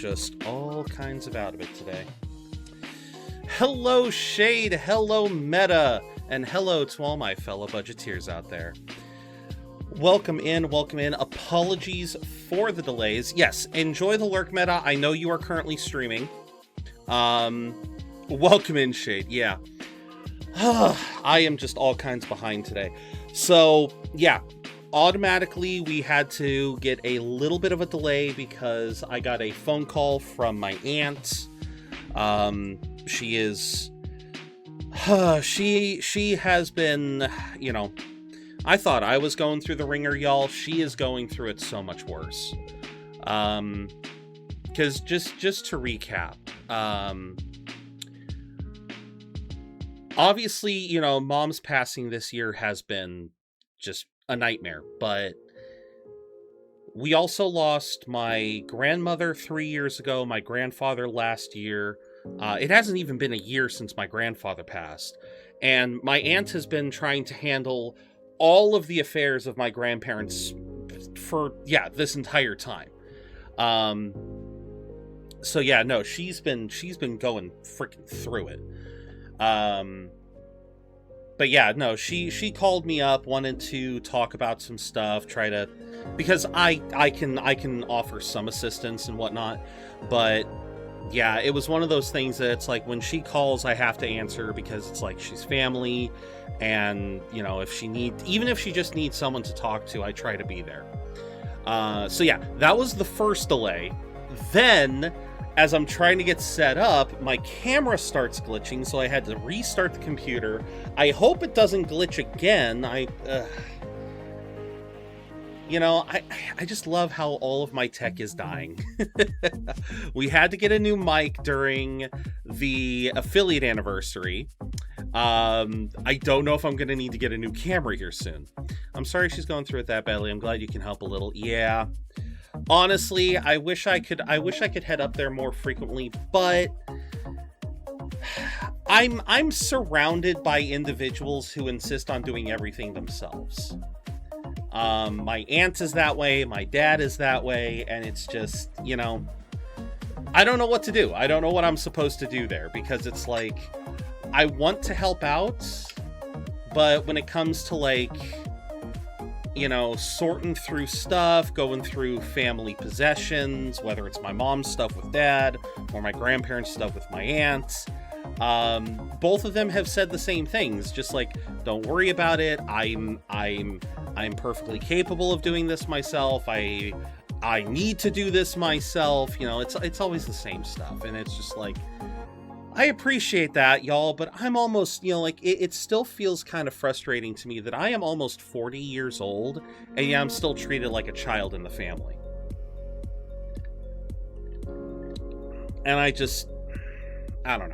just all kinds of out of it today. Hello, Shade. Hello, Meta. And hello to all my fellow budgeteers out there. Welcome in, welcome in. Apologies for the delays. Yes, enjoy the lurk, Meta. I know you are currently streaming. Welcome in, Shade. Yeah. I am just all kinds behind today. So, yeah. Automatically, we had to get a little bit of a delay because I got a phone call from my aunt. She is... she has been, you know... I thought I was going through the ringer, y'all. She is going through it so much worse. Because just to recap, obviously, you know, Mom's passing this year has been just a nightmare, but we also lost my grandmother 3 years ago, my grandfather last year. It hasn't even been a year since my grandfather passed, and my aunt has been trying to handle all of the affairs of my grandparents for, yeah, this entire time. So yeah, no, she's been going freaking through it. But yeah, no, she called me up, wanted to talk about some stuff, try to, because I can offer some assistance and whatnot, but yeah, it was one of those things that it's like when she calls, I have to answer because it's like she's family, and you know, even if she just needs someone to talk to, I try to be there. So yeah, that was the first delay. Then, as I'm trying to get set up, my camera starts glitching, so I had to restart the computer. I hope it doesn't glitch again. You know, I just love how all of my tech is dying. We had to get a new mic during the affiliate anniversary. I don't know if I'm going to need to get a new camera here soon. I'm sorry she's going through it that badly. I'm glad you can help a little. Yeah. Honestly, I wish I could head up there more frequently, but I'm surrounded by individuals who insist on doing everything themselves. My aunt is that way, my dad is that way, and it's just, you know, I don't know what to do. I don't know what I'm supposed to do there, because it's like, I want to help out, but when it comes to, like, you know, sorting through stuff, going through family possessions, whether it's my mom's stuff with dad, or my grandparents' stuff with my aunt, both of them have said the same things, just like, don't worry about it, I'm perfectly capable of doing this myself, I need to do this myself, you know, it's always the same stuff, and it's just like, I appreciate that, y'all, but I'm almost, you know, like, it still feels kind of frustrating to me that I am almost 40 years old, and yeah, I'm still treated like a child in the family. And I don't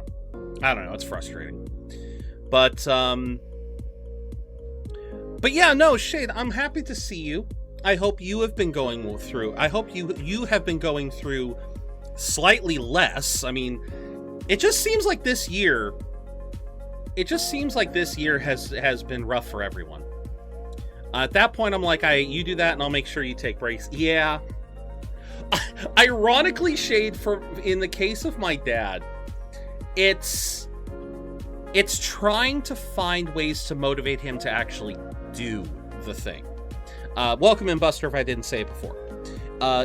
know, it's frustrating. But yeah, no, Shade, I'm happy to see you. I hope you have been going through, I hope you have been going through slightly less. I mean, it just seems like this year has been rough for everyone. At that point, I'm like, you do that and I'll make sure you take breaks. Yeah. Ironically, Shade, in the case of my dad, it's trying to find ways to motivate him to actually do the thing. Welcome in, Buster, if I didn't say it before.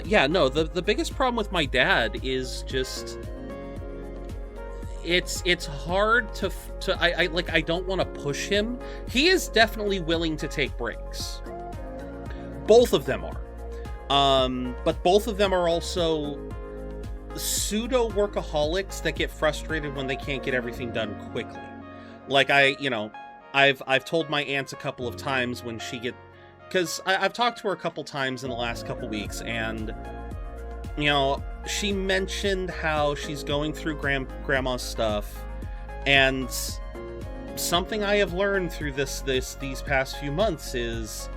Yeah, no, the biggest problem with my dad is just, it's hard to I don't want to push him. He is definitely willing to take breaks. Both of them are. But both of them are also pseudo workaholics that get frustrated when they can't get everything done quickly. Like, I've told my aunt a couple of times when because I've talked to her a couple times in the last couple weeks, and you know, she mentioned how she's going through grandma's stuff, and something I have learned through these past few months is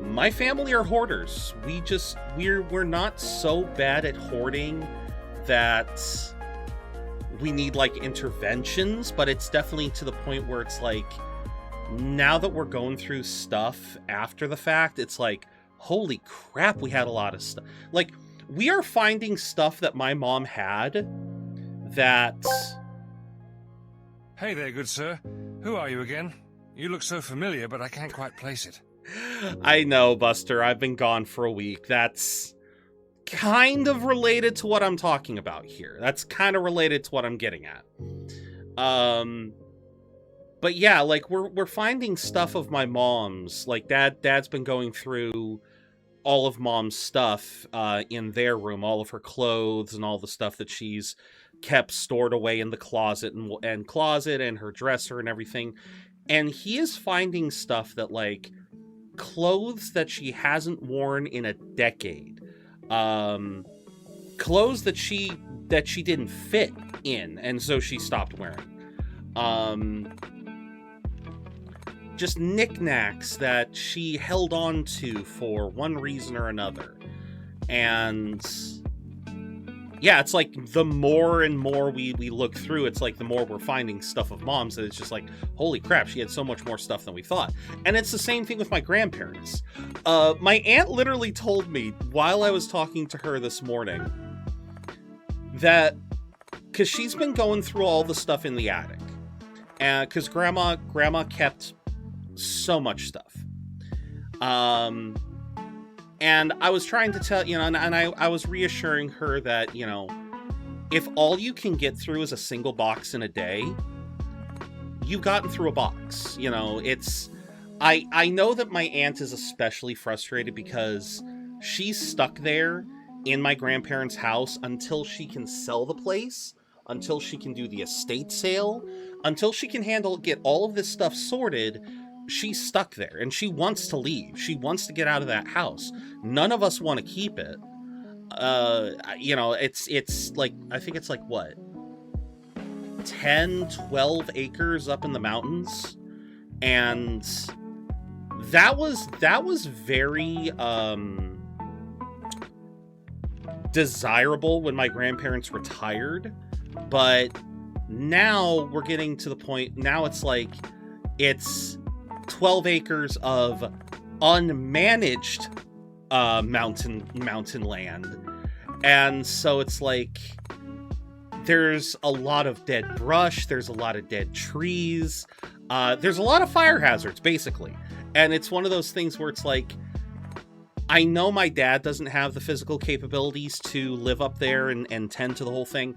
my family are hoarders. We're not so bad at hoarding that we need like interventions, but it's definitely to the point where it's like, now that we're going through stuff after the fact, it's like, holy crap, we had a lot of stuff. Like, we are finding stuff that my mom had that... Hey there, good sir. Who are you again? You look so familiar, but I can't quite place it. I know, Buster. I've been gone for a week. That's kind of related to what I'm talking about here. That's kind of related to what I'm getting at. But yeah, like we're finding stuff of my mom's. Like Dad's been going through all of Mom's stuff in their room, all of her clothes and all the stuff that she's kept stored away in the closet and her dresser and everything. And he is finding stuff that, like, clothes that she hasn't worn in a decade, clothes that she didn't fit in, and so she stopped wearing. Just knickknacks that she held on to for one reason or another. And yeah, it's like the more and more we look through, it's like the more we're finding stuff of Mom's that it's just like, holy crap, she had so much more stuff than we thought. And it's the same thing with my grandparents. My aunt literally told me while I was talking to her this morning that, because she's been going through all the stuff in the attic, and because grandma kept so much stuff. And I was trying to tell, and I was reassuring her that, if all you can get through is a single box in a day, you've gotten through a box. I know that my aunt is especially frustrated because she's stuck there in my grandparents' house until she can sell the place, until she can do the estate sale, until she can get all of this stuff sorted. She's stuck there, and she wants to leave. She wants to get out of that house. None of us want to keep it. It's like, I think it's like, what? 10, 12 acres up in the mountains. And that was very, desirable when my grandparents retired. But now we're getting to the point, now it's like, it's 12 acres of unmanaged mountain land. And so it's like there's a lot of dead brush, there's a lot of dead trees, there's a lot of fire hazards, basically. And it's one of those things where it's like, I know my dad doesn't have the physical capabilities to live up there and tend to the whole thing.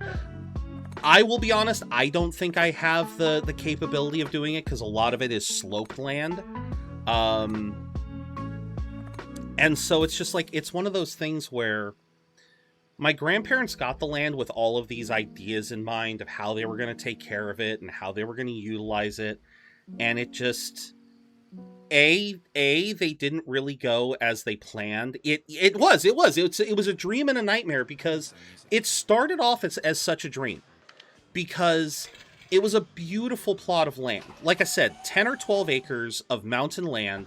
I will be honest, I don't think I have the capability of doing it, because a lot of it is sloped land. And so it's just like, it's one of those things where my grandparents got the land with all of these ideas in mind of how they were going to take care of it and how they were going to utilize it. And it just, they didn't really go as they planned. It was a dream and a nightmare, because it started off as such a dream. Because it was a beautiful plot of land. Like I said, 10 or 12 acres of mountain land,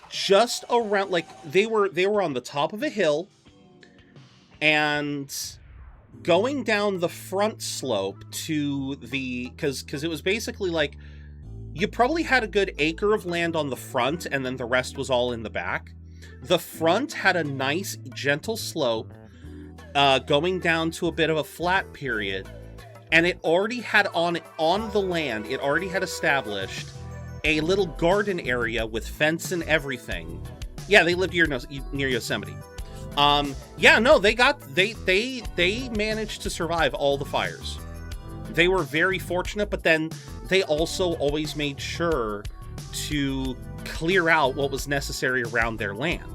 just around, like, they were on the top of a hill, and going down the front slope to the, because it was basically like, you probably had a good acre of land on the front, and then the rest was all in the back. The front had a nice, gentle slope, going down to a bit of a flat period. And it already had on the land, it already had established a little garden area with fence and everything. Yeah, they lived near Yosemite. They managed to survive all the fires. They were very fortunate, but then they also always made sure to clear out what was necessary around their land.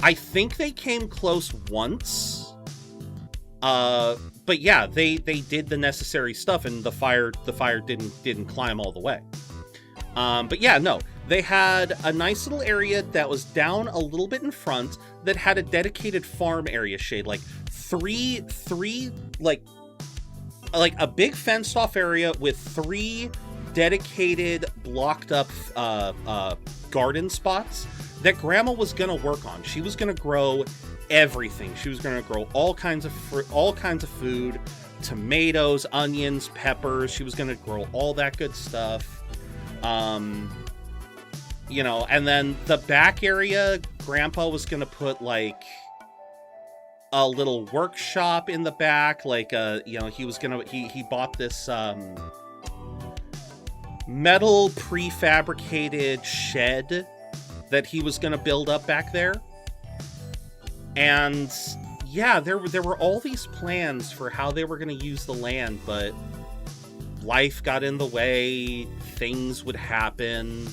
I think they came close once. But yeah, they did the necessary stuff, and the fire didn't climb all the way. But yeah, no, they had a nice little area that was down a little bit in front that had a dedicated farm area shade, like three like a big fenced off area with 3 dedicated blocked up garden spots that Grandma was gonna work on. She was gonna grow everything. She was going to grow all kinds of food, tomatoes, onions, peppers. She was going to grow all that good stuff. And then the back area, Grandpa was going to put, like, a little workshop in the back, like he bought this metal prefabricated shed that he was gonna build up back there. And yeah, there were all these plans for how they were gonna use the land, but life got in the way, things would happen.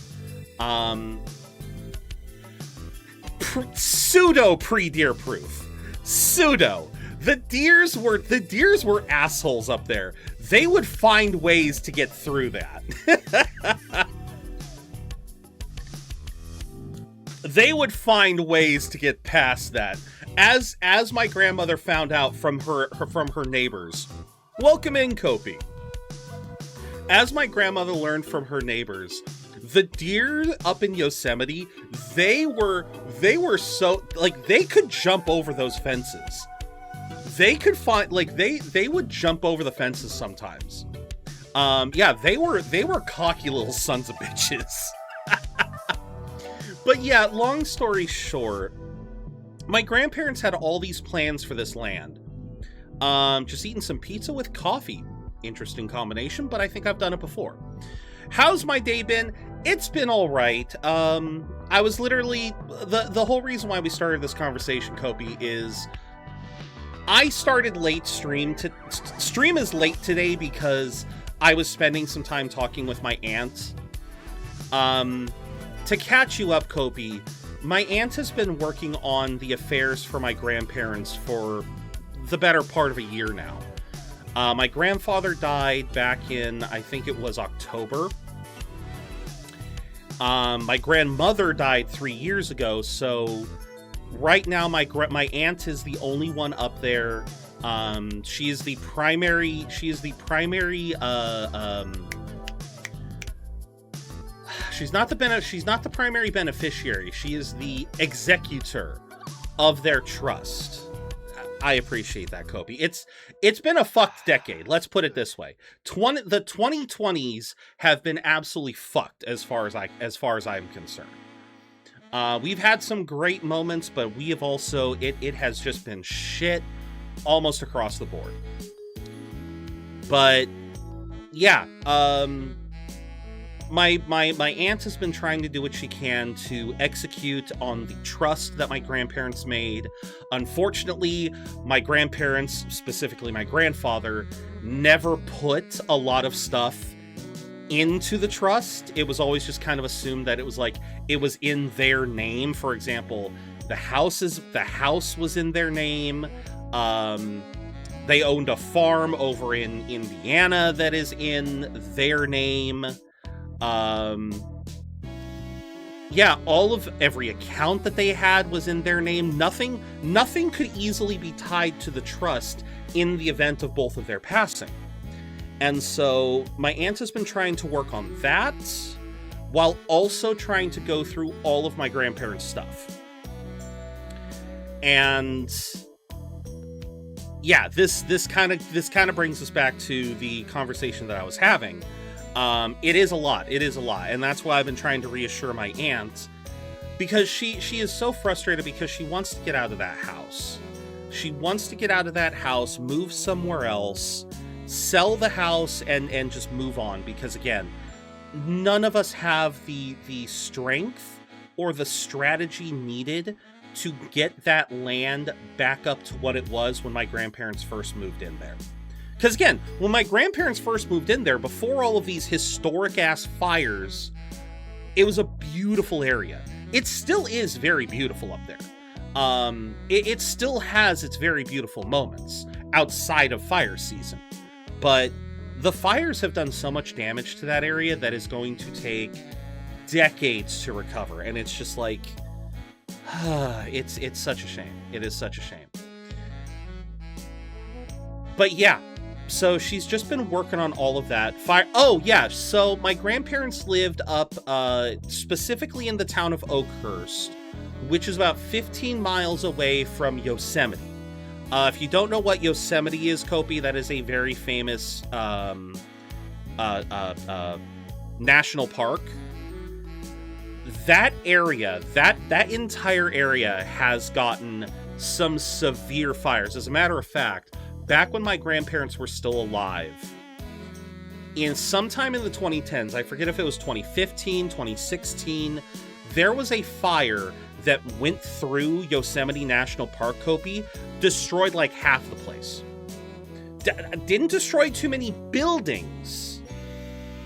Pseudo pre-deer proof. Pseudo. The deers were assholes up there. They would find ways to get through that. They would find ways to get past that. As my grandmother found out from her neighbors. Welcome in, Kopi. As my grandmother learned from her neighbors, the deer up in Yosemite, they were so, like, they could jump over those fences. They could find, like, they would jump over the fences sometimes. Yeah, they were cocky little sons of bitches. But yeah, long story short, my grandparents had all these plans for this land. Just eating some pizza with coffee. Interesting combination, but I think I've done it before. How's my day been? It's been all right. I was literally, the whole reason why we started this conversation, Kopi, is I started late stream is late today because I was spending some time talking with my aunt. To catch you up, Kopi, my aunt has been working on the affairs for my grandparents for the better part of a year now. My grandfather died back in, I think it was October. My grandmother died 3 years ago, so right now my aunt is the only one up there. She is the primary she's not the primary beneficiary. She is the executor of their trust. I appreciate that, Kopi. It's been a fucked decade. Let's put it this way. The 2020s have been absolutely fucked as far as I'm concerned. We've had some great moments, but we have also it has just been shit almost across the board. But yeah, my aunt has been trying to do what she can to execute on the trust that my grandparents made. Unfortunately, my grandparents, specifically my grandfather, never put a lot of stuff into the trust. It was always just kind of assumed that it was in their name. For example, the house was in their name. They owned a farm over in Indiana that is in their name. Yeah, every account that they had was in their name. Nothing could easily be tied to the trust in the event of both of their passing. And so my aunt has been trying to work on that while also trying to go through all of my grandparents' stuff. And yeah, this kind of brings us back to the conversation that I was having. It is a lot, and that's why I've been trying to reassure my aunt, because she is so frustrated because she wants to get out of that house. She wants to get out of that house, move somewhere else, sell the house, and just move on, because again, none of us have the strength or the strategy needed to get that land back up to what it was when my grandparents first moved in there. Because again, when my grandparents first moved in there, before all of these historic-ass fires, it was a beautiful area. It still is very beautiful up there. It still has its very beautiful moments outside of fire season. But the fires have done so much damage to that area that is going to take decades to recover. And it's just like, it's such a shame. It is such a shame. But yeah. So she's just been working on all of that. Oh, yeah. So my grandparents lived up specifically in the town of Oakhurst, which is about 15 miles away from Yosemite. If you don't know what Yosemite is, Kopi, that is a very famous national park. That area, that entire area has gotten some severe fires. As a matter of fact, back when my grandparents were still alive, sometime in the 2010s, I forget if it was 2015, 2016, there was a fire that went through Yosemite National Park, Kopi, destroyed like half the place. Didn't destroy too many buildings,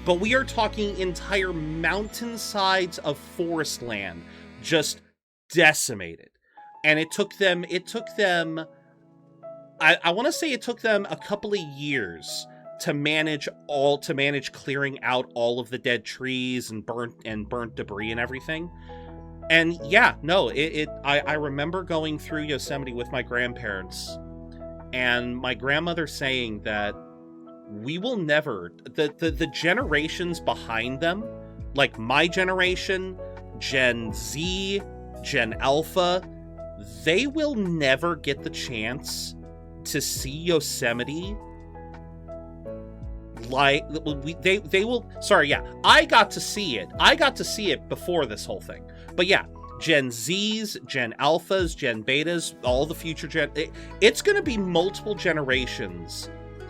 but we are talking entire mountainsides of forest land just decimated. And it took them, I want to say it took them a couple of years to manage clearing out all of the dead trees and burnt debris and everything. And yeah, no, I remember going through Yosemite with my grandparents, and my grandmother saying that we will never, the generations behind them, like my generation, Gen Z, Gen Alpha, they will never get the chance to see Yosemite. Like they will. Sorry, yeah, I got to see it before this whole thing. But yeah, Gen Zs, Gen Alphas, Gen Betas, all the future it's going to be multiple generations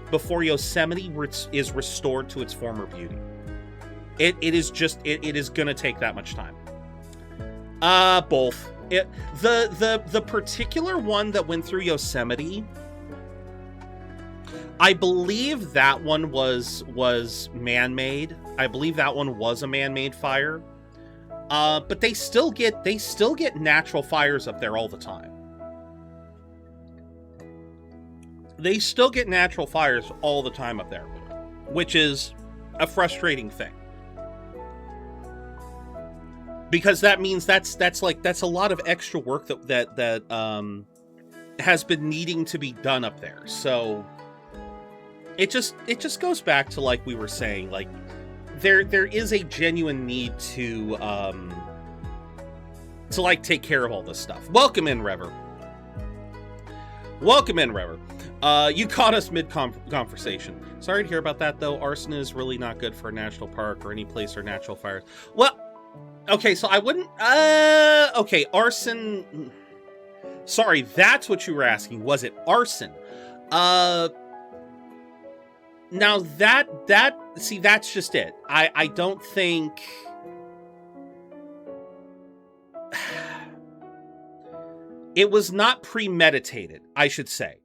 before Yosemite is restored to its former beauty. It is going to take that much time. Both. The particular one that went through Yosemite, I believe that one was man-made. I believe that one was a man-made fire. But they still get natural fires up there all the time. They still get natural fires all the time up there, which is a frustrating thing. Because that means that's a lot of extra work that has been needing to be done up there. So it just goes back to, like we were saying, like there is a genuine need to like take care of all this stuff. Welcome in, Rever. You caught us mid-conversation. Sorry to hear about that, though. Arson is really not good for a national park or any place where natural fires. Well, okay, so I wouldn't... okay, arson... Sorry, that's what you were asking. Was it arson? Now see, that's just it. I don't think... It was not premeditated, I should say.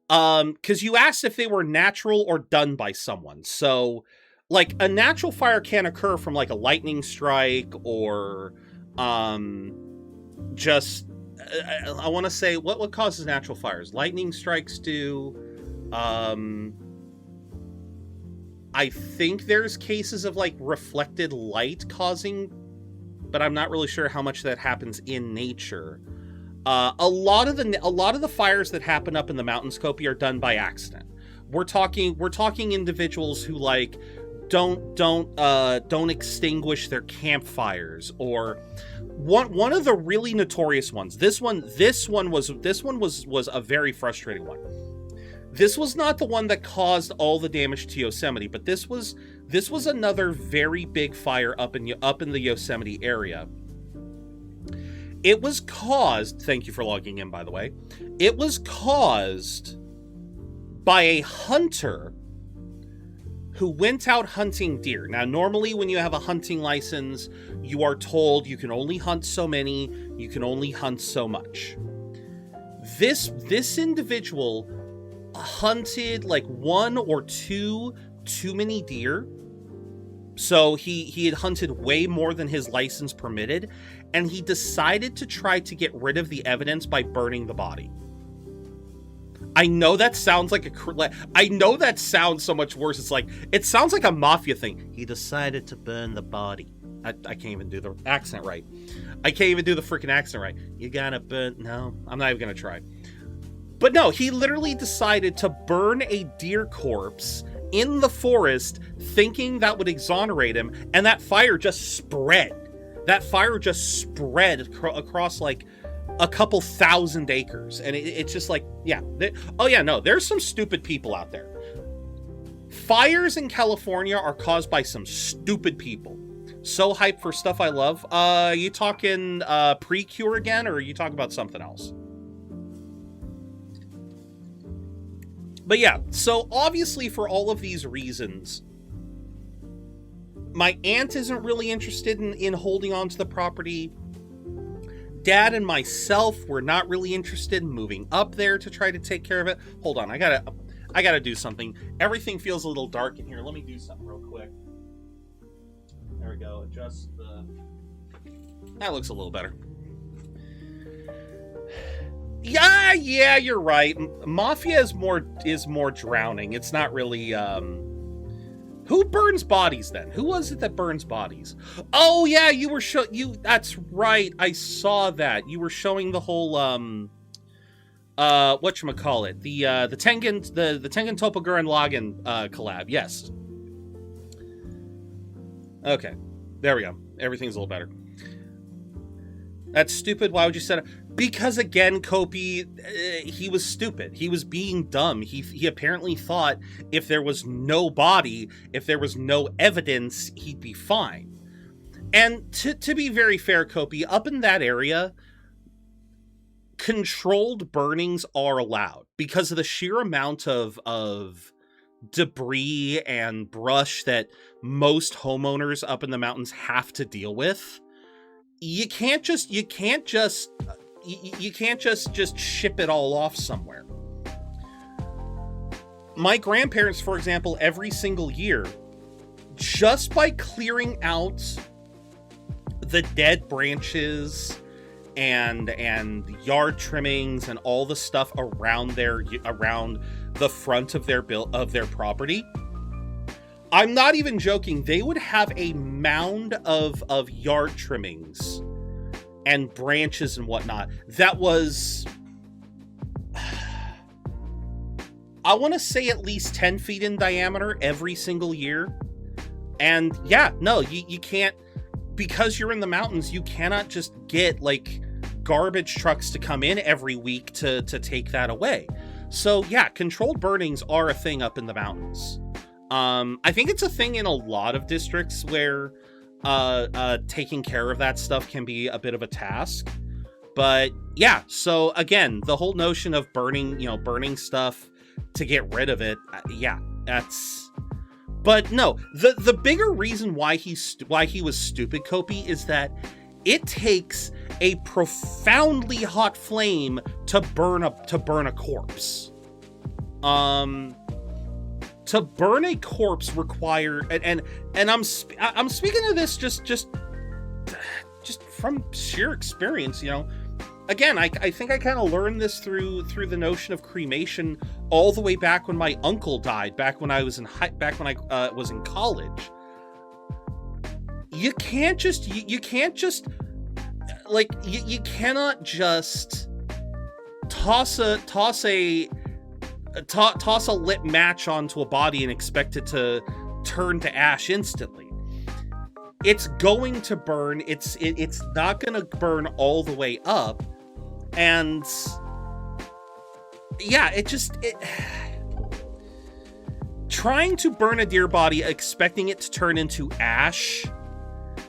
Because you asked if they were natural or done by someone. So, like, a natural fire can occur from, like, a lightning strike or, just... I want to say, what causes natural fires? Lightning strikes do... I think there's cases of, like, reflected light causing... But I'm not really sure how much that happens in nature. A lot of the fires that happen up in the mountains, Kopi, are done by accident. We're talking individuals who, like, don't extinguish their campfires, or one of the really notorious ones. This one was a very frustrating one. This was not the one that caused all the damage to Yosemite, but this was another very big fire up in the Yosemite area. It was caused, thank you for logging in, by the way. It was caused by a hunter who went out hunting deer. Now, normally when you have a hunting license, you are told you can only hunt so many, you can only hunt so much. This individual hunted like one or two too many deer. So he had hunted way more than his license permitted, and he decided to try to get rid of the evidence by burning the body. I know that sounds like I know that sounds so much worse. It's like, it sounds like a mafia thing. He decided to burn the body. I can't even do the accent right. I can't even do the freaking accent right. You gotta burn... No, I'm not even gonna try. But no, he literally decided to burn a deer corpse in the forest, thinking that would exonerate him, and that fire just spread. That fire just spread across like a couple thousand acres, and it's just like, yeah. Oh yeah, no, there's some stupid people out there. Fires in California are caused by some stupid people. So hyped for stuff I love. You talking Precure again, or are you talking about something else? But yeah, so obviously for all of these reasons, my aunt isn't really interested in holding on to the property. Dad and myself were not really interested in moving up there to try to take care of it. Hold on, I gotta do something. Everything feels a little dark in here. Let me do something real quick. There we go. Adjust the... That looks a little better. Yeah, you're right. Mafia is more drowning. It's not really who burns bodies then? Who was it that burns bodies? Oh yeah, that's right. I saw that. You were showing the whole whatchamacallit, the Tengen Topogure Lagan collab. Yes. Okay. There we go. Everything's a little better. That's stupid. Why would you set it? Because again, Kopi, he was stupid. He was being dumb. He apparently thought if there was no body, if there was no evidence, he'd be fine. And to be very fair, Kopi, up in that area, controlled burnings are allowed because of the sheer amount of debris and brush that most homeowners up in the mountains have to deal with. You can't just ship it all off somewhere. My grandparents, for example, every single year, just by clearing out the dead branches and yard trimmings and all the stuff around the front of their property, I'm not even joking, they would have a mound of yard trimmings and branches and whatnot that was, I want to say at least 10 feet in diameter every single year. And yeah, no, you can't, because you're in the mountains, you cannot just get like garbage trucks to come in every week to take that away. So yeah, controlled burnings are a thing up in the mountains. I think it's a thing in a lot of districts where taking care of that stuff can be a bit of a task. But yeah, so again, the whole notion of burning stuff to get rid of it, yeah, that's... But no, the bigger reason why he was stupid, Kopi, is that it takes a profoundly hot flame to burn a corpse. To burn a corpse require, and I'm speaking of this just from sheer experience, Again, I think I kind of learned this through the notion of cremation all the way back when my uncle died, back when I was in college. You cannot just toss a lit match onto a body and expect it to turn to ash instantly. It's going to burn. It's not going to burn all the way up. And yeah, trying to burn a deer body, expecting it to turn into ash,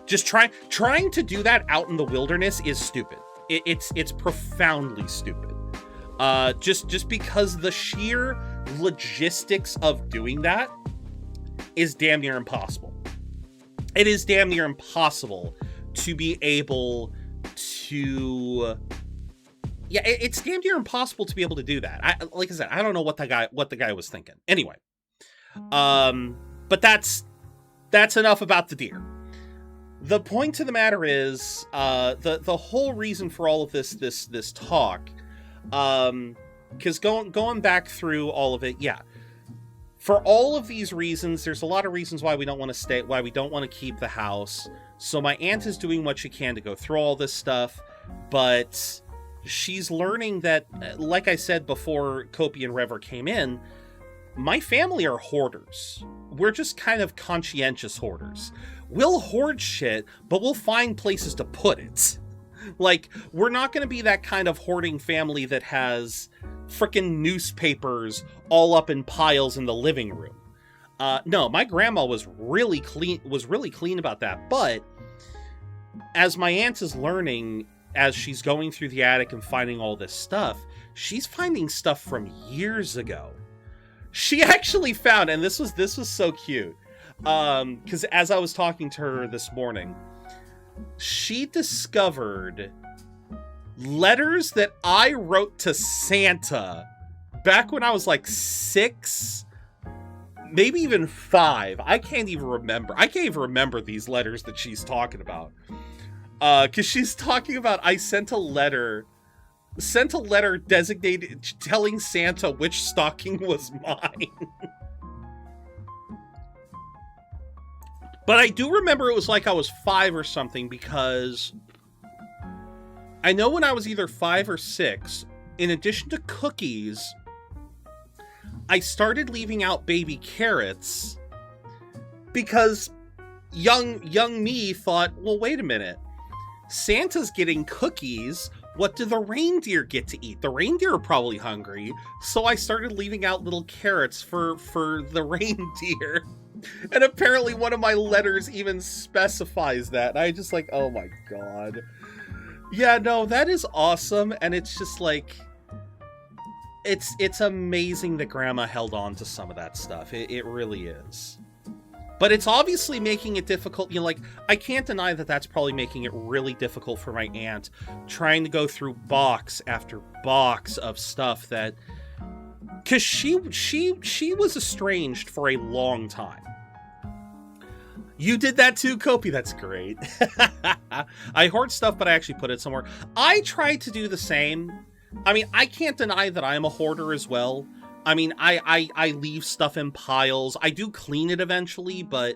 just trying to do that out in the wilderness is stupid. It's profoundly stupid. Just because the sheer logistics of doing that is damn near impossible. It is damn near impossible to be able to... Yeah, it's damn near impossible to be able to do that. Like I said, I don't know what the guy was thinking. Anyway, but that's enough about the deer. The point of the matter is, the whole reason for all of this talk, because going back through all of it, yeah, for all of these reasons, there's a lot of reasons why we don't want to keep the house. So my aunt is doing what she can to go through all this stuff, but she's learning that, like I said before Kopi and Rever came in, my family are hoarders. We're just kind of conscientious hoarders. We'll hoard shit, but we'll find places to put it. Like, we're not going to be that kind of hoarding family that has frickin' newspapers all up in piles in the living room. No, my grandma was really clean about that. But as my aunt is learning, as she's going through the attic and finding all this stuff, she's finding stuff from years ago. She actually found, and this was so cute, because as I was talking to her this morning, she discovered letters that I wrote to Santa back when I was like 6, maybe even 5. I can't even remember these letters that she's talking about. Because she's talking about, I sent a letter designated telling Santa which stocking was mine. But I do remember it was like I was 5 or something, because I know when I was either 5 or 6, in addition to cookies, I started leaving out baby carrots because young me thought, well, wait a minute. Santa's getting cookies. What do the reindeer get to eat? The reindeer are probably hungry. So I started leaving out little carrots for the reindeer. And apparently one of my letters even specifies that. And I just like, oh my god. Yeah, no, that is awesome. And it's just like, it's amazing that Grandma held on to some of that stuff. It really is. But it's obviously making it difficult. You know, like, I can't deny that that's probably making it really difficult for my aunt, trying to go through box after box of stuff that, because she was estranged for a long time. You did that too, Kopi? That's great. I hoard stuff, but I actually put it somewhere. I try to do the same. I mean, I can't deny that I'm a hoarder as well. I mean, I leave stuff in piles. I do clean it eventually, but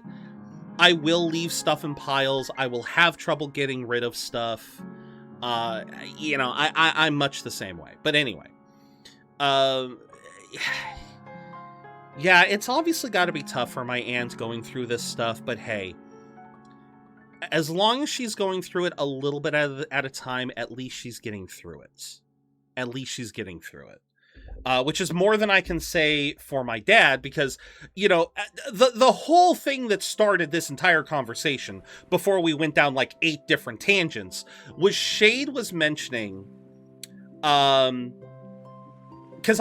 I will leave stuff in piles. I will have trouble getting rid of stuff. You know, I'm much the same way. But anyway. Yeah, it's obviously got to be tough for my aunt going through this stuff, but hey. As long as she's going through it a little bit at a time, at least she's getting through it. At least she's getting through it. Which is more than I can say for my dad, because, you know, the whole thing that started this entire conversation, before we went down like 8 different tangents, was Shade was mentioning, because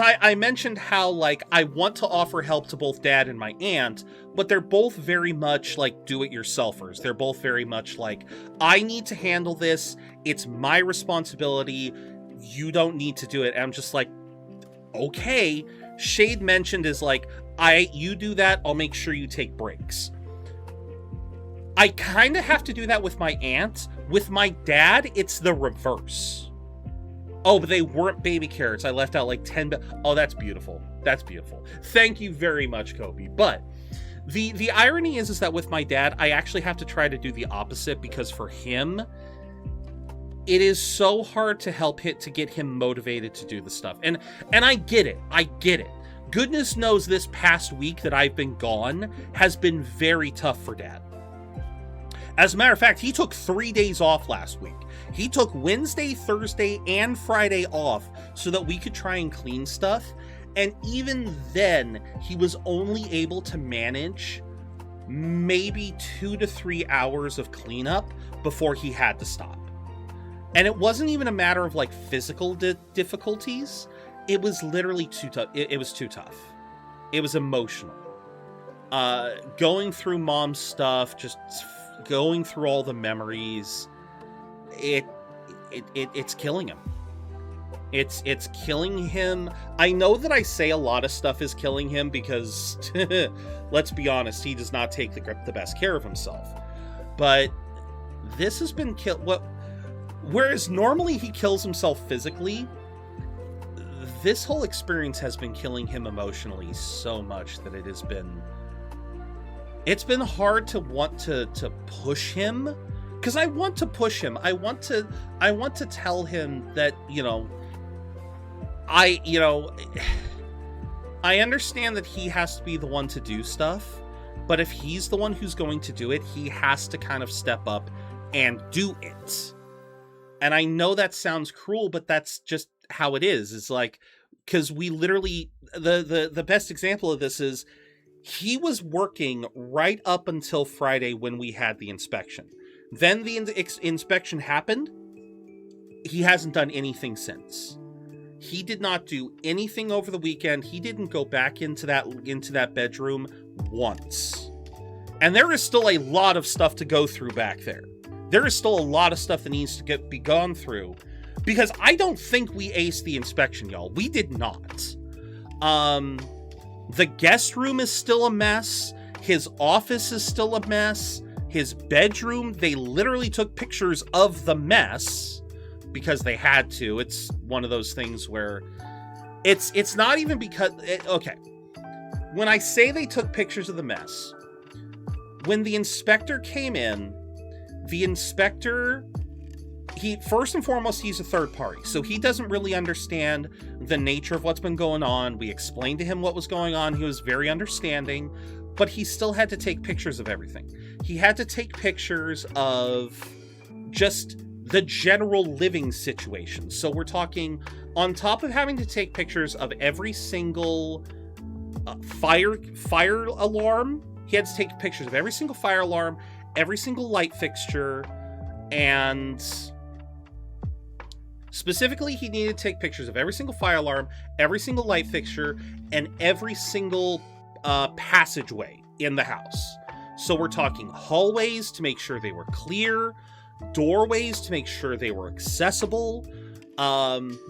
I mentioned how, like, I want to offer help to both Dad and my aunt, but they're both very much like do-it-yourselfers. They're both very much like, I need to handle this, it's my responsibility, you don't need to do it. And I'm just like, okay. Shade mentioned is like, you do that, I'll make sure you take breaks. I kind of have to do that with my aunt. With my dad, it's the reverse. Oh, but they weren't baby carrots. I left out like 10. Oh, that's beautiful. That's beautiful. Thank you very much, Kobe. But the irony is that with my dad, I actually have to try to do the opposite, because for him, it is so hard to to get him motivated to do the stuff. And I get it. I get it. Goodness knows this past week that I've been gone has been very tough for Dad. As a matter of fact, he took 3 days off last week. He took Wednesday, Thursday, and Friday off so that we could try and clean stuff. And even then, he was only able to manage maybe 2 to 3 hours of cleanup before he had to stop. And it wasn't even a matter of like physical difficulties. It was literally too tough. It was too tough. It was emotional. Going through Mom's stuff, just going through all the memories. It's killing him. It's killing him. I know that I say a lot of stuff is killing him because, let's be honest, he does not take the best care of himself. But this has been whereas normally he kills himself physically, this whole experience has been killing him emotionally so much that it's been hard to want to push him, because I want to push him. I want to tell him that, I understand that he has to be the one to do stuff, but if he's the one who's going to do it, he has to kind of step up and do it. And I know that sounds cruel, but that's just how it is. It's like, because we literally, the best example of this is he was working right up until Friday when we had the inspection. Then the inspection happened. He hasn't done anything since. He did not do anything over the weekend. He didn't go back into that bedroom once. And there is still a lot of stuff to go through back there. There is still a lot of stuff that needs to be gone through, because I don't think we aced the inspection, y'all. We did not. The guest room is still a mess. His office is still a mess. His bedroom, they literally took pictures of the mess because they had to. It's one of those things where it's not even because... okay. When I say they took pictures of the mess, when the inspector came in, the inspector... first and foremost, he's a third party, so he doesn't really understand the nature of what's been going on. We explained to him what was going on. He was very understanding, but he still had to take pictures of everything. He had to take pictures of just the general living situation. So we're talking, on top of having to take pictures of every single fire alarm, he had to take pictures of every single fire alarm, every single light fixture, and... specifically, he needed to take pictures of every single fire alarm, every single light fixture, and every single passageway in the house. So we're talking hallways to make sure they were clear, doorways to make sure they were accessible,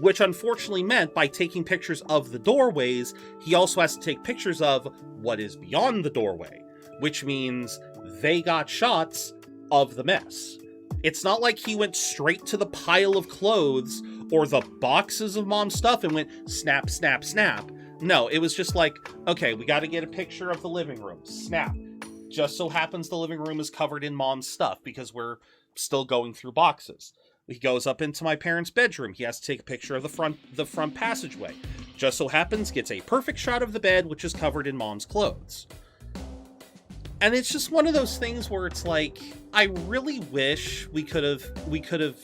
which unfortunately meant by taking pictures of the doorways, he also has to take pictures of what is beyond the doorway, which means they got shots of the mess. It's not like he went straight to the pile of clothes or the boxes of mom's stuff and went snap, snap, snap. No, it was just like, okay, we got to get a picture of the living room. Snap. Just so happens the living room is covered in mom's stuff because we're still going through boxes. He goes up into my parents' bedroom. He has to take a picture of the front passageway. Just so happens gets a perfect shot of the bed, which is covered in mom's clothes. And it's just one of those things where it's like, I really wish we could have,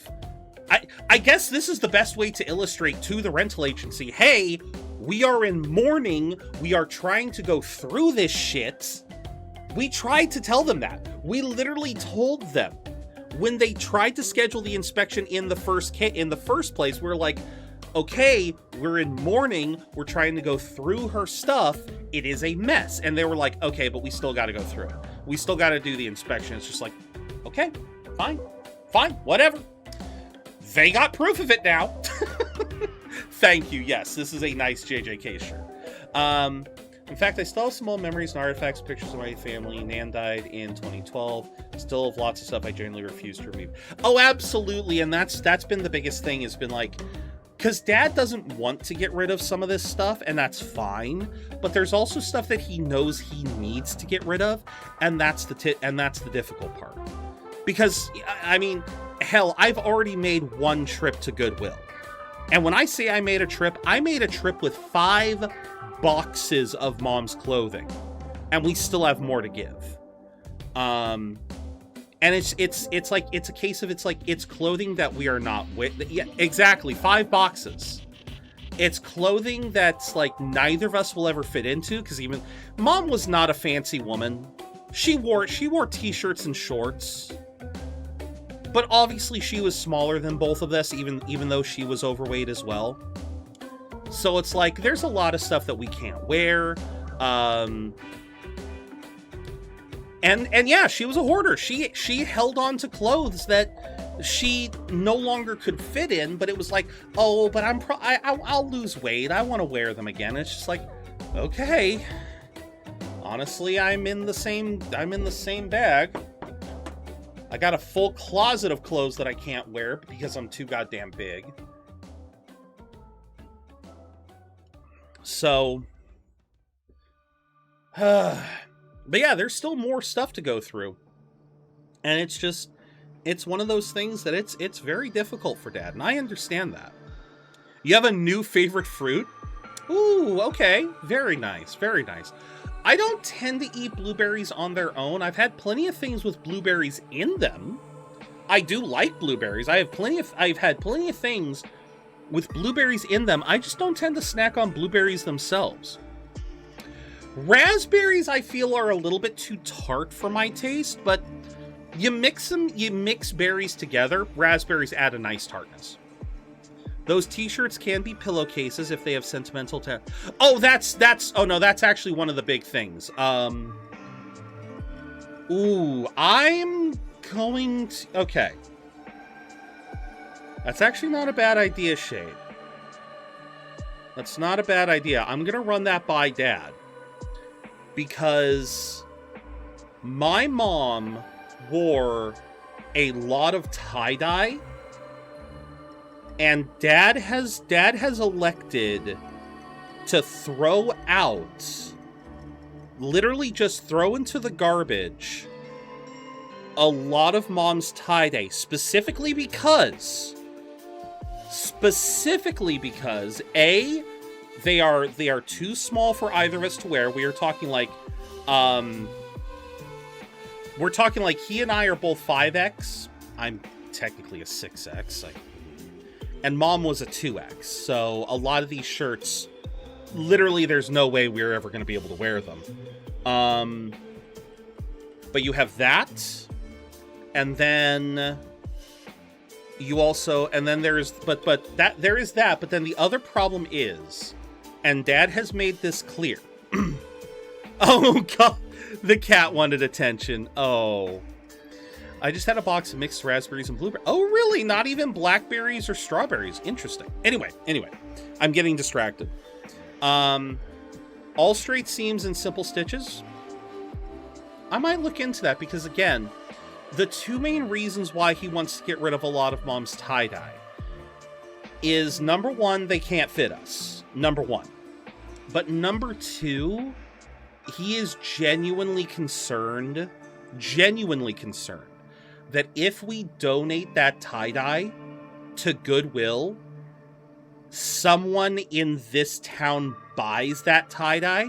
I guess this is the best way to illustrate to the rental agency, hey, we are in mourning, we are trying to go through this shit. We tried to tell them that. We literally told them when they tried to schedule the inspection in the first place, we're like, okay, we're in mourning, we're trying to go through her stuff, it is a mess. And they were like, okay, but we still got to go through it. We still got to do the inspection. It's just like, okay, fine, whatever. They got proof of it now. Thank you, yes, this is a nice JJK shirt. In fact, I still have some old memories and artifacts, pictures of my family. Nan died in 2012. Still have lots of stuff I genuinely refuse to remove. Oh, absolutely, and that's been the biggest thing, has been like, because Dad doesn't want to get rid of some of this stuff, and that's fine, but there's also stuff that he knows he needs to get rid of, and that's the difficult part. Because, I mean, hell, I've already made one trip to Goodwill. And when I say I made a trip with 5 boxes of mom's clothing, and we still have more to give. And it's like, it's a case of, it's clothing that we are not with. Yeah, exactly. 5 boxes. It's clothing that's like neither of us will ever fit into, because even mom was not a fancy woman. She wore t-shirts and shorts, but obviously she was smaller than both of us, even though she was overweight as well. So it's like, there's a lot of stuff that we can't wear. And yeah, she was a hoarder. She held on to clothes that she no longer could fit in, but it was like, oh, but I'll lose weight. I want to wear them again. It's just like, okay. Honestly, I'm in the same bag. I got a full closet of clothes that I can't wear because I'm too goddamn big. So, but yeah, there's still more stuff to go through. And it's one of those things that it's very difficult for Dad, and I understand that. You have a new favorite fruit? Ooh, okay. Very nice, very nice. I don't tend to eat blueberries on their own. I've had plenty of things with blueberries in them. I do like blueberries. I've had plenty of things with blueberries in them. I just don't tend to snack on blueberries themselves. Raspberries, I feel, are a little bit too tart for my taste, but you mix berries together, raspberries add a nice tartness. Those t-shirts can be pillowcases if they have sentimental oh, that's oh no, that's actually one of the big things. Ooh, I'm going to, okay. That's actually not a bad idea, Shade. That's not a bad idea. I'm gonna run that by Dad. Because my mom wore a lot of tie-dye, and Dad has elected to throw out, literally just throw into the garbage, a lot of Mom's tie-dye, specifically because A, they are too small for either of us to wear. We are talking like, we're talking like he and I are both 5X. I'm technically a 6X. And Mom was a 2X. So a lot of these shirts, literally there's no way we're ever going to be able to wear them. But you have that. And then you also, and then there's, but that, there is that. But then the other problem is, and Dad has made this clear. Oh, God. The cat wanted attention. Oh. I just had a box of mixed raspberries and blueberries. Oh, really? Not even blackberries or strawberries? Interesting. Anyway. I'm getting distracted. All straight seams and simple stitches. I might look into that because, again, the two main reasons why he wants to get rid of a lot of Mom's tie-dye is, number one, they can't fit us. Number one. But number two, he is genuinely concerned that if we donate that tie-dye to Goodwill, someone in this town buys that tie-dye,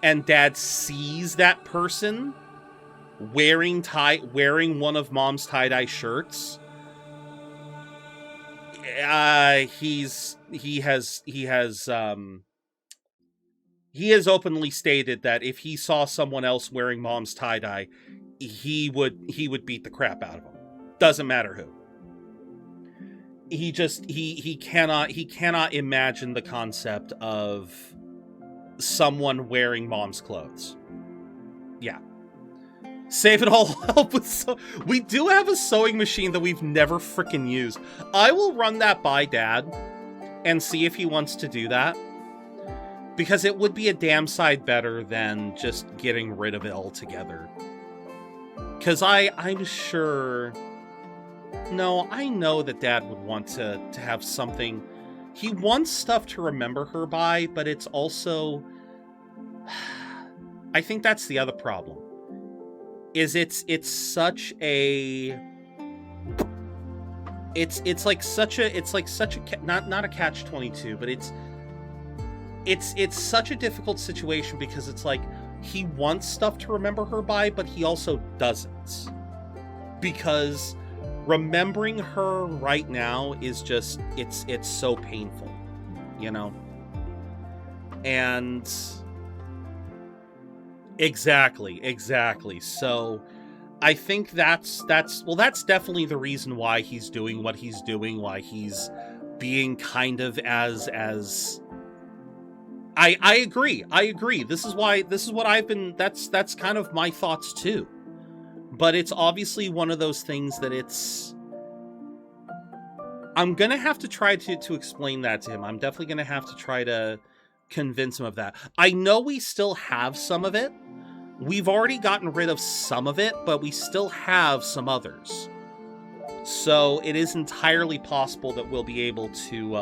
and Dad sees that person wearing one of Mom's tie-dye shirts. He has openly stated that if he saw someone else wearing Mom's tie-dye, he would beat the crap out of him. Doesn't matter who. He cannot imagine the concept of someone wearing Mom's clothes. Yeah. Save it all help with we do have a sewing machine that we've never freaking used. I will run that by Dad and see if he wants to do that. Because it would be a damn side better than just getting rid of it altogether. Because I'm sure... No, I know that Dad would want to have something... He wants stuff to remember her by, but it's also... I think that's the other problem. Is it's such a... It's like such a... Not a catch-22, but it's such a difficult situation because it's like he wants stuff to remember her by, but he also doesn't. Because remembering her right now is just, it's so painful, you know? And exactly. So I think that's definitely the reason why he's doing what he's doing, why he's being kind of as I agree. This is what I've been, that's kind of my thoughts too. But it's obviously one of those things that I'm going to have to try to explain that to him. I'm definitely going to have to try to convince him of that. I know we still have some of it. We've already gotten rid of some of it, but we still have some others. So it is entirely possible that we'll be able to,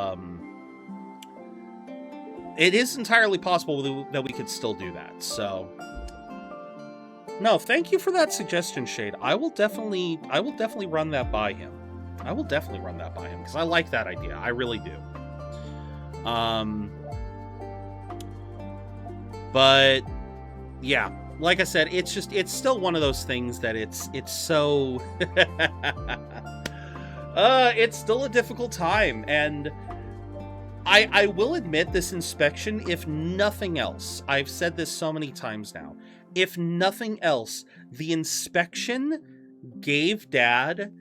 it is entirely possible that we could still do that, so... No, thank you for that suggestion, Shade. I will definitely run that by him. Because I like that idea. I really do. But, yeah. Like I said, it's still one of those things that it's so... it's still a difficult time, and... I will admit this inspection, if nothing else, I've said this so many times now, if nothing else, the inspection gave Dad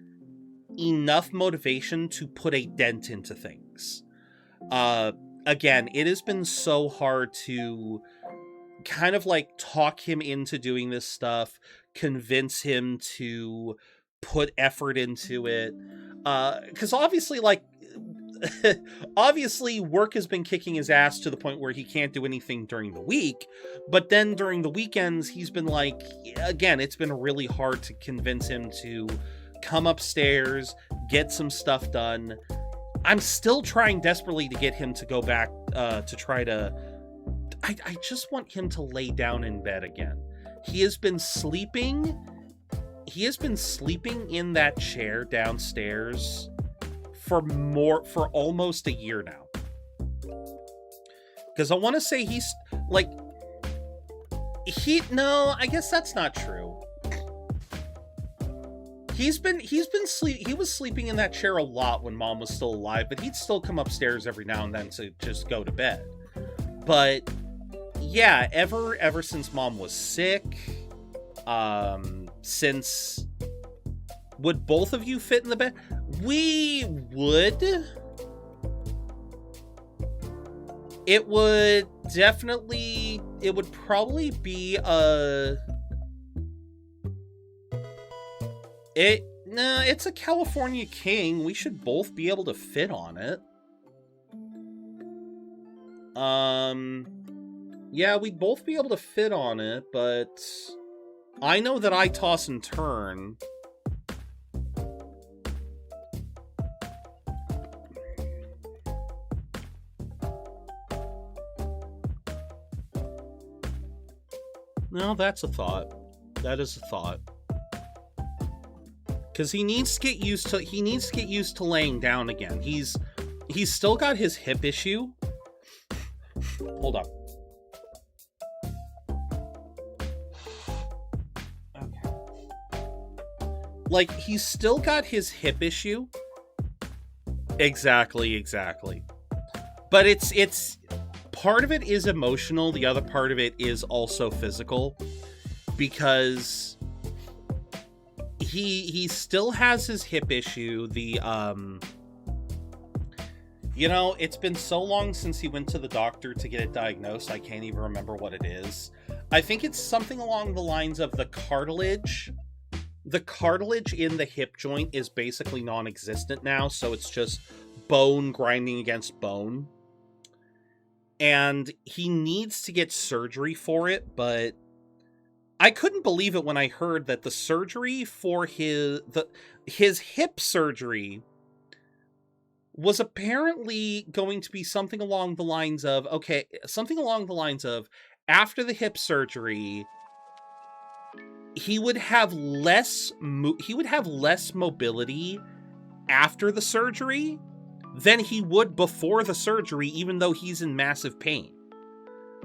enough motivation to put a dent into things. Again, it has been so hard to kind of like talk him into doing this stuff, convince him to put effort into it. Because obviously, like, obviously work has been kicking his ass to the point where he can't do anything during the week. But then during the weekends, he's been like, again, it's been really hard to convince him to come upstairs, get some stuff done. I'm still trying desperately to get him to go back to try to... I just want him to lay down in bed again. He has been sleeping in that chair downstairs for almost a year now. Because I want to say he's like... No, I guess that's not true. He was sleeping in that chair a lot when Mom was still alive, but he'd still come upstairs every now and then to just go to bed. But yeah, ever since Mom was sick, since... Would both of you fit in the bed? We would. It would probably be it's a California King. We should both be able to fit on it. Yeah, we'd both be able to fit on it, but I know that I toss and turn. No, that's a thought. That is a thought. Because he needs to get used to laying down again. He's still got his hip issue. Hold up. Okay. Like, he's still got his hip issue. Exactly. But it's part of it is emotional, the other part of it is also physical. Because he still has his hip issue. It's been so long since he went to the doctor to get it diagnosed, I can't even remember what it is. I think it's something along the lines of the cartilage. The cartilage in the hip joint is basically non-existent now, so it's just bone grinding against bone. And he needs to get surgery for it, but I couldn't believe it when I heard that the surgery for his hip surgery was apparently going to be something along the lines of, after the hip surgery, he would have less mobility after the surgery than he would before the surgery, even though he's in massive pain.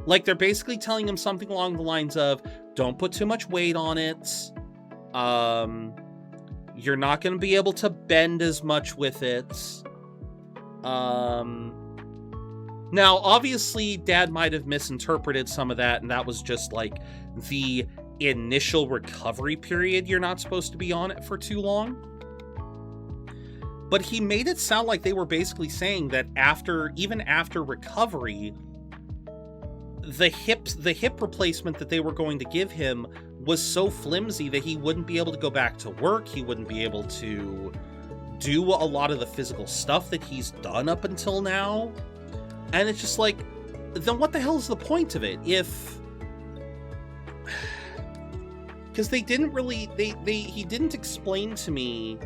Like, they're basically telling him something along the lines of, don't put too much weight on it. You're not going to be able to bend as much with it. Now, obviously, Dad might have misinterpreted some of that, and that was just, like, the initial recovery period. You're not supposed to be on it for too long. But he made it sound like they were basically saying that even after recovery, the hip replacement that they were going to give him was so flimsy that he wouldn't be able to go back to work. He wouldn't be able to do a lot of the physical stuff that he's done up until now. And it's just like, then what the hell is the point of it? Because they didn't really, he didn't explain to me.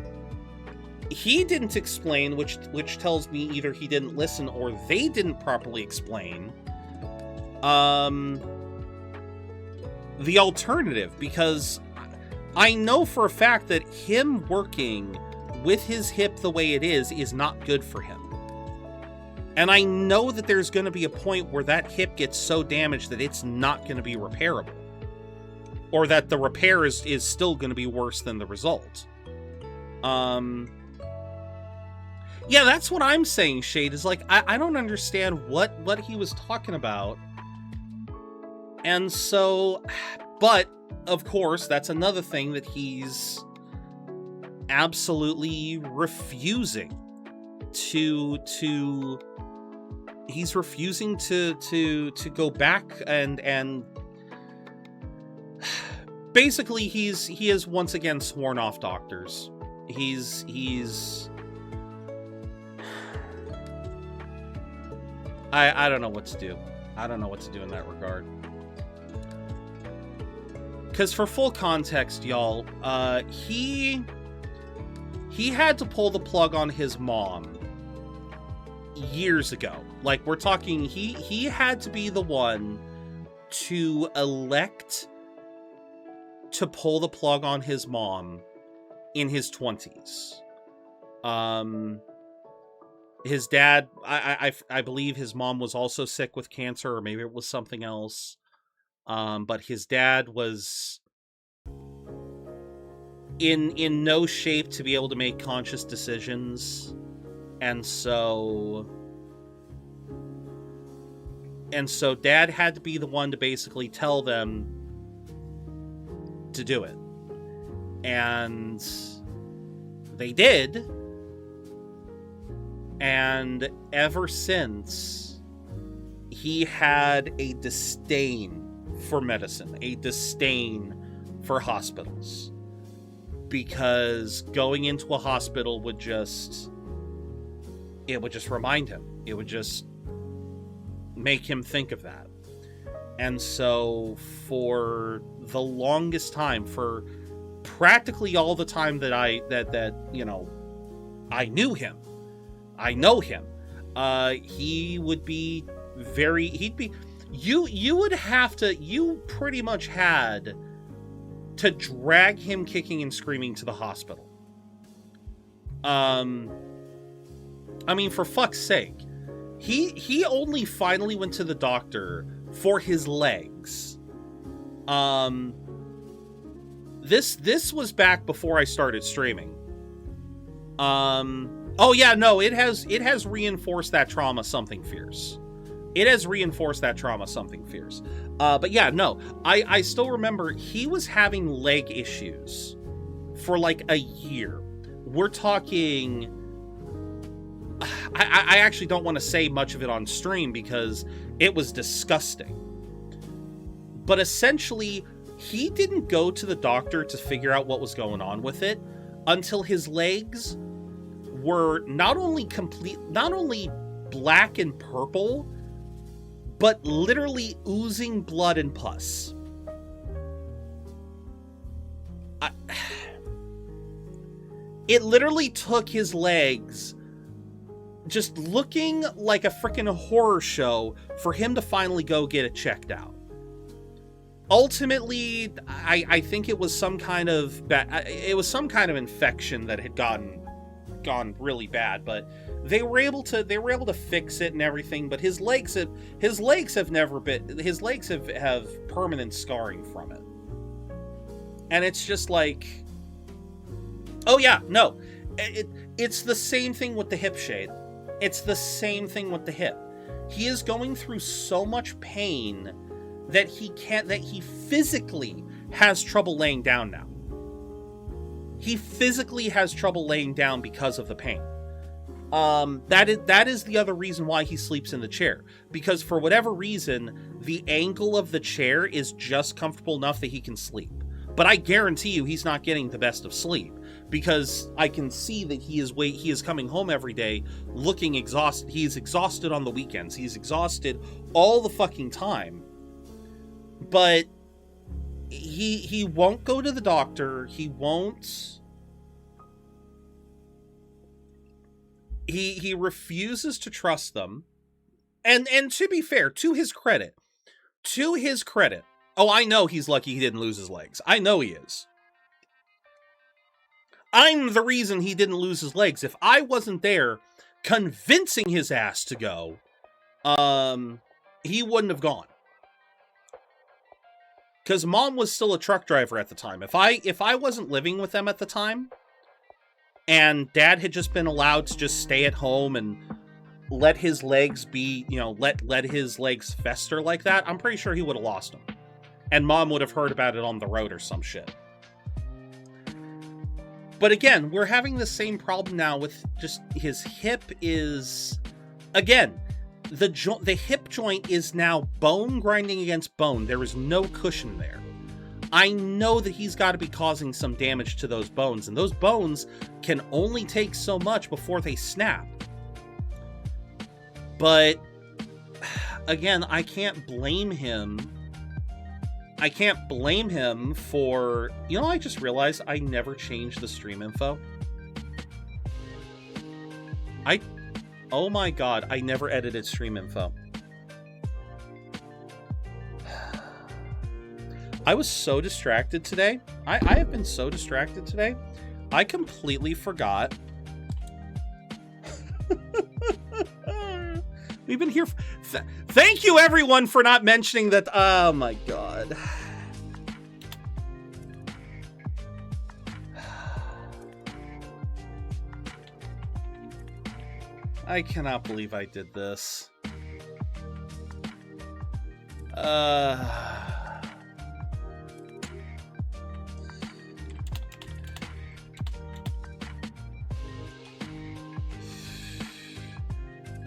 He didn't explain, which tells me either he didn't listen or they didn't properly explain the alternative, because I know for a fact that him working with his hip the way it is not good for him. And I know that there's going to be a point where that hip gets so damaged that it's not going to be repairable. Or that the repair is still going to be worse than the result. Yeah, that's what I'm saying, Shade, is like, I don't understand what he was talking about. And so, but, of course, that's another thing that he's absolutely refusing to he's refusing to go back, and basically he has once again sworn off doctors. He's I don't know what to do. I don't know what to do in that regard. Because for full context, y'all, he had to pull the plug on his mom years ago. Like, we're talking, he had to be the one to elect to pull the plug on his mom in his 20s. His dad, I believe his mom was also sick with cancer, or maybe it was something else. But his dad was in no shape to be able to make conscious decisions. And so dad had to be the one to basically tell them to do it. And they did. And ever since, he had a disdain for medicine, a disdain for hospitals, because going into a hospital would just remind him. It would just make him think of that. And so for the longest time, for practically all the time that I know him, he would be you pretty much had to drag him kicking and screaming to the hospital. I mean, for fuck's sake, he only finally went to the doctor for his legs. This was back before I started streaming. Oh yeah, no, it has reinforced that trauma something fierce. It has reinforced that trauma something fierce. But yeah, no, I still remember he was having leg issues for like a year. We're talking, I actually don't want to say much of it on stream because it was disgusting. But essentially, he didn't go to the doctor to figure out what was going on with it until his legs were not only black and purple, but literally oozing blood and pus. It literally took his legs just looking like a freaking horror show for him to finally go get it checked out. Ultimately, I think it was some kind of infection that had gone really bad, but they were able to fix it and everything. But his legs have permanent scarring from it, and it's just like, oh yeah, no, it's the same thing with the hip, Shade. It's the same thing with the hip. He is going through so much pain that he physically has trouble laying down now. He physically has trouble laying down because of the pain. That is the other reason why he sleeps in the chair. Because for whatever reason, the angle of the chair is just comfortable enough that he can sleep. But I guarantee you he's not getting the best of sleep. Because I can see that he is coming home every day looking exhausted. He's exhausted on the weekends. He's exhausted all the fucking time. But he won't go to the doctor. He won't. He refuses to trust them. And to be fair, to his credit, oh, I know he's lucky he didn't lose his legs. I know he is. I'm the reason he didn't lose his legs. If I wasn't there convincing his ass to go, he wouldn't have gone. Because mom was still a truck driver at the time. If I wasn't living with them at the time, and dad had just been allowed to just stay at home and let his legs be, let his legs fester like that, I'm pretty sure he would have lost them. And mom would have heard about it on the road or some shit. But again, we're having the same problem now with just his hip is, again, the hip joint is now bone grinding against bone. There is no cushion there. I know that he's got to be causing some damage to those bones, and those bones can only take so much before they snap. But again, I can't blame him. I can't blame him for, you know, I just realized I never changed the stream info. Oh my god, I never edited stream info. I was so distracted today. I have been so distracted today. I completely forgot. We've been here. Thank you, everyone, for not mentioning that. Oh my god. I cannot believe I did this. I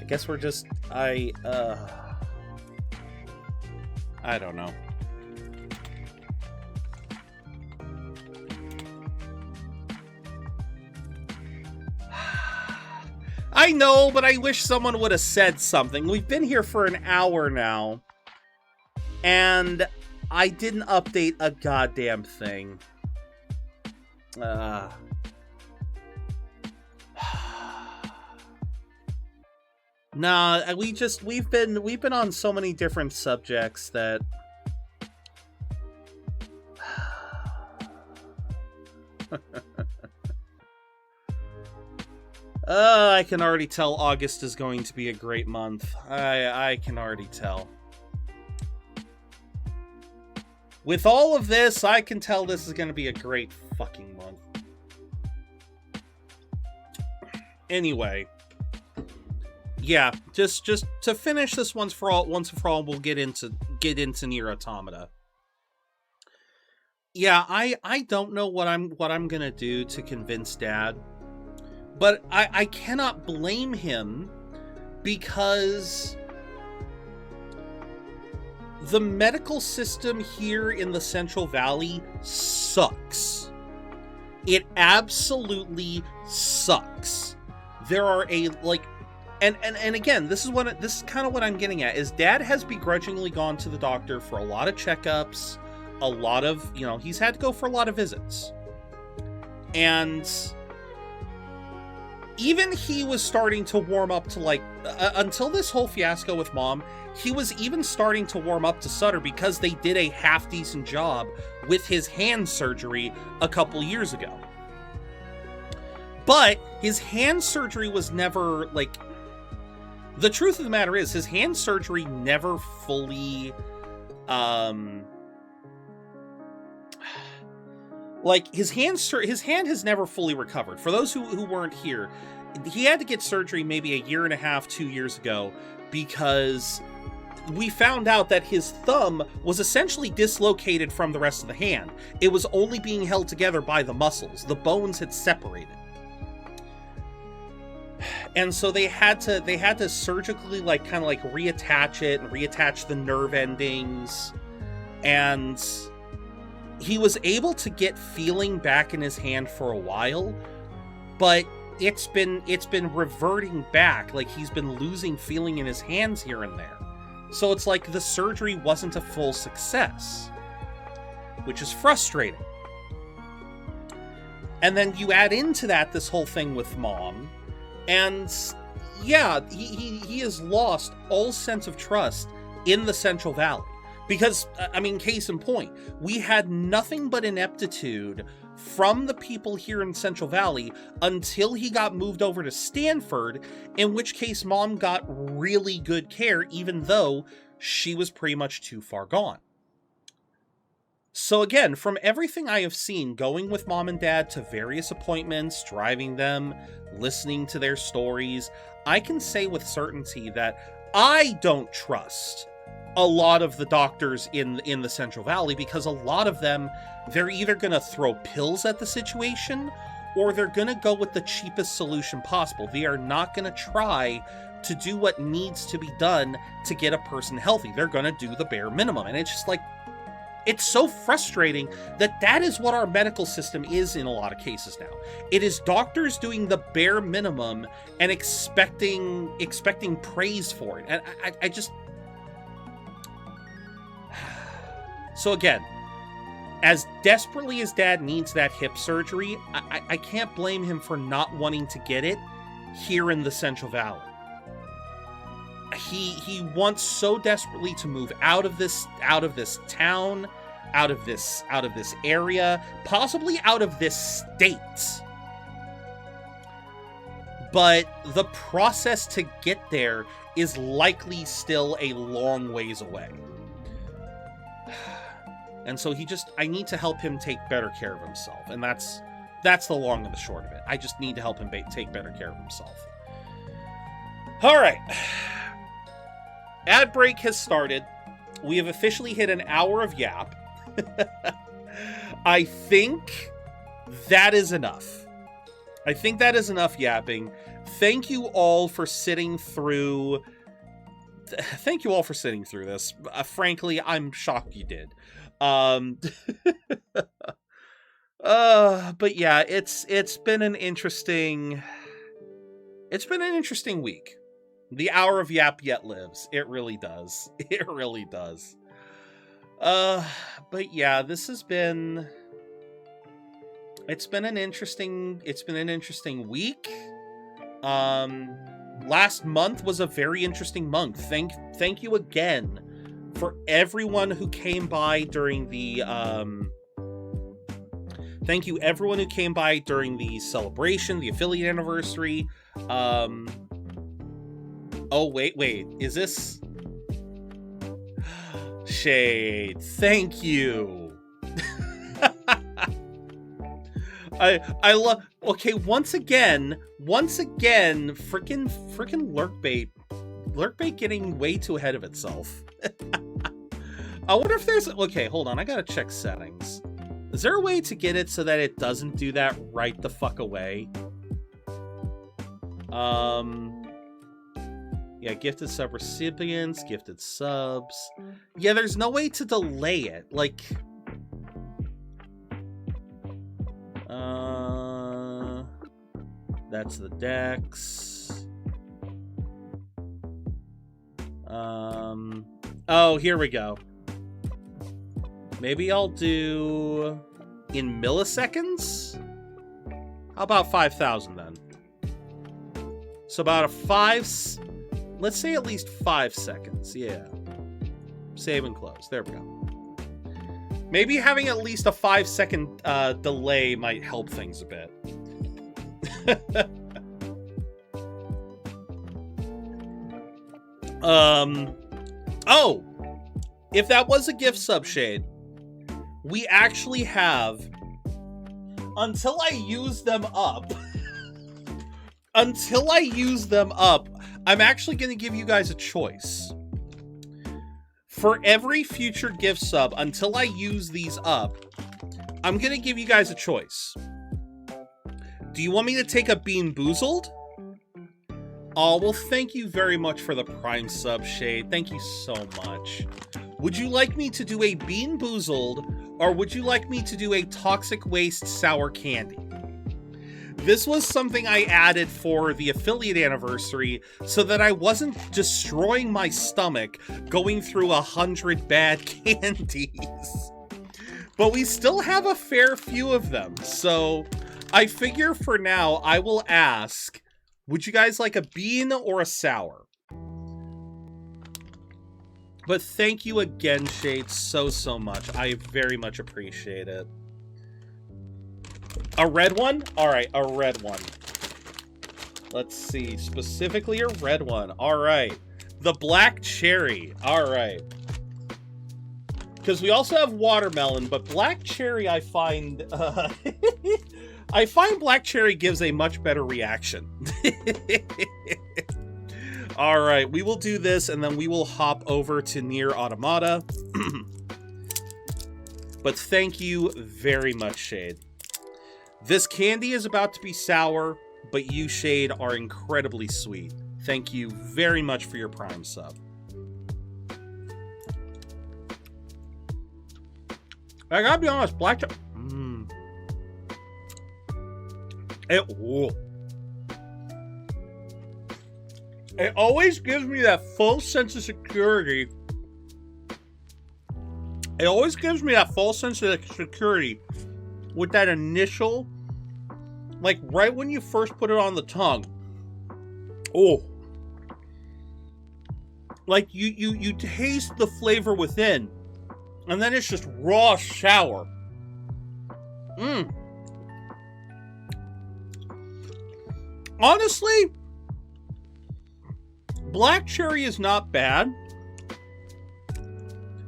guess we're just, I don't know. I know, but I wish someone would have said something. We've been here for an hour now, and I didn't update a goddamn thing. Nah, we've been on so many different subjects that I can already tell August is going to be a great month. I can already tell. With all of this, I can tell this is going to be a great fucking month. Anyway, yeah, just to finish this once and for all, we'll get into Nier Automata. Yeah, I don't know what I'm gonna do to convince Dad, but I cannot blame him because the medical system here in the Central Valley sucks. It absolutely sucks. There are and again, this is kind of what I'm getting at, is Dad has begrudgingly gone to the doctor for a lot of checkups, a lot of, he's had to go for a lot of visits. And even he was starting to warm up to until this whole fiasco with Mom, he was even starting to warm up to Sutter because they did a half-decent job with his hand surgery a couple years ago. But his hand surgery was never, the truth of the matter is, his hand surgery never fully, his hand has never fully recovered. For those who weren't here, he had to get surgery maybe a year and a half, 2 years ago, because we found out that his thumb was essentially dislocated from the rest of the hand. It was only being held together by the muscles. The bones had separated. And so they had to surgically reattach it and reattach the nerve endings. And he was able to get feeling back in his hand for a while, but it's been reverting back. He's been losing feeling in his hands here and there. So it's like the surgery wasn't a full success, which is frustrating. And then you add into that this whole thing with Mom, and yeah, he has lost all sense of trust in the Central Valley. Because, case in point, we had nothing but ineptitude from the people here in Central Valley until he got moved over to Stanford, in which case Mom got really good care, even though she was pretty much too far gone. So again, from everything I have seen, going with Mom and Dad to various appointments, driving them, listening to their stories, I can say with certainty that I don't trust a lot of the doctors in the Central Valley, because a lot of them, they're either going to throw pills at the situation, or they're going to go with the cheapest solution possible. They are not going to try to do what needs to be done to get a person healthy. They're going to do the bare minimum. And it's just like, it's so frustrating that is what our medical system is in a lot of cases now. It is doctors doing the bare minimum and expecting praise for it. And I just... So again, as desperately as Dad needs that hip surgery, I can't blame him for not wanting to get it here in the Central Valley. He wants so desperately to move out of this town, out of this area, possibly out of this state. But the process to get there is likely still a long ways away. And so I need to help him take better care of himself. And that's the long and the short of it. I just need to help him take better care of himself. All right. Ad break has started. We have officially hit an hour of yap. I think that is enough. I think that is enough yapping. Thank you all for sitting through... Thank you all for sitting through this. Frankly, I'm shocked you did. But yeah, it's been an interesting week. The hour of yap yet lives. It really does. It really does. But yeah, it's been an interesting week. Last month was a very interesting month. Thank you again for everyone who came by during the thank you everyone who came by during the celebration, the affiliate anniversary. Oh, wait, is this... Shade, thank you. I love... Okay, once again, freaking Lurkbait getting way too ahead of itself. I wonder if there's... Okay, hold on, I gotta check settings. Is there a way to get it so that it doesn't do that right the fuck away? Yeah, gifted sub recipients, gifted subs. Yeah, there's no way to delay it. Like, that's the Dex. Oh, here we go. Maybe I'll do in milliseconds? How about 5,000 then? So about let's say at least 5 seconds. Yeah. Save and close. There we go. Maybe having at least a 5-second delay might help things a bit. Oh! If that was a gift sub shade, we actually have, until I use them up, I'm actually going to give you guys a choice. For every future gift sub, until I use these up, I'm going to give you guys a choice. Do you want me to take a Bean Boozled? Oh, well, thank you very much for the Prime sub, Shade. Thank you so much. Would you like me to do a Bean Boozled, or would you like me to do a Toxic Waste Sour Candy? This was something I added for the affiliate anniversary so that I wasn't destroying my stomach going through 100 bad candies. But we still have a fair few of them, so I figure for now I will ask, would you guys like a bean or a sour? But thank you again, Shade, so much. I very much appreciate it. A red one? Alright, a red one. Let's see. Specifically a red one. Alright. The black cherry. Alright. Because we also have watermelon, but black cherry I find... I find black cherry gives a much better reaction. Alright, we will do this, and then we will hop over to Nier Automata. But thank you very much, Shade. This candy is about to be sour, but you, Shade, are incredibly sweet. Thank you very much for your Prime sub. I gotta be honest, black cherry. It always gives me that full sense of security. It always gives me that false sense of security with that initial, like right when you first put it on the tongue. Oh. Like you taste the flavor within, and then it's just raw sour. Honestly, black cherry is not bad.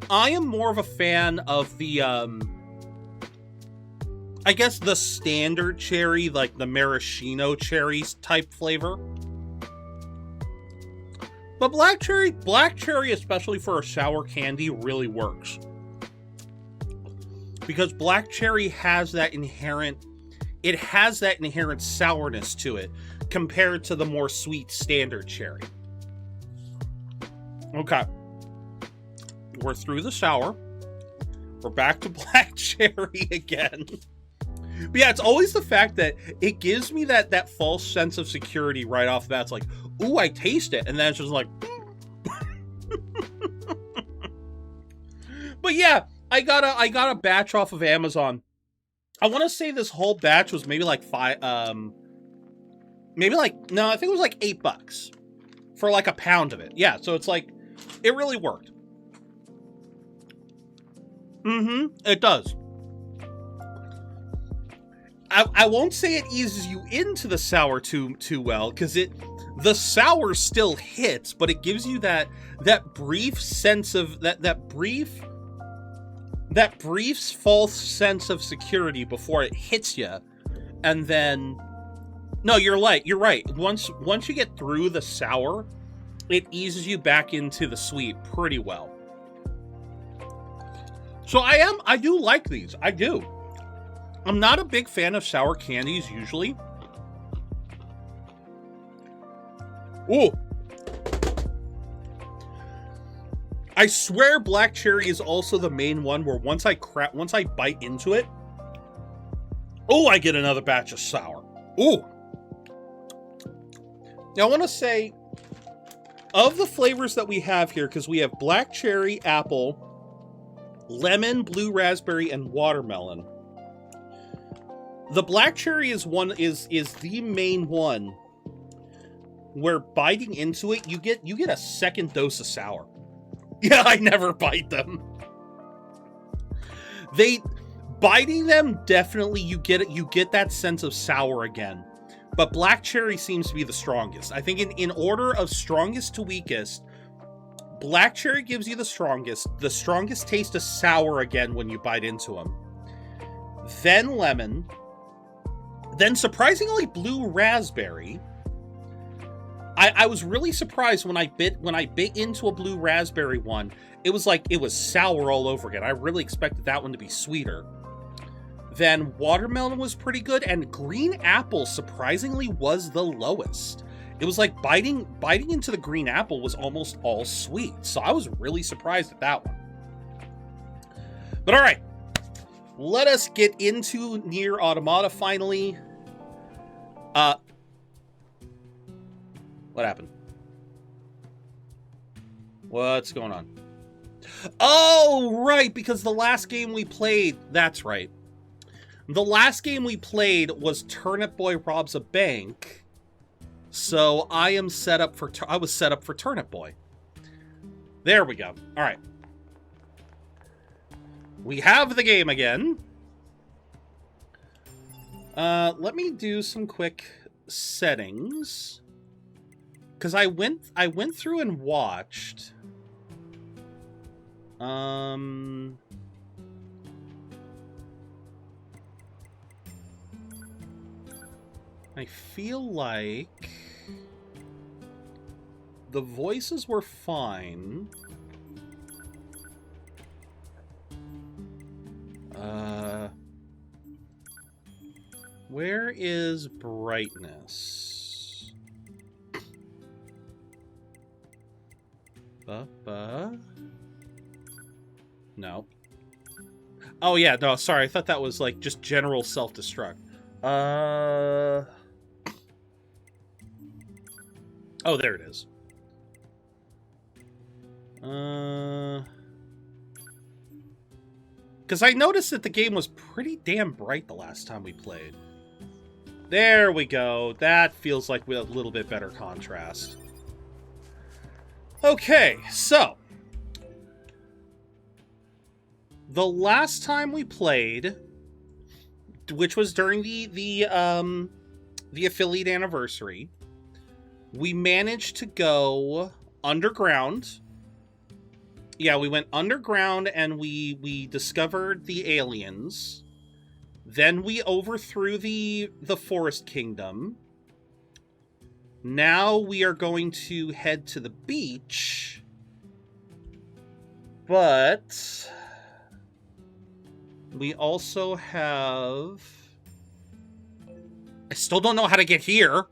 I am more of a fan of the, I guess the standard cherry, like the maraschino cherries type flavor. But black cherry, especially for a sour candy, really works. Because black cherry has that inherent, sourness to it compared to the more sweet standard cherry. Okay. We're through the sour. We're back to black cherry again. But yeah, it's always the fact that it gives me that false sense of security right off the bat. It's like, ooh, I taste it. And then it's just like... But yeah, I got a batch off of Amazon. I want to say this whole batch was maybe like I think it was like $8 for like a pound of it. Yeah, so it's like, it really worked. It does. I won't say it eases you into the sour too well, because the sour still hits, but it gives you that brief sense of that brief false sense of security before it hits you, and then no, you're right. Once you get through the sour, it eases you back into the sweet pretty well. So I do like these. I do. I'm not a big fan of sour candies usually. Ooh. I swear black cherry is also the main one where once I bite into it, oh, I get another batch of sour. Ooh. Now I want to say, of the flavors that we have here, because we have black cherry, apple, lemon, blue raspberry, and watermelon. The black cherry is the main one where biting into it, you get a second dose of sour. Yeah, I never bite them. Biting them, definitely you get that sense of sour again. But black cherry seems to be the strongest. I think in order of strongest to weakest, black cherry gives you the strongest taste of sour again when you bite into them. Then lemon. Then surprisingly blue raspberry. I was really surprised when I bit into a blue raspberry one. It was like it was sour all over again. I really expected that one to be sweeter. Then watermelon was pretty good, and green apple surprisingly was the lowest. It was like biting into the green apple was almost all sweet. So I was really surprised at that one. But all right, let us get into Nier Automata finally. What happened? What's going on? Oh, right, because the last game we played, that's right. The last game we played was Turnip Boy Robs a Bank. So I was set up for Turnip Boy. There we go. All right. We have the game again. Let me do some quick settings. Because I went through and watched. I feel like the voices were fine. Where is brightness? No. Oh, yeah, no, sorry. I thought that was, like, just general self-destruct. Oh, there it is. Because I noticed that the game was pretty damn bright the last time we played. There we go. That feels like a little bit better contrast. Okay, so the last time we played, which was during the affiliate anniversary, we managed to go underground. Yeah, we went underground and we discovered the aliens. Then we overthrew the Forest Kingdom. Now we are going to head to the beach. But we also have... I still don't know how to get here.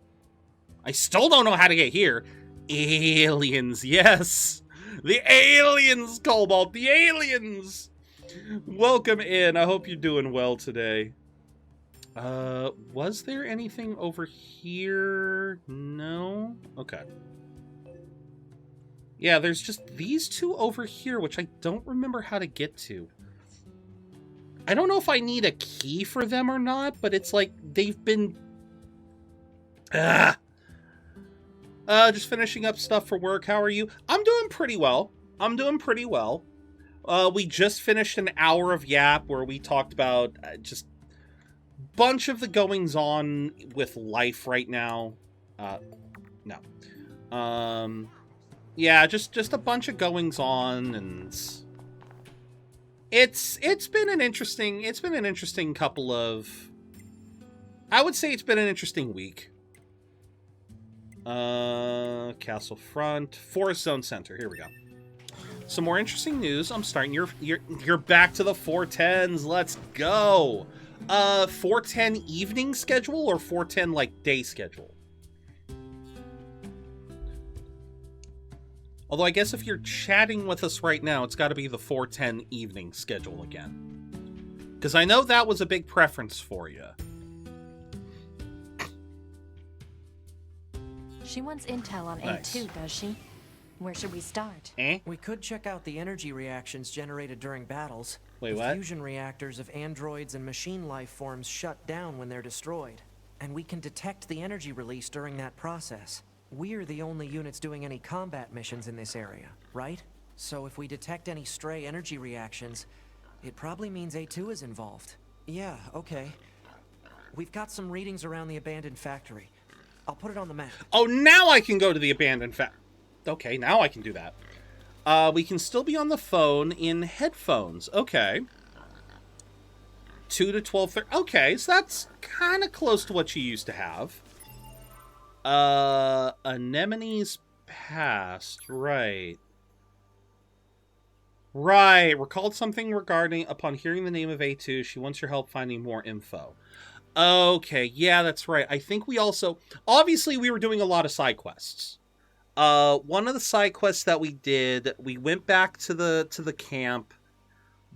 Aliens, yes. The aliens, Cobalt, the aliens. Welcome in. I hope you're doing well today. Was there anything over here? No? Okay. Yeah, there's just these two over here, which I don't remember how to get to. I don't know if I need a key for them or not, but it's like they've been... just finishing up stuff for work. How are you? I'm doing pretty well. We just finished an hour of Yap where we talked about just bunch of the goings on with life right now. No. Yeah, just a bunch of goings on, and it's been an interesting couple of... I would say it's been an interesting week. Castle Front, Forest Zone Center. Here we go. Some more interesting news. I'm starting. You're back to the 410s. Let's go. 410 evening schedule or 410 like day schedule? Although I guess if you're chatting with us right now, it's got to be the 410 evening schedule again. Because I know that was a big preference for you. She wants intel on Nice. A2, does she? Where should we start? We could check out the energy reactions generated during battles. Wait, the what? fusion reactors of androids and machine life forms shut down when they're destroyed. And we can detect the energy release during that process. We're the only units doing any combat missions in this area, right? So if we detect any stray energy reactions, it probably means A2 is involved. Yeah, okay. We've got some readings around the abandoned factory. I'll put it on the map. Oh, now I can go to the abandoned Okay, now I can do that. We can still be on the phone in headphones. Okay. 2 to 12:30. Okay, so that's kind of close to what you used to have. Anemone's past. Right. Right. Recalled something regarding upon hearing the name of A2. She wants your help finding more info. Okay, yeah, that's right. I think we also... Obviously, we were doing a lot of side quests. One of the side quests that we did, we went back to the camp,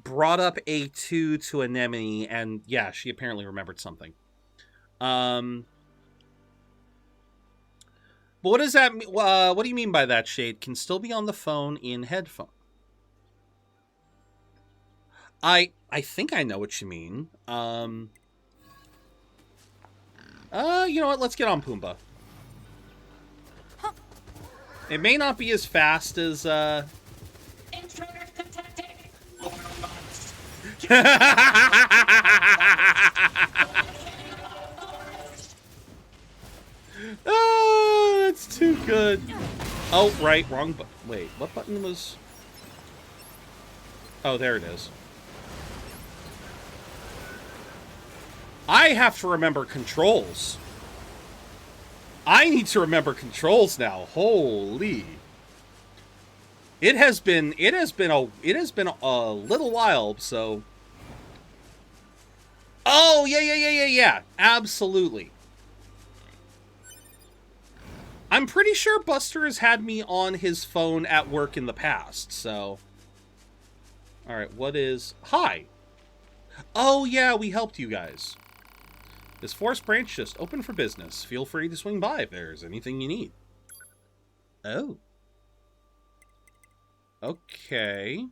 brought up A2 to Anemone, and yeah, she apparently remembered something. But what does that mean? What do you mean by that, Shade? Can still be on the phone in headphone. I think I know what you mean. You know what? Let's get on Pumbaa. It may not be as fast as, Oh, that's too good. Oh, right, wrong button. Wait, what button was... Oh, there it is. I have to remember controls. I need to remember controls now. Holy. It has been a little while, so Oh, yeah. Absolutely. I'm pretty sure Buster has had me on his phone at work in the past, so... Alright, what is... Hi! Oh, yeah, we helped you guys. This forest branch just opened for business. Feel free to swing by if there's anything you need. Oh. Okay.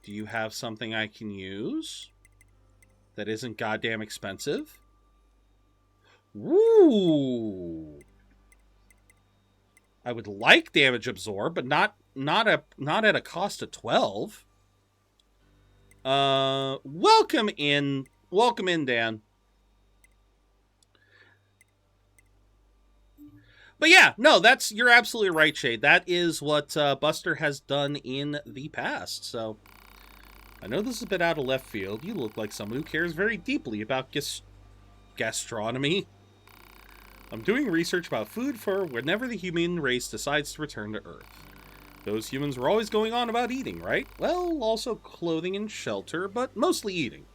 Do you have something I can use that isn't goddamn expensive? Woo! I would like damage absorb, but not at a cost of 12. Welcome in, Dan. But yeah, no, you're absolutely right, Shade. That is what Buster has done in the past. So I know this is a bit out of left field. You look like someone who cares very deeply about gastronomy. I'm doing research about food for whenever the human race decides to return to Earth. Those humans were always going on about eating, right? Well, also clothing and shelter, but mostly eating.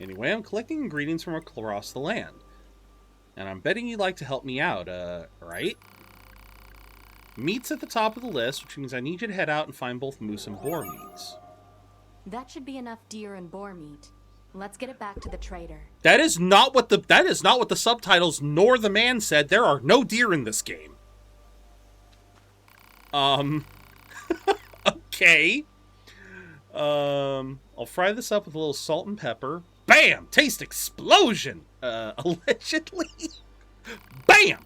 Anyway, I'm collecting ingredients from across the land. And I'm betting you'd like to help me out, right? Meat's at the top of the list, which means I need you to head out and find both moose and boar meats. That should be enough deer and boar meat. Let's get it back to the trader. That is not what the subtitles nor the man said. There are no deer in this game. Okay. I'll fry this up with a little salt and pepper. Bam! Taste explosion! Allegedly. Bam!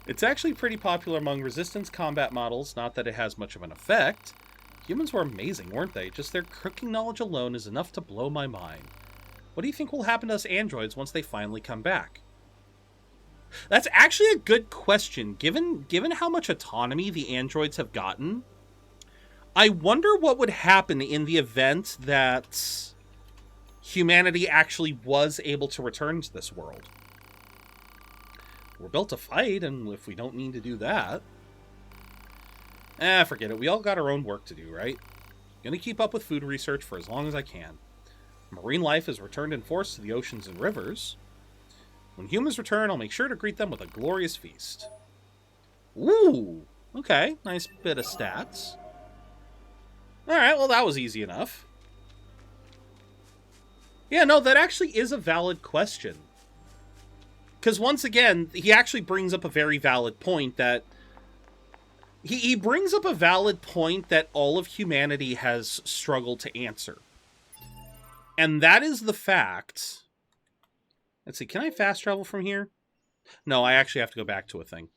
It's actually pretty popular among resistance combat models, not that it has much of an effect. Humans were amazing, weren't they? Just their cooking knowledge alone is enough to blow my mind. What do you think will happen to us androids once they finally come back? That's actually a good question. Given how much autonomy the androids have gotten, I wonder what would happen in the event that humanity actually was able to return to this world. We're built to fight, and if we don't need to do that... forget it. We all got our own work to do, right? Gonna keep up with food research for as long as I can. Marine life is returned in force to the oceans and rivers. When humans return, I'll make sure to greet them with a glorious feast. Ooh! Okay, nice bit of stats. Alright, well that was easy enough. Yeah, no, that actually is a valid question. Because once again, he actually brings up a very valid point that... He brings up a valid point that all of humanity has struggled to answer. And that is the fact... Let's see, can I fast travel from here? No, I actually have to go back to a thing.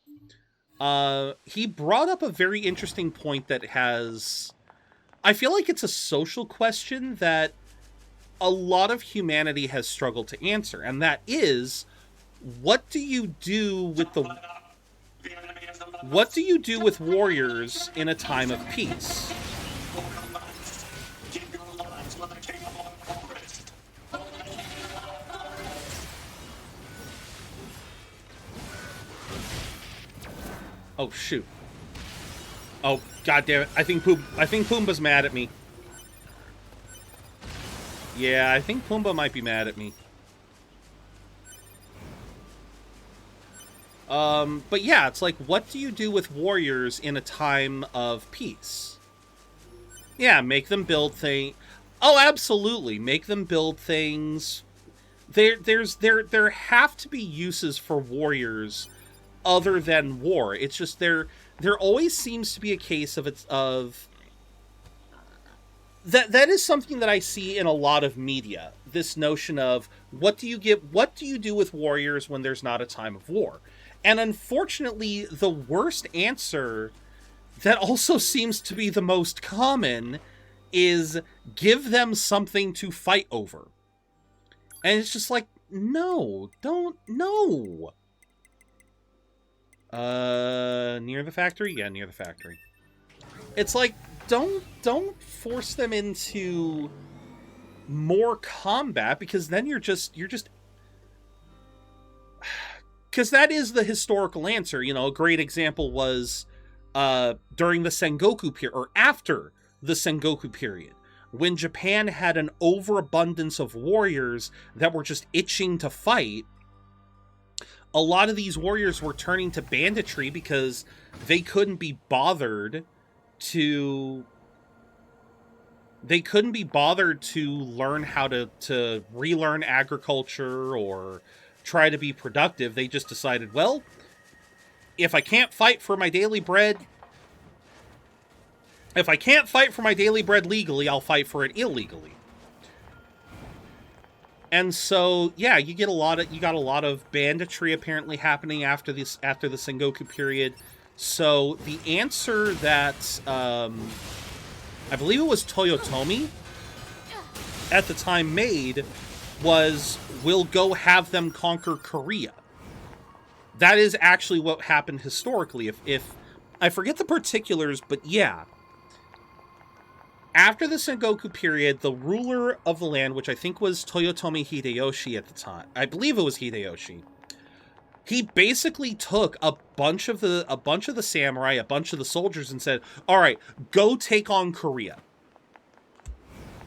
He brought up a very interesting point that has... I feel like it's a social question that a lot of humanity has struggled to answer. And that is, what do you do with the... What do you do with warriors in a time of peace? Oh shoot. Oh god damn it. I think Pumbaa's mad at me. Yeah, I think Pumbaa might be mad at me. But yeah, it's like, what do you do with warriors in a time of peace? Yeah, make them build things. Oh, absolutely. Make them build things. There have to be uses for warriors other than war. It's just there always seems to be a case of that is something that I see in a lot of media. This notion of what do you do with warriors when there's not a time of war? And unfortunately, the worst answer that also seems to be the most common is give them something to fight over. And it's just like, no, don't, no. Near the factory? Yeah, near the factory. It's like, don't force them into more combat, because then you're just because that is the historical answer. You know, a great example was during the Sengoku period, or after the Sengoku period, when Japan had an overabundance of warriors that were just itching to fight, a lot of these warriors were turning to banditry because they couldn't be bothered to learn how to relearn agriculture or try to be productive. They just decided, well, if I can't fight for my daily bread legally, I'll fight for it illegally. And so, yeah, you got a lot of banditry apparently happening after the Sengoku period. So the answer that I believe it was Toyotomi at the time made was, we'll go have them conquer Korea. That is actually what happened historically. If I forget the particulars, but yeah. After the Sengoku period, the ruler of the land, which I think was Toyotomi Hideyoshi at the time, I believe it was Hideyoshi, he basically took a bunch of the samurai, a bunch of the soldiers, and said, all right, go take on Korea.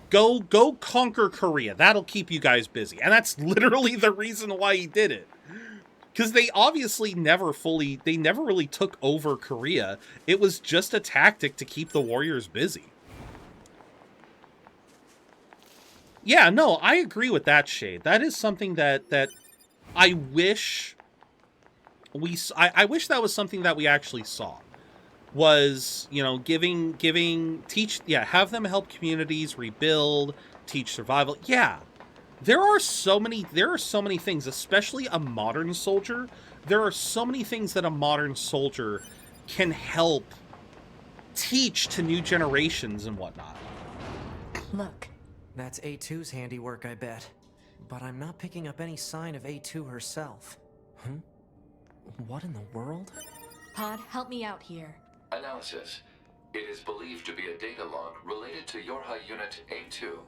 Go conquer Korea. That'll keep you guys busy. And that's literally the reason why he did it. Because they obviously never really took over Korea. It was just a tactic to keep the warriors busy. Yeah, no, I agree with that, Shade. That is something that I wish I wish that was something that we actually saw. Was, you know, have them help communities rebuild, teach survival. Yeah. There are so many things, especially a modern soldier. There are so many things that a modern soldier can help teach to new generations and whatnot. Look. That's A2's handiwork, I bet. But I'm not picking up any sign of A2 herself. What in the world? Pod, help me out here. Analysis. It is believed to be a data log related to Yorha Unit A2.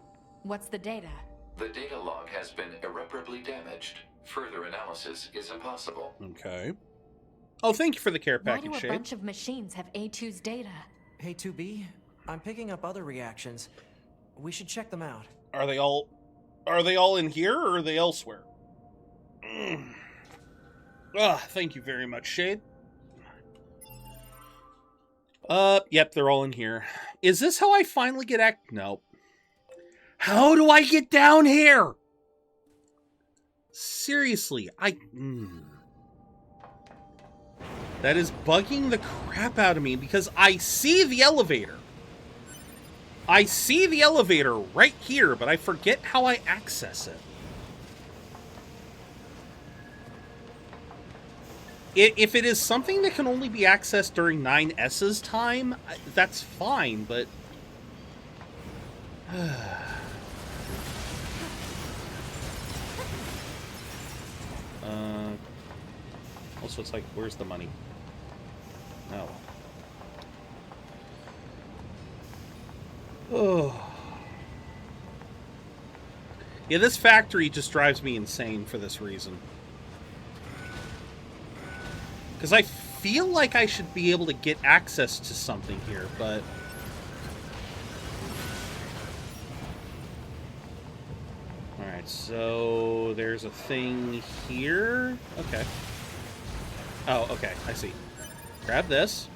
What's the data? The data log has been irreparably damaged. Further analysis is impossible. Okay. Oh, thank you for the care package, Why do a Shade. bunch of machines have A2's data? A2B, I'm picking up other reactions. We should check them out. Are they all in here, or are they elsewhere? Thank you very much, Shade. Yep, they're all in here. Is this how I finally get Nope. How do I get down here? Seriously, That is bugging the crap out of me, because I see the elevator. I see the elevator right here, but I forget how I access it. If it is something that can only be accessed during 9S's time, that's fine, but... Also, it's like, where's the money? No. Oh. Yeah, this factory just drives me insane for this reason. Because I feel like I should be able to get access to something here, but... Alright, so there's a thing here. Okay. Oh, okay, I see. Grab this.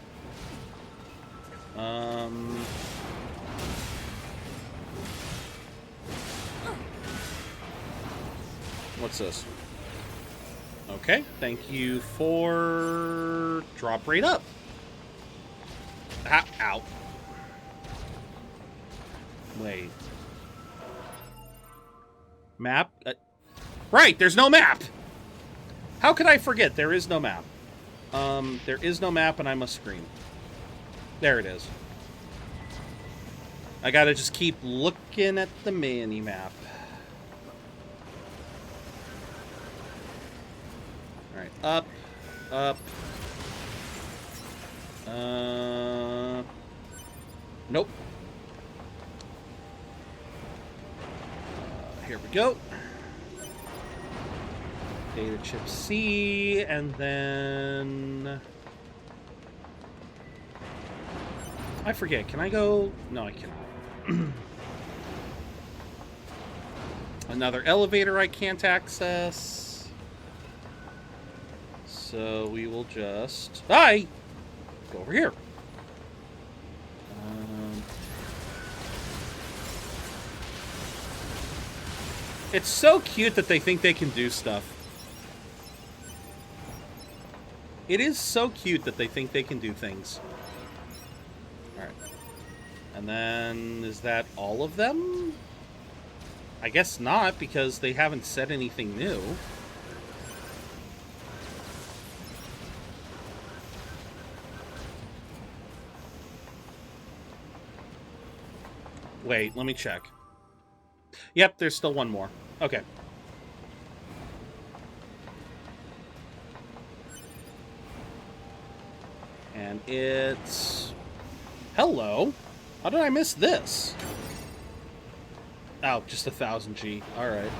What's this? Okay, thank you for... Drop right up. Ow. Wait. Map? Right, there's no map! How could I forget? There is no map. There is no map, and I must scream. There it is. I gotta just keep looking at the mini-map. Alright, up, up. Nope. Here we go. Data chip C, and then... I forget, can I go? No, I cannot. Another elevator I can't access. So we will just... Hi! Go over here. It's so cute that they think they can do stuff. It is so cute that they think they can do things. Alright. And then, is that all of them? I guess not, because they haven't said anything new. Wait, let me check. Yep, there's still one more. Okay. And it's... Hello. How did I miss this? Oh, just 1,000 G. Alright.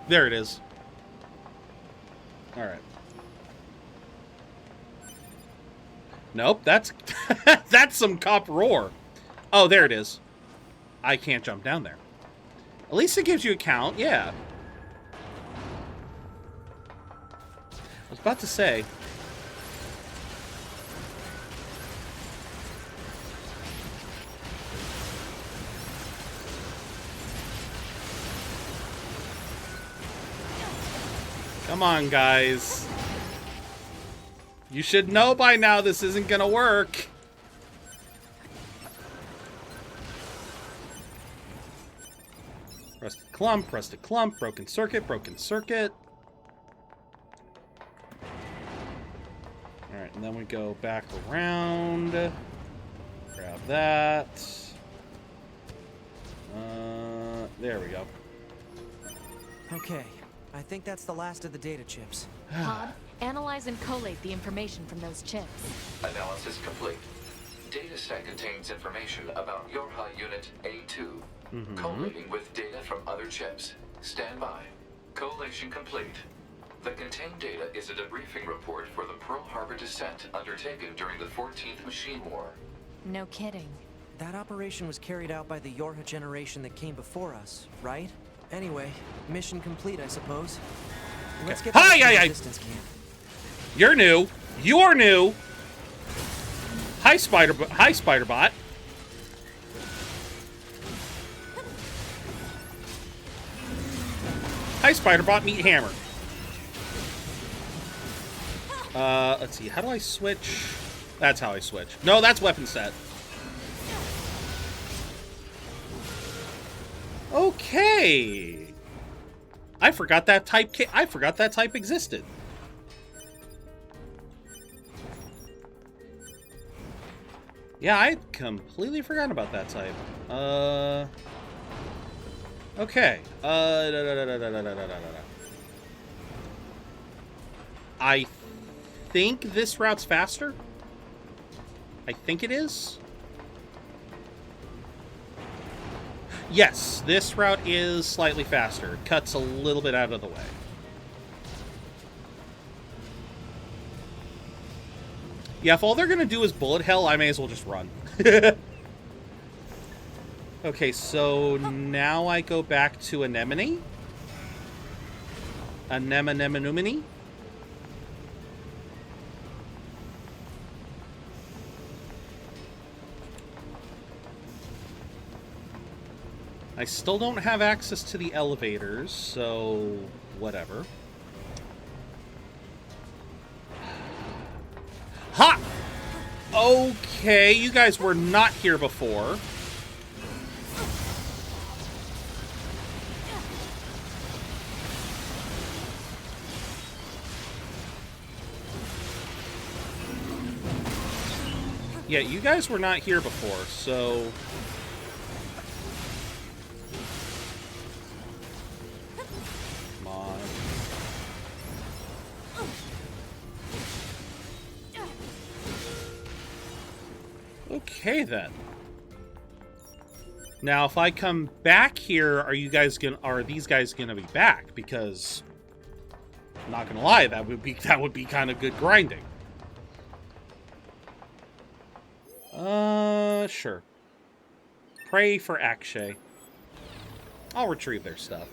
There it is. Alright. Nope, that's... that's some cop roar. Oh, there it is. I can't jump down there. At least it gives you a count, yeah. I was about to say... Come on, guys. You should know by now this isn't gonna work. Rusted clump, broken circuit. Alright, and then we go back around. Grab that. There we go. Okay, I think that's the last of the data chips. Pod, analyze and collate the information from those chips. Analysis complete. Data set contains information about your HUD unit A2. Collating with data from other chips. Stand by. Collation complete. The contained data is a debriefing report for the Pearl Harbor descent undertaken during the 14th Machine War. No kidding. That operation was carried out by the Yorha generation that came before us, right? Anyway, mission complete, I suppose. Let's get Hi, to the hi. resistance camp. You're new. You're new. Hi, Spiderbot. Hi, Spiderbot. Hi, Spiderbot. Meet Hammer. Let's see. How do I switch? That's how I switch. No, that's weapon set. Okay. I forgot that type. I forgot that type existed. Yeah, I completely forgot about that type. Okay. I think this route's faster. I think it is. Yes, this route is slightly faster. It cuts a little bit out of the way. Yeah, if all they're going to do is bullet hell, I may as well just run. Okay, so now I go back to Anemone. Anemone. I still don't have access to the elevators, so whatever. Ha! Okay, you guys were not here before. Yeah, you guys were not here before, so... Come on. Okay, then. Now, if I come back here, are these guys gonna be back? Because, I'm not gonna lie, that would be kind of good grinding. Sure. Pray for Akshay. I'll retrieve their stuff.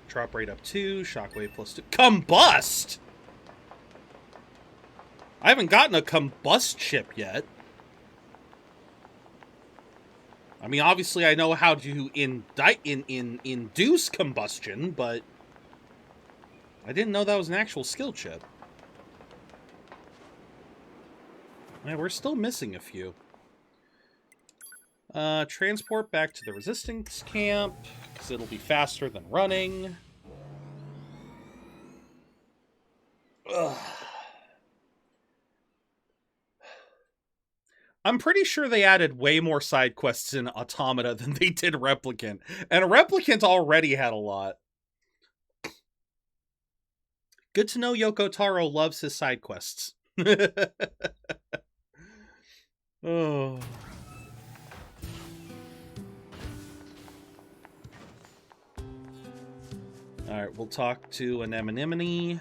Drop rate up 2, shockwave plus 2. Combust! I haven't gotten a combust chip yet. I mean, obviously I know how to induce combustion, but I didn't know that was an actual skill chip. Man, we're still missing a few. Transport back to the resistance camp, because it'll be faster than running. Ugh. I'm pretty sure they added way more side quests in Automata than they did Replicant. And Replicant already had a lot. Good to know Yoko Taro loves his side quests. Oh. Alright, we'll talk to an Anemone.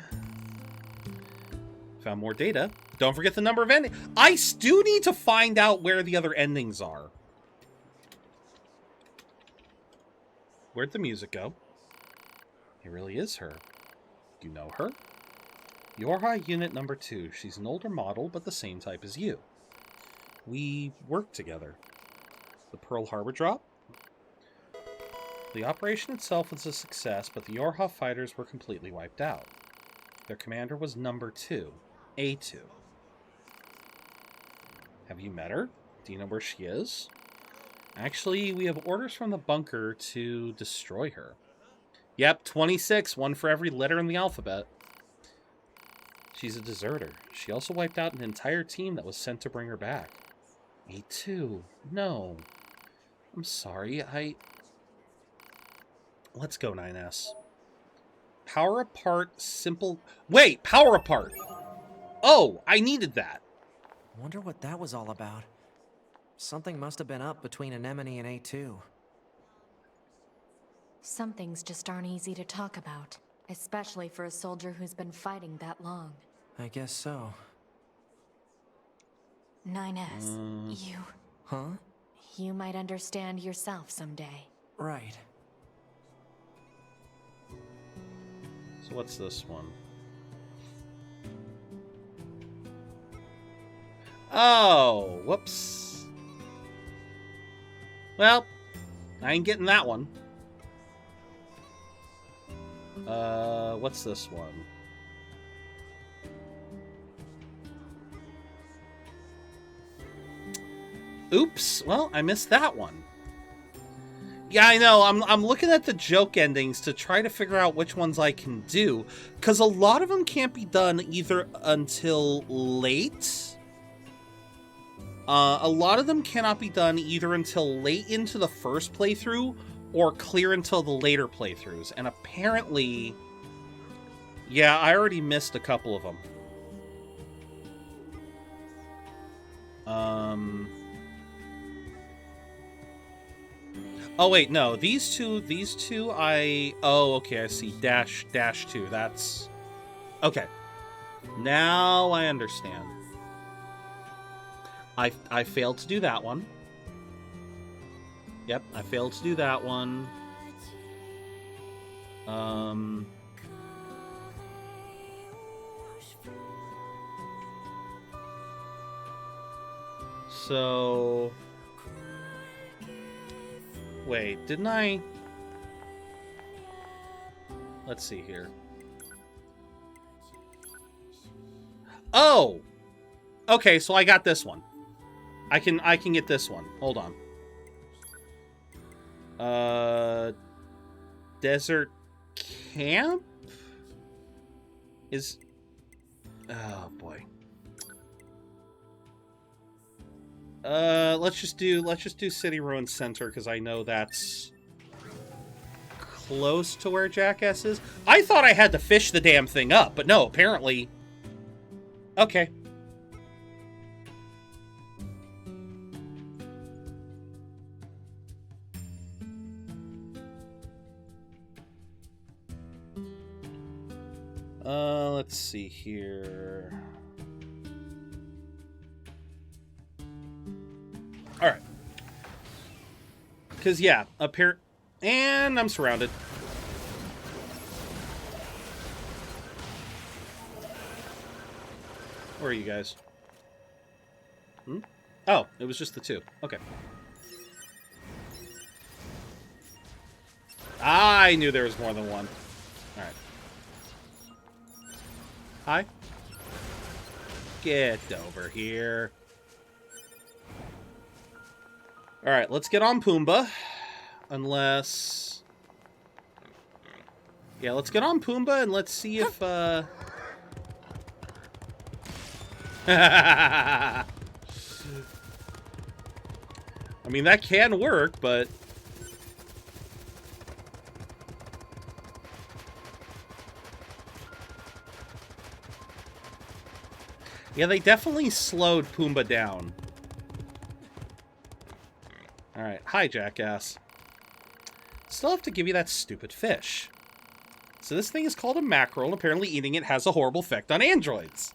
Found more data. Don't forget the number of endings. I do need to find out where the other endings are. Where'd the music go? It really is her. You know her? Yorha Unit number 2. She's an older model, but the same type as you. We worked together. The Pearl Harbor drop? The operation itself was a success, but the Yorha fighters were completely wiped out. Their commander was number 2, A2. Have you met her? Do you know where she is? Actually, we have orders from the bunker to destroy her. Yep, 26, one for every letter in the alphabet. She's a deserter. She also wiped out an entire team that was sent to bring her back. A2, no. I'm sorry, Let's go, 9S. Power apart, simple... Wait, power apart! Oh, I needed that. Wonder what that was all about. Something must have been up between Anemone and A2. Some things just aren't easy to talk about, especially for a soldier who's been fighting that long. I guess so. 9S, you... Huh? You might understand yourself someday. Right. So what's this one? Oh, whoops. Well, I ain't getting that one. What's this one? Oops, well, I missed that one. Yeah, I know. I'm looking at the joke endings to try to figure out which ones I can do, because a lot of them can't be done either until late. A lot of them cannot be done either until late into the first playthrough or clear until the later playthroughs. And apparently, yeah, I already missed a couple of them. Oh wait, no, these two oh, okay, I see. Dash 2, that's... Okay. Now I understand. I failed to do that one. Yep, I failed to do that one. So... Wait, didn't I... Let's see here. Oh! Okay, so I got this one. I can get this one. Hold on. Desert Camp? Is... Oh, boy. Let's just do City Ruins Center, because I know that's close to where Jackass is. I thought I had to fish the damn thing up, but no, apparently... Okay. Let's see here. Because, yeah, up here... And I'm surrounded. Where are you guys? Hmm? Oh, it was just the two. Okay. I knew there was more than one. Alright. Hi. Get over here. Alright, let's get on Pumbaa. Unless... Yeah, let's get on Pumbaa and let's see if, I mean, that can work, but... Yeah, they definitely slowed Pumbaa down. Alright, hi, jackass. Still have to give you that stupid fish. So this thing is called a mackerel, and apparently eating it has a horrible effect on androids.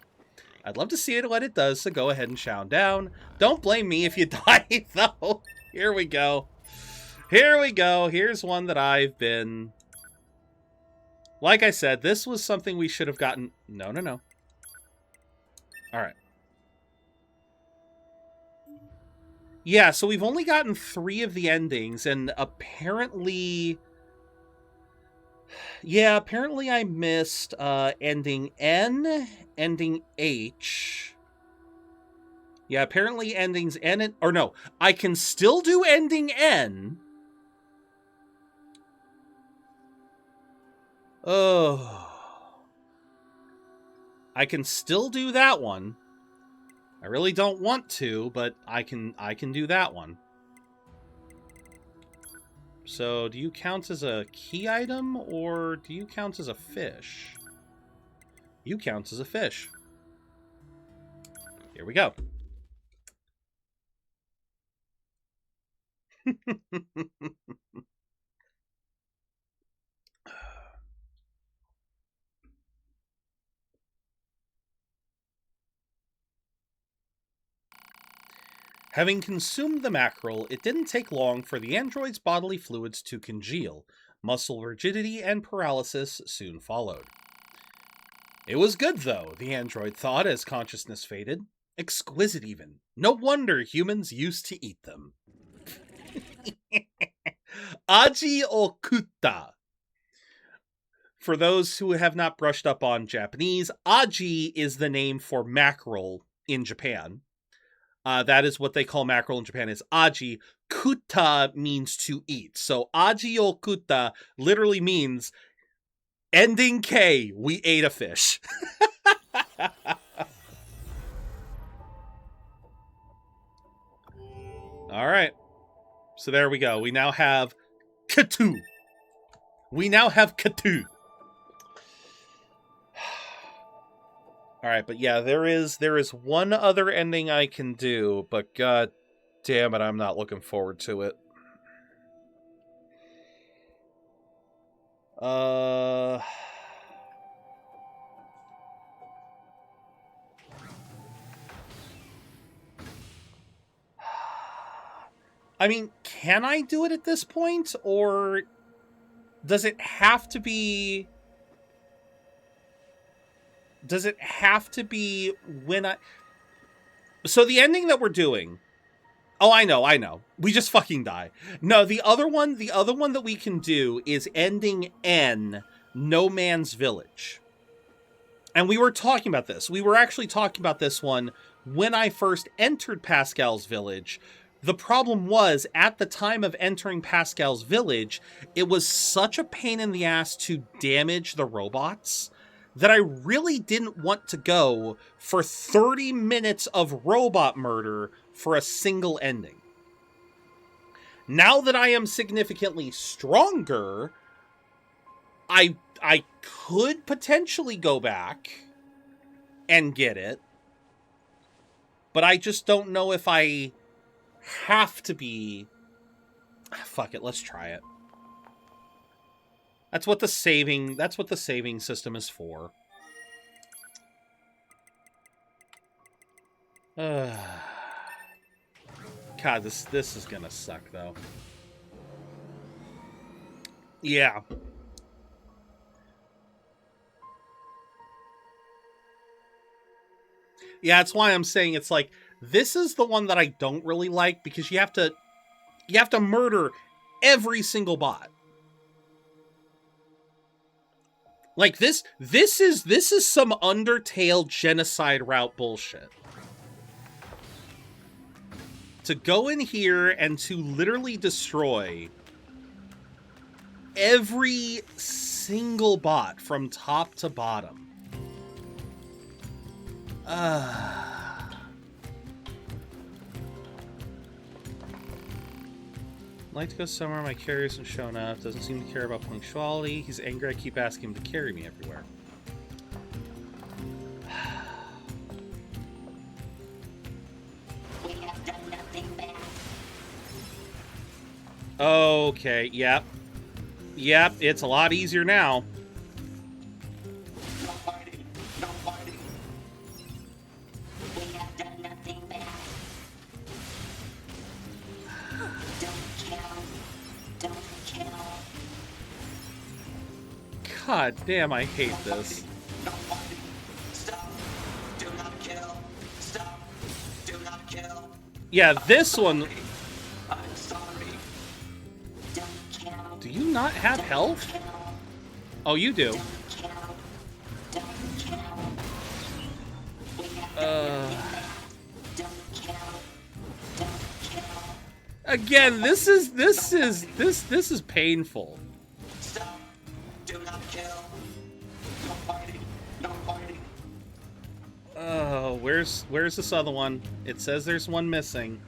I'd love to see it what it does, so go ahead and chow down. Don't blame me if you die, though. Here we go. Here we go. Here's one that I've been... Like I said, this was something we should have gotten... No, no, no. Alright. Yeah, so we've only gotten 3 of the endings, and apparently... Yeah, apparently I missed ending N, ending H. Yeah, apparently endings N and... Or no, I can still do ending N. Oh. I can still do that one. I really don't want to, but I can do that one. So, do you count as a key item, or do you count as a fish? You count as a fish. Here we go. Having consumed the mackerel, it didn't take long for the android's bodily fluids to congeal. Muscle rigidity and paralysis soon followed. It was good, though, the android thought as consciousness faded. Exquisite, even. No wonder humans used to eat them. Aji okuta. For those who have not brushed up on Japanese, aji is the name for mackerel in Japan. That is what they call mackerel in Japan, is aji. Kuta means to eat. So aji okuta literally means ending K, we ate a fish. All right. So there we go. We now have Katu. We now have Katu. All right, but yeah, there is one other ending I can do, but god damn it, I'm not looking forward to it. I mean, can I do it at this point, or does it have to be... Does it have to be when I... So the ending that we're doing... Oh, I know. We just fucking die. No, the other one that we can do is ending N, No Man's Village. And we were talking about this. We were actually talking about this one when I first entered Pascal's Village. The problem was, at the time of entering Pascal's Village, it was such a pain in the ass to damage the robots that I really didn't want to go for 30 minutes of robot murder for a single ending. Now that I am significantly stronger, I could potentially go back and get it, but I just don't know if I have to be... Fuck it, let's try it. That's what the saving system is for. God, this is gonna suck, though. Yeah. Yeah, that's why I'm saying it's like, this is the one that I don't really like, because you have to murder every single bot. Like this is some Undertale genocide route bullshit. To go in here and to literally destroy every single bot from top to bottom. I'd like to go somewhere my carrier isn't showing up. Doesn't seem to care about punctuality. He's angry I keep asking him to carry me everywhere. We have done nothing bad. Okay, yep. Yep, it's a lot easier now. No fighting. No fighting. We have done nothing bad. Don't kill. Don't kill. God damn, I hate this. No fighting. Stop. Do not kill. Stop. Do not kill. Yeah, this one... I'm sorry. Don't kill. Do you not have health? Kill. Oh, you do. Don't kill. Don't kill. We have done nothing bad. Don't kill. Don't kill. Again, this is painful. Stop. Do not kill. No fighting. No fighting. Oh, where's this other one? It says there's one missing.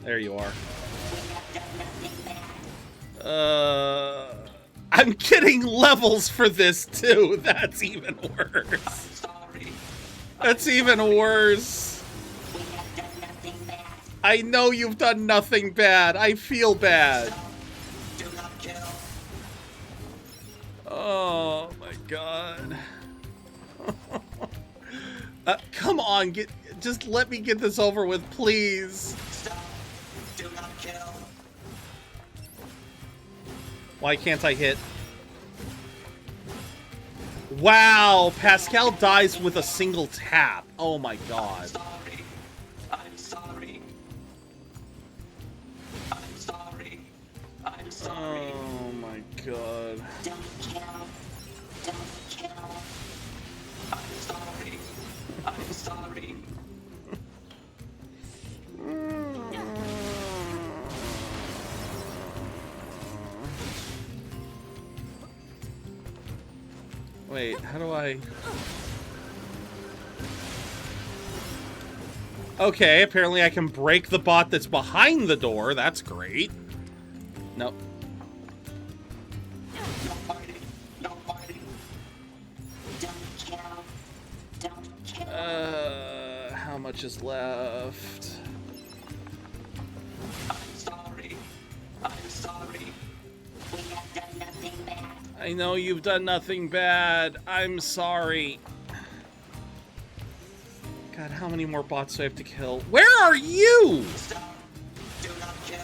There you are. We have done nothing bad. I'm getting levels for this too. That's even worse. Sorry. That's even worse. We have done nothing bad. I know you've done nothing bad. I feel bad. Do not kill. Oh my god. Come on, just let me get this over with, please. Stop. Do not kill. Why can't I hit? Wow, Pascal dies with a single tap. Oh my god. Sorry. I'm sorry. I'm sorry. I'm sorry. Oh my god. Don't kill. Don't kill. I'm sorry. I'm sorry. Wait, how do I... Okay, apparently I can break the bot that's behind the door. That's great. Nope. No fighting. No fighting. Don't kill. Don't kill. How much is left? I'm sorry. I'm sorry. We have done nothing bad. I know you've done nothing bad. I'm sorry. God, how many more bots do I have to kill? Where are you? Stop. Do not kill.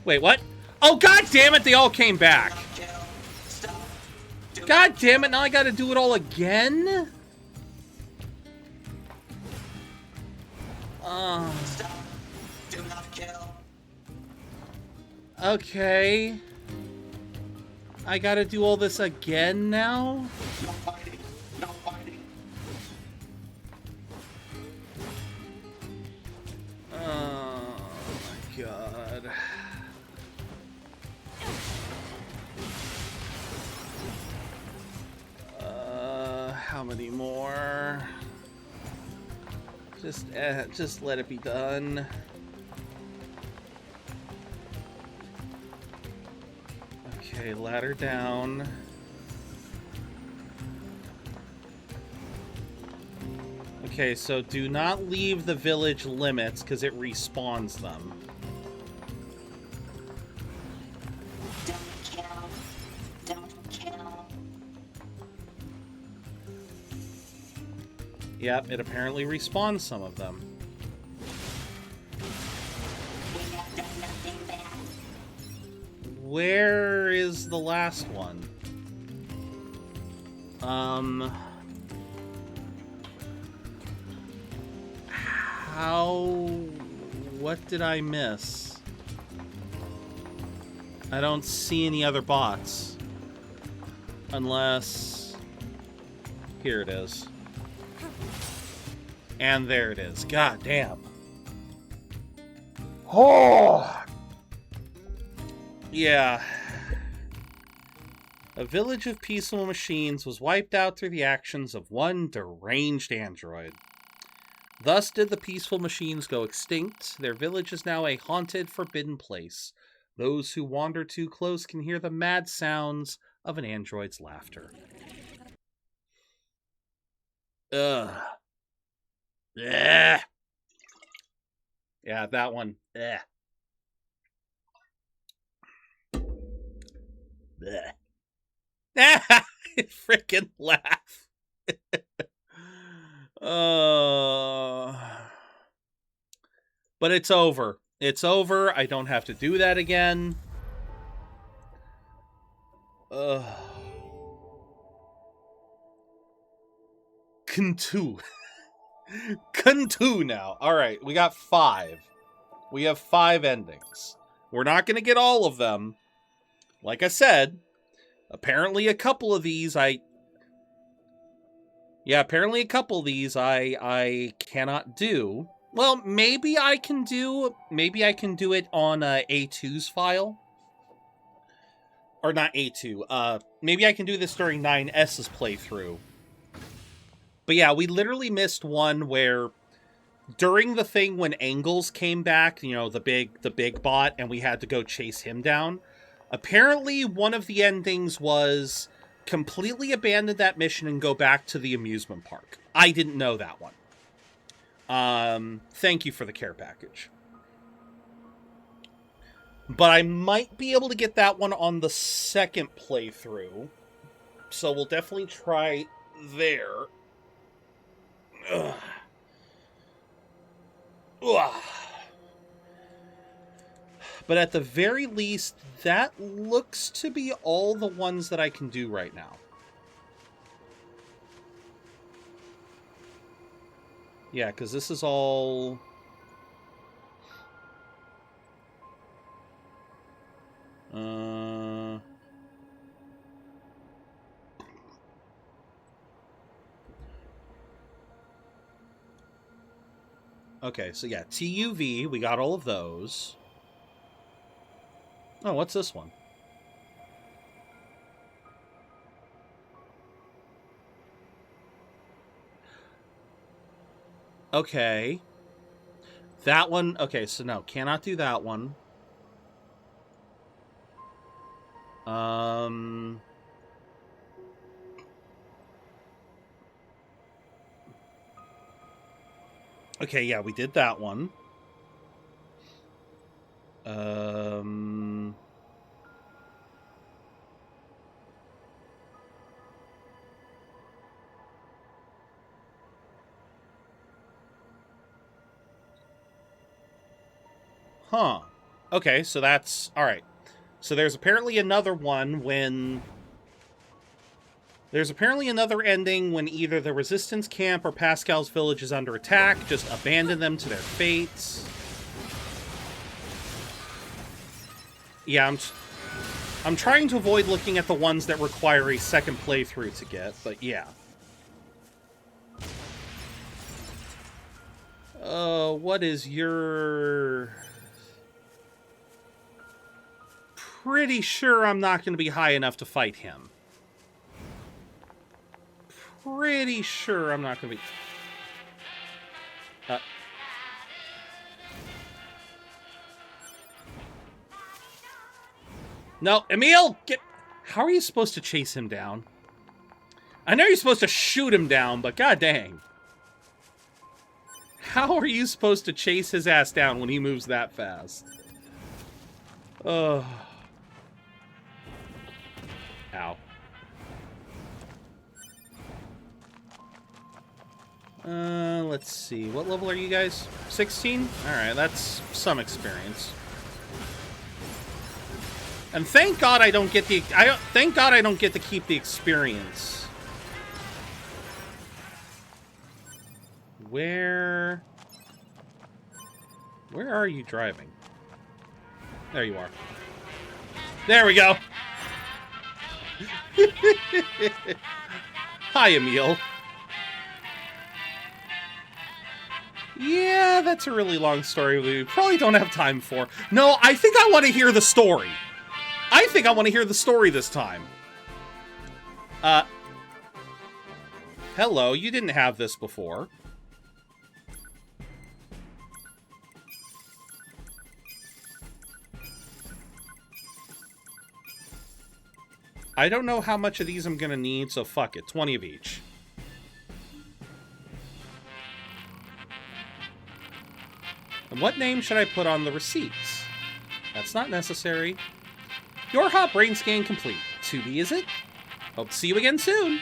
Wait, what? Oh, god damn it, they all came back. Kill. Stop. Do God damn it, now I gotta do it all again? Stop. Do not kill. Okay. I gotta do all this again now? No fighting. No fighting. Oh my god. How many more? Just let it be done. Okay, ladder down. Okay, so do not leave the village limits because it respawns them. Don't kill. Don't kill. Yep, it apparently respawns some of them. We have done where is the last one? What did I miss? I don't see any other bots. Unless... Here it is. And there it is. God damn. Oh! Yeah. A village of peaceful machines was wiped out through the actions of one deranged android. Thus did the peaceful machines go extinct. Their village is now a haunted, forbidden place. Those who wander too close can hear the mad sounds of an android's laughter. Ugh. Yeah. Yeah, that one. Blech. Blech. Freaking laugh. But it's over. It's over. I don't have to do that again. Kuntu. Kuntu now. Alright, we got 5. We have 5 endings. We're not going to get all of them. Like I said, apparently a couple of these I cannot do. Well, maybe I can do it on A2's file. Or not A2. Maybe I can do this during 9S's playthrough. But yeah, we literally missed one where during the thing when Angles came back, you know, the big bot, and we had to go chase him down. Apparently one of the endings was completely abandon that mission and go back to the amusement park. I didn't know that one. Thank you for the care package. But I might be able to get that one on the second playthrough. So we'll definitely try there. Ugh. Ugh. But at the very least, that looks to be all the ones that I can do right now. Yeah, because this is all... Okay, so yeah, TUV, we got all of those. Oh, what's this one? Okay. That one, okay, so no, cannot do that one. Okay, yeah, we did that one. Huh. Okay, so that's... Alright. So there's apparently another one when... There's apparently another ending when either the Resistance camp or Pascal's village is under attack. Just abandon them to their fates. Yeah, I'm trying to avoid looking at the ones that require a second playthrough to get, but yeah. What is your... Pretty sure I'm not going to be high enough to fight him. Pretty sure I'm not going to be... No, Emil! Get... How are you supposed to chase him down? I know you're supposed to shoot him down, but god dang. How are you supposed to chase his ass down when he moves that fast? Ugh. Ow. Let's see. What level are you guys? 16? Alright, that's some experience. And thank God I don't get the thank God I don't get to keep the experience. Where are you driving? There you are. There we go. Hi, Emil. Yeah, that's a really long story we probably don't have time for. No, I think I want to hear the story. I think I want to hear the story this time. Hello, you didn't have this before. I don't know how much of these I'm gonna need, so fuck it. 20 of each. And what name should I put on the receipts? That's not necessary. Your hot brain scan complete. 2B, is it? Hope to see you again soon.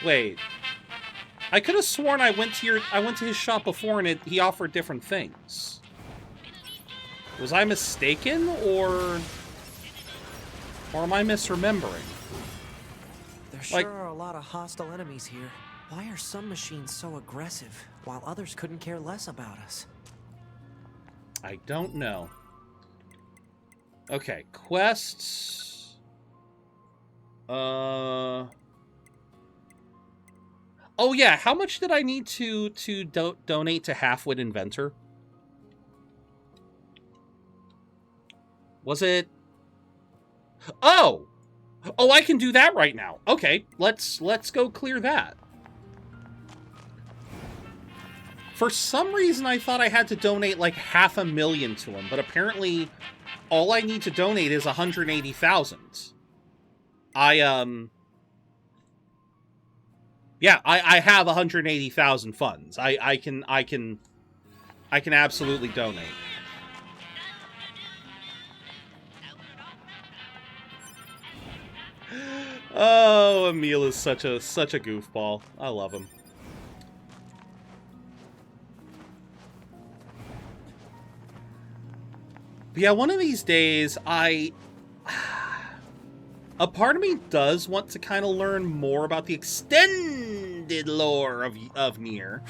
Wait. I could have sworn I went to his shop before and he offered different things. Was I mistaken, or am I misremembering? There sure are a lot of hostile enemies here. Why are some machines so aggressive, while others couldn't care less about us? I don't know. Okay, quests. Oh yeah, how much did I need to donate to Halfwit Inventor? Was it? Oh, I can do that right now. Okay, let's go clear that. For some reason, I thought I had to donate like 500,000 to him, but apparently, all I need to donate is 180,000. Yeah, I have 180,000 funds. I can absolutely donate. Oh, Emil is such a goofball. I love him. But yeah, one of these days, a part of me does want to kind of learn more about the extended lore of Nier.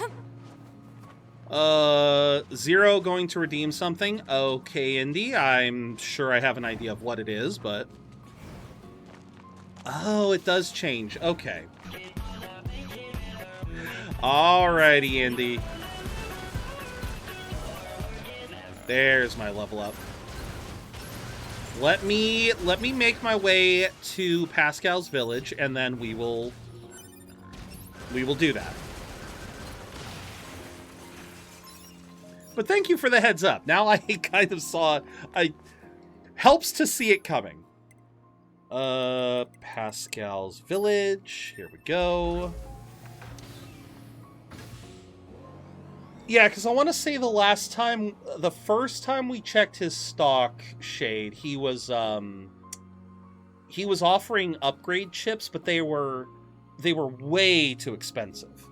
Zero going to redeem something. Okay, Indy, I'm sure I have an idea of what it is, but... Oh, it does change. Okay. Alrighty, Indy. There's my level up. Let me make my way to Pascal's village, and then we will do that. But thank you for the heads up. Now I kind of saw. Helps to see it coming. Pascal's village. Here we go. Yeah, because I want to say the first time we checked his stock, Shade, he was offering upgrade chips, but they were way too expensive.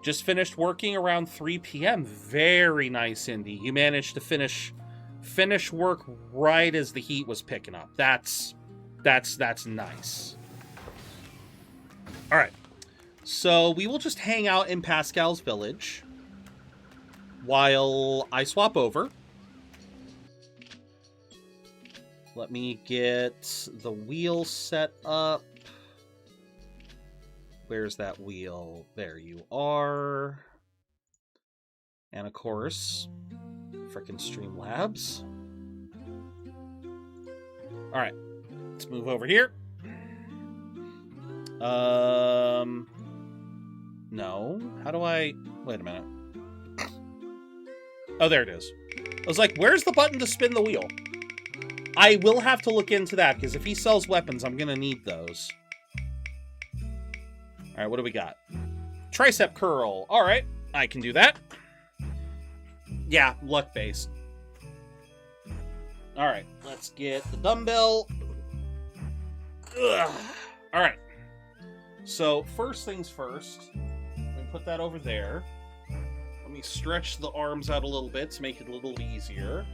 Just finished working around 3 p.m. Very nice, Indy. You managed to finish work right as the heat was picking up. That's nice. All right. So we will just hang out in Pascal's village while I swap over. Let me get the wheel set up. Where's that wheel? There you are. And of course, frickin' Streamlabs. All right, let's move over here. No. How do I... Wait a minute. Oh, there it is. I was like, where's the button to spin the wheel? I will have to look into that, because if he sells weapons, I'm going to need those. Alright, what do we got? Tricep curl. Alright, I can do that. Yeah, luck-based. Alright, let's get the dumbbell. Alright. So, first things first. Let me put that over there. Let me stretch the arms out a little bit to make it a little easier.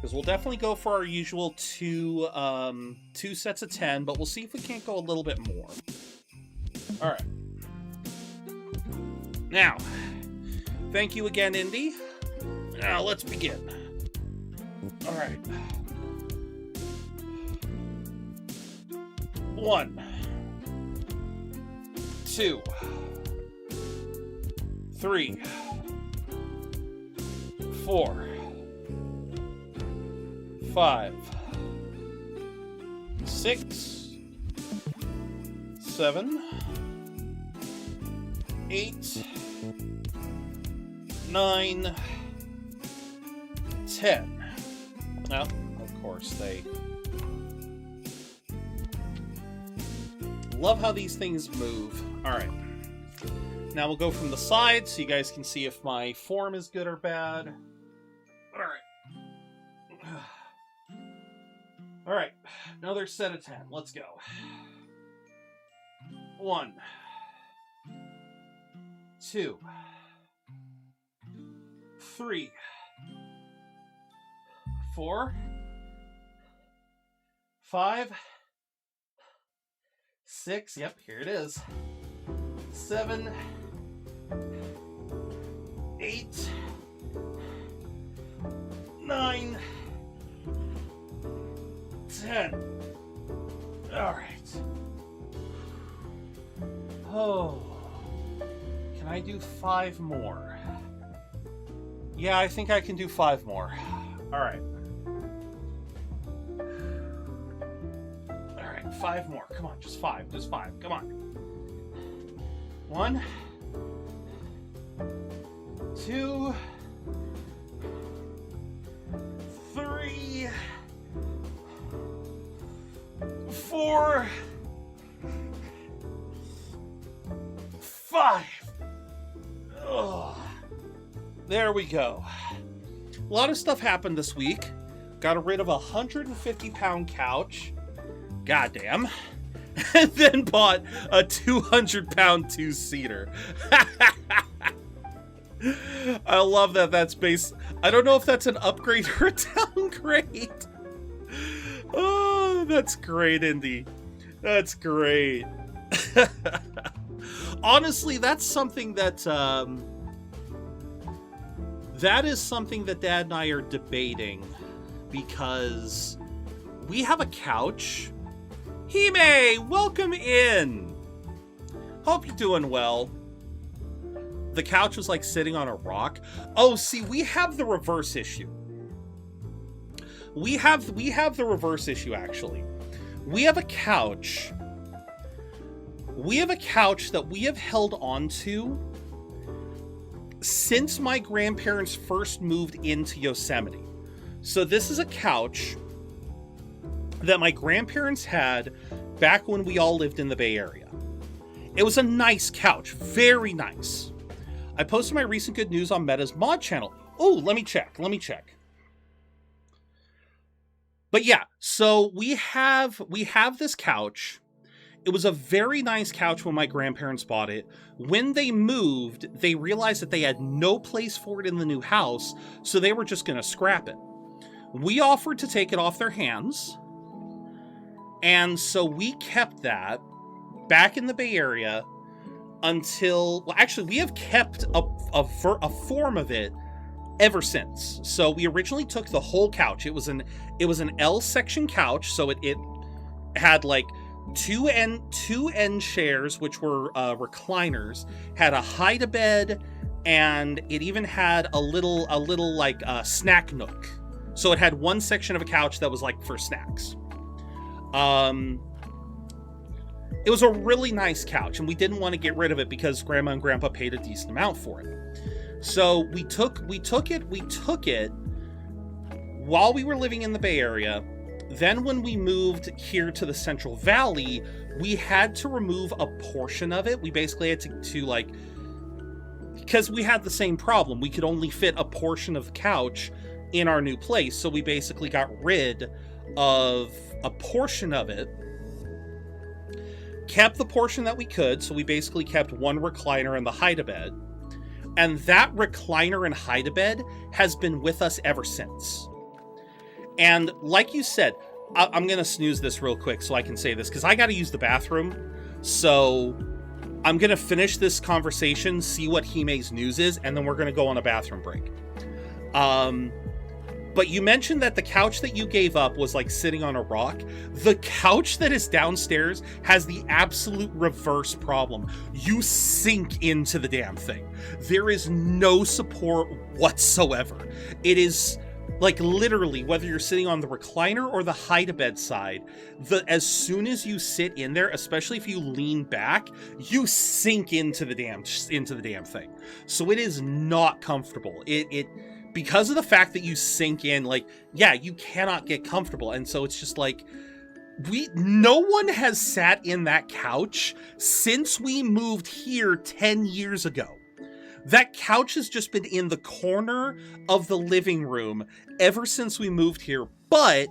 Because we'll definitely go for our usual two sets of 10, but we'll see if we can't go a little bit more. All right. Now, thank you again, Indy. Now, let's begin. All right. 1, 2, 3, 4, 5, 6, 7, 8, 9, 10. Now, of course, they love how these things move. All right. Now we'll go from the side so you guys can see if my form is good or bad. All right. All right. Another set of 10. Let's go. 1, 2, 3, 4, 5, 6, yep, here it is. 7, 8, 9, 10. All right. Oh. Can I do 5 more? Yeah, I think I can do 5 more. All right. All right, 5 more. Come on, just 5. Just 5. Come on. 1, 2, 3, 4, 5. Ugh. There we go. A lot of stuff happened this week. Got rid of a 150-pound couch. Goddamn. And then bought a 200-pound two-seater. I love that that's based... I don't know if that's an upgrade or a downgrade. Oh, that's great, Indy. That's great. Honestly, that's something that... that is something that Dad and I are debating. Because we have a couch... Hime, welcome in. Hope you're doing well. The couch was like sitting on a rock. Oh, see, we have the reverse issue. We have the reverse issue, actually. We have a couch. We have a couch that we have held on to since my grandparents first moved into Yosemite. So this is a couch that my grandparents had back when we all lived in the Bay Area. It was a nice couch, very nice. I posted my recent good news on Meta's mod channel. Oh, let me check. But yeah, so we have this couch. It was a very nice couch when my grandparents bought it. When they moved, they realized that they had no place for it in the new house, so they were just gonna scrap it. We offered to take it off their hands. And so we kept that back in the Bay Area until, well, actually, we have kept a form of it ever since. So we originally took the whole couch. It was an L section couch, so it had like two end chairs, which were recliners, had a hide-a-bed, and it even had a little like snack nook. So it had one section of a couch that was like for snacks. It was a really nice couch, and we didn't want to get rid of it because Grandma and Grandpa paid a decent amount for it. So we took it while we were living in the Bay Area. Then when we moved here to the Central Valley, we had to remove a portion of it. We basically had to like, because we had the same problem. We could only fit a portion of the couch in our new place. So we basically got rid of a portion of it, kept the portion that we could. So we basically kept one recliner and the hide-a-bed. And that recliner and hide-a-bed has been with us ever since. And like you said, I'm going to snooze this real quick so I can say this, because I got to use the bathroom. So I'm going to finish this conversation, see what Hime's news is, and then we're going to go on a bathroom break. But you mentioned that the couch that you gave up was like sitting on a rock. The couch that is downstairs has the absolute reverse problem. You sink into the damn thing. There is no support whatsoever. It is like literally, whether you're sitting on the recliner or the hide-a-bed side, as soon as you sit in there, especially if you lean back, you sink into the damn thing. So it is not comfortable. It because of the fact that you sink in, like, yeah, you cannot get comfortable. And so it's just like, no one has sat in that couch since we moved here 10 years ago. That couch has just been in the corner of the living room ever since we moved here, but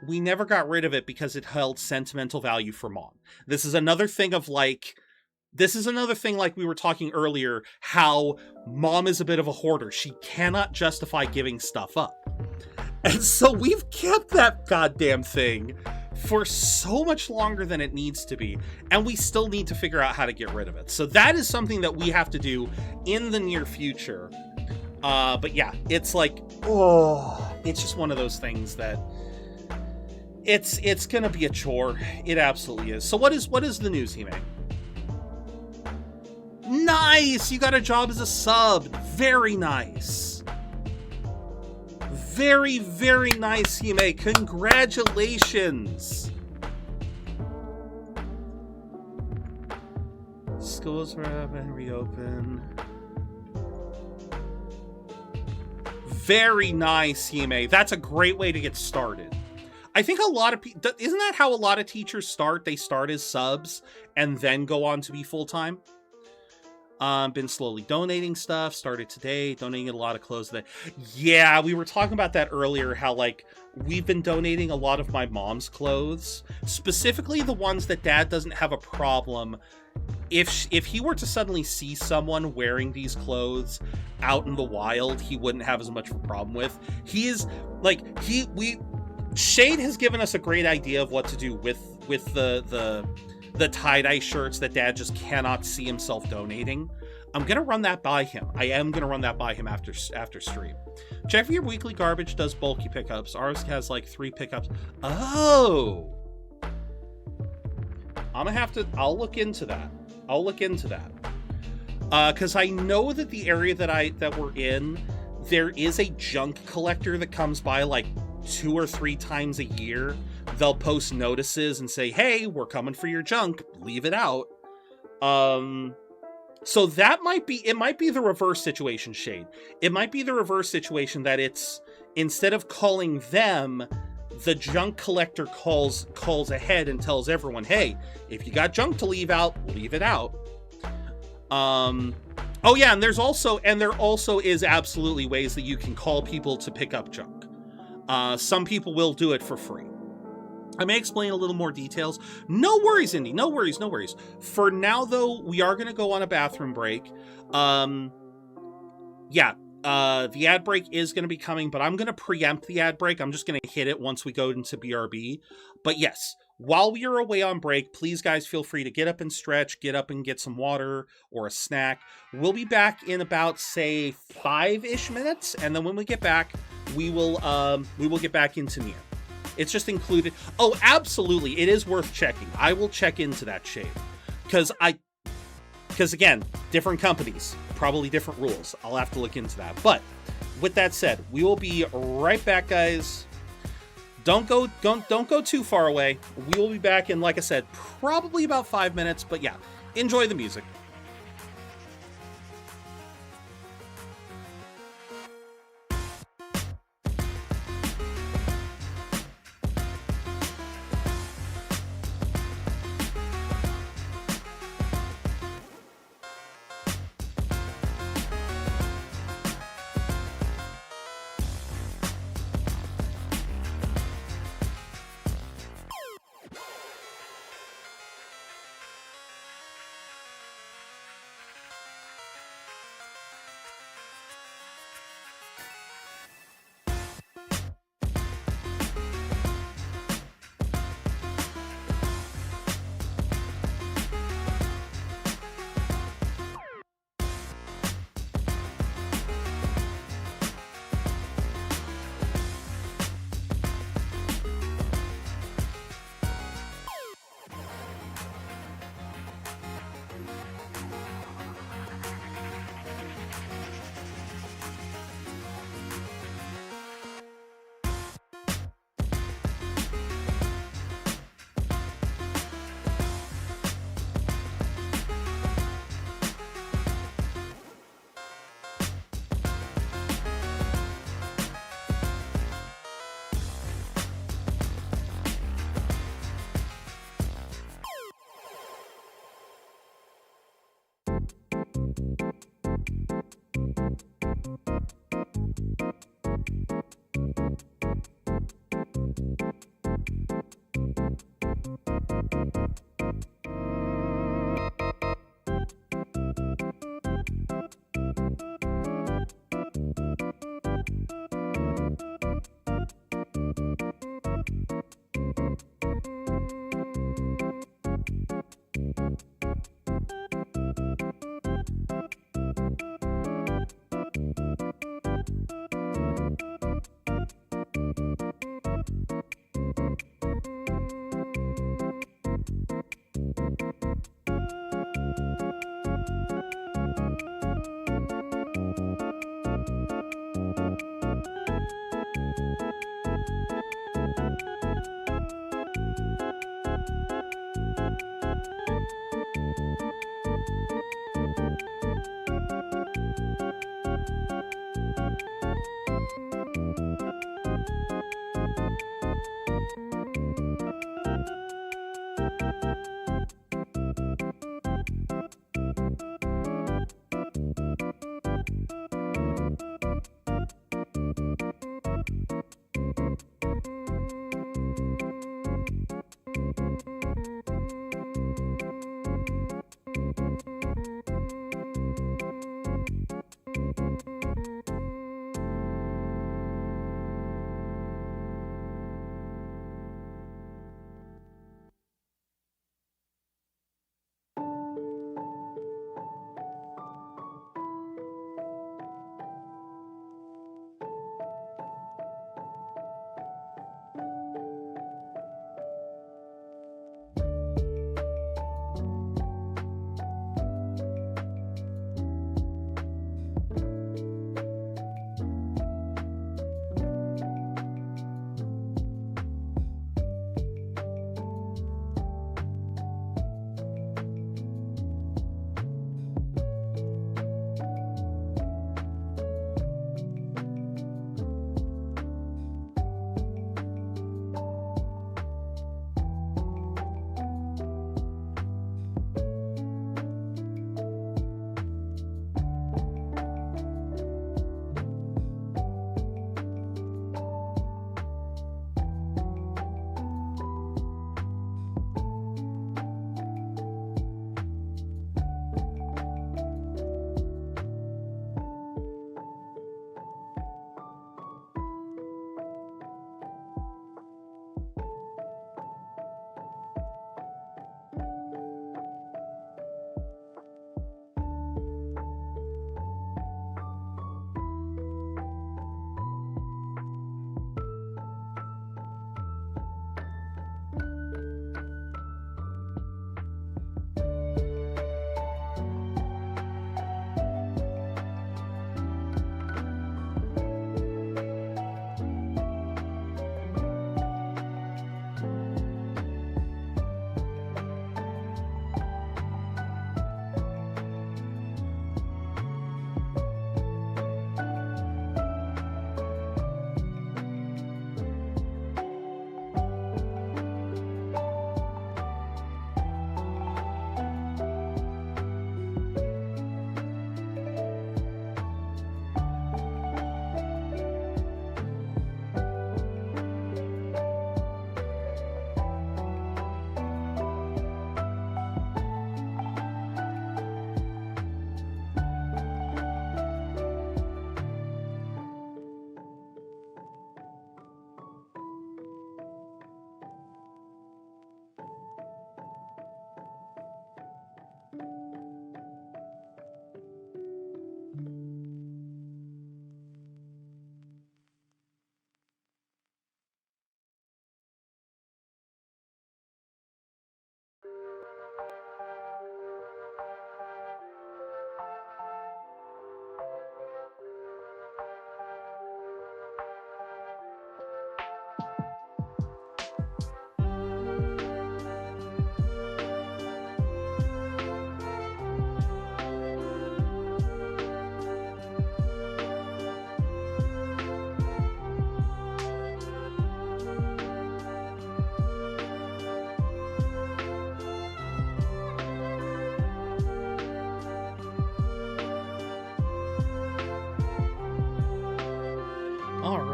we never got rid of it because it held sentimental value for Mom. This is another thing like we were talking earlier, how Mom is a bit of a hoarder. She cannot justify giving stuff up. And so we've kept that goddamn thing for so much longer than it needs to be, and we still need to figure out how to get rid of it. So that is something that we have to do in the near future. But yeah, it's like, it's just one of those things that it's gonna be a chore. It absolutely is. So what is the news, Hime? Nice! You got a job as a sub. Very nice. Very, very nice, Hime. Congratulations. Schools have been reopened. Very nice, Hime. That's a great way to get started. I think a lot of people... Isn't that how a lot of teachers start? They start as subs and then go on to be full-time? Been slowly donating stuff, started today, donating a lot of clothes today. Yeah, we were talking about that earlier, how like we've been donating a lot of my mom's clothes, specifically the ones that Dad doesn't have a problem. If he were to suddenly see someone wearing these clothes out in the wild, he wouldn't have as much of a problem with. He is like, Shade has given us a great idea of what to do with the tie-dye shirts that Dad just cannot see himself donating. I'm gonna run that by him. I am gonna run that by him after stream. Check for your weekly garbage does bulky pickups. Ours has like 3 pickups. Oh, I'll look into that. Because I know that the area that we're in, there is a junk collector that comes by like 2 or 3 times a year. They'll post notices and say, hey, we're coming for your junk, leave it out. So that might be the reverse situation, Shade. It might be the reverse situation that it's, instead of calling them, the junk collector calls ahead and tells everyone, hey, if you got junk to leave out, leave it out. Oh yeah, and there also is absolutely ways that you can call people to pick up junk. Some people will do it for free. I may explain a little more details. No worries, Indy. No worries. For now, though, we are going to go on a bathroom break. The ad break is going to be coming, but I'm going to preempt the ad break. I'm just going to hit it once we go into BRB. But yes, while we are away on break, please, guys, feel free to get up and stretch, get up and get some water or a snack. We'll be back in about, say, 5-ish minutes, and then when we get back, we will get back into Nier. It's just included. Oh, absolutely. It is worth checking. I will check into that, Shade. Because again, different companies, probably different rules. I'll have to look into that. But with that said, we will be right back, guys. Don't go too far away. We will be back in, like I said, probably about 5 minutes. But yeah, enjoy the music.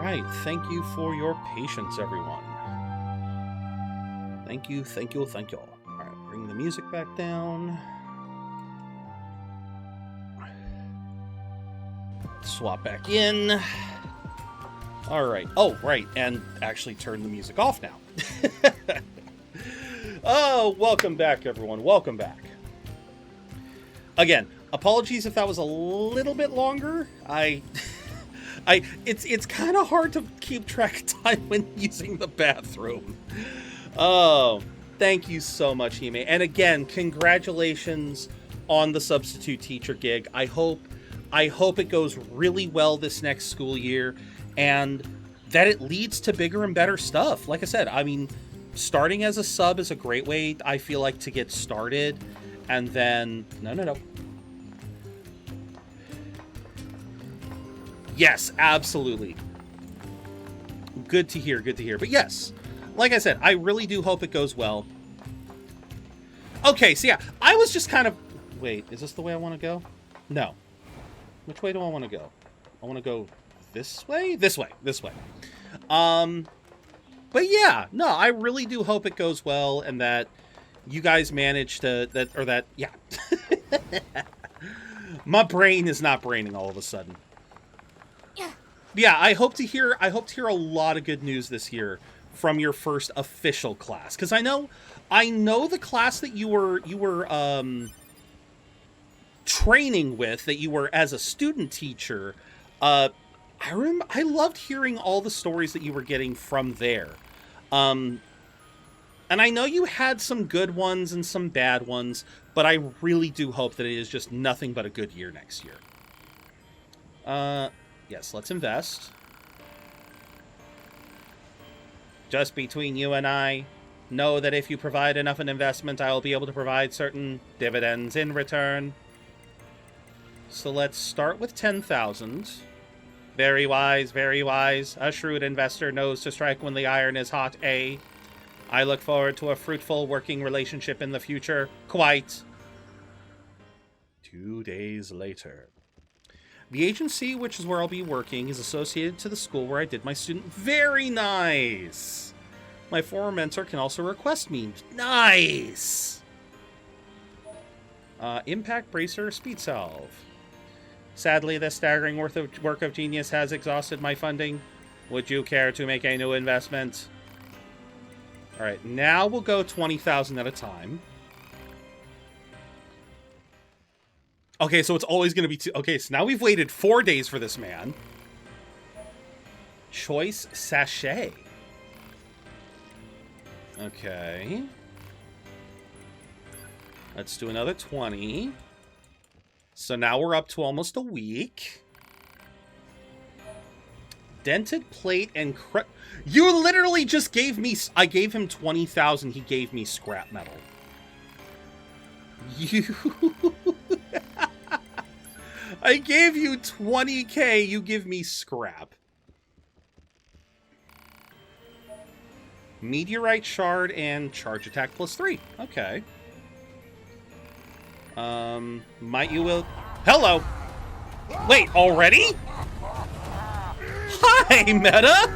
right. Thank you for your patience, everyone. Thank you, thank you, thank you. All right, bring the music back down. Swap back in. All right. Oh, right. And actually turn the music off now. Oh, welcome back, everyone. Welcome back. Again, apologies if that was a little bit longer. It's kind of hard to keep track of time when using the bathroom. Oh, thank you so much, Hime. And again, congratulations on the substitute teacher gig. I hope it goes really well this next school year and that it leads to bigger and better stuff. Like I said, I mean, starting as a sub is a great way, I feel like, to get started. And then, no. Yes, absolutely. Good to hear, good to hear. But yes, like I said, I really do hope it goes well. Okay, so yeah, I was just kind of... Wait, is this the way I want to go? No. Which way do I want to go? I want to go this way? This way. This way. But yeah, no, I really do hope it goes well and that you guys manage to... Yeah. My brain is not braining all of a sudden. Yeah, I hope to hear a lot of good news this year from your first official class, because I know the class that you were training with, that you were as a student teacher. I loved hearing all the stories that you were getting from there. And I know you had some good ones and some bad ones, but I really do hope that it is just nothing but a good year next year. Yes, let's invest. Just between you and I, know that if you provide enough an investment, I will be able to provide certain dividends in return. So let's start with 10,000. Very wise, very wise. A shrewd investor knows to strike when the iron is hot, eh? I look forward to a fruitful working relationship in the future. Quite. 2 days later. The agency, which is where I'll be working, is associated to the school where I did my student. Very nice! My former mentor can also request me. Nice! Impact Bracer Speed Salve. Sadly, the staggering work of genius has exhausted my funding. Would you care to make a new investment? Alright, now we'll go 20,000 at a time. Okay, so it's always going to be two. Okay, so now we've waited 4 days for this man. Choice Sachet. Okay. Let's do another 20. So now we're up to almost a week. Dented plate and you literally just gave me... I gave him 20,000. He gave me scrap metal. You... I gave you 20k, you give me scrap. Meteorite shard and charge attack +3. Okay. Might you will... Hello! Wait, already? Hi, Meta!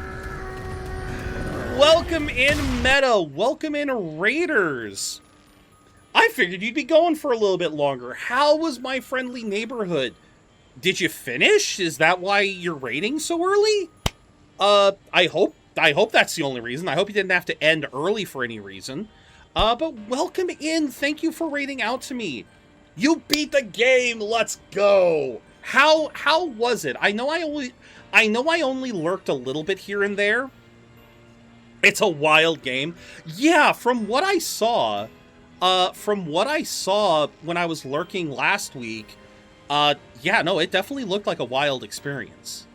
Welcome in, Meta. Welcome in, Raiders. I figured you'd be going for a little bit longer. How was my friendly neighborhood? Did you finish? Is that why you're raiding so early? I hope that's the only reason. I hope you didn't have to end early for any reason. But welcome in. Thank you for raiding out to me. You beat the game. Let's go. How was it? I know I only lurked a little bit here and there. It's a wild game. Yeah, from what I saw when I was lurking last week, yeah, no, it definitely looked like a wild experience.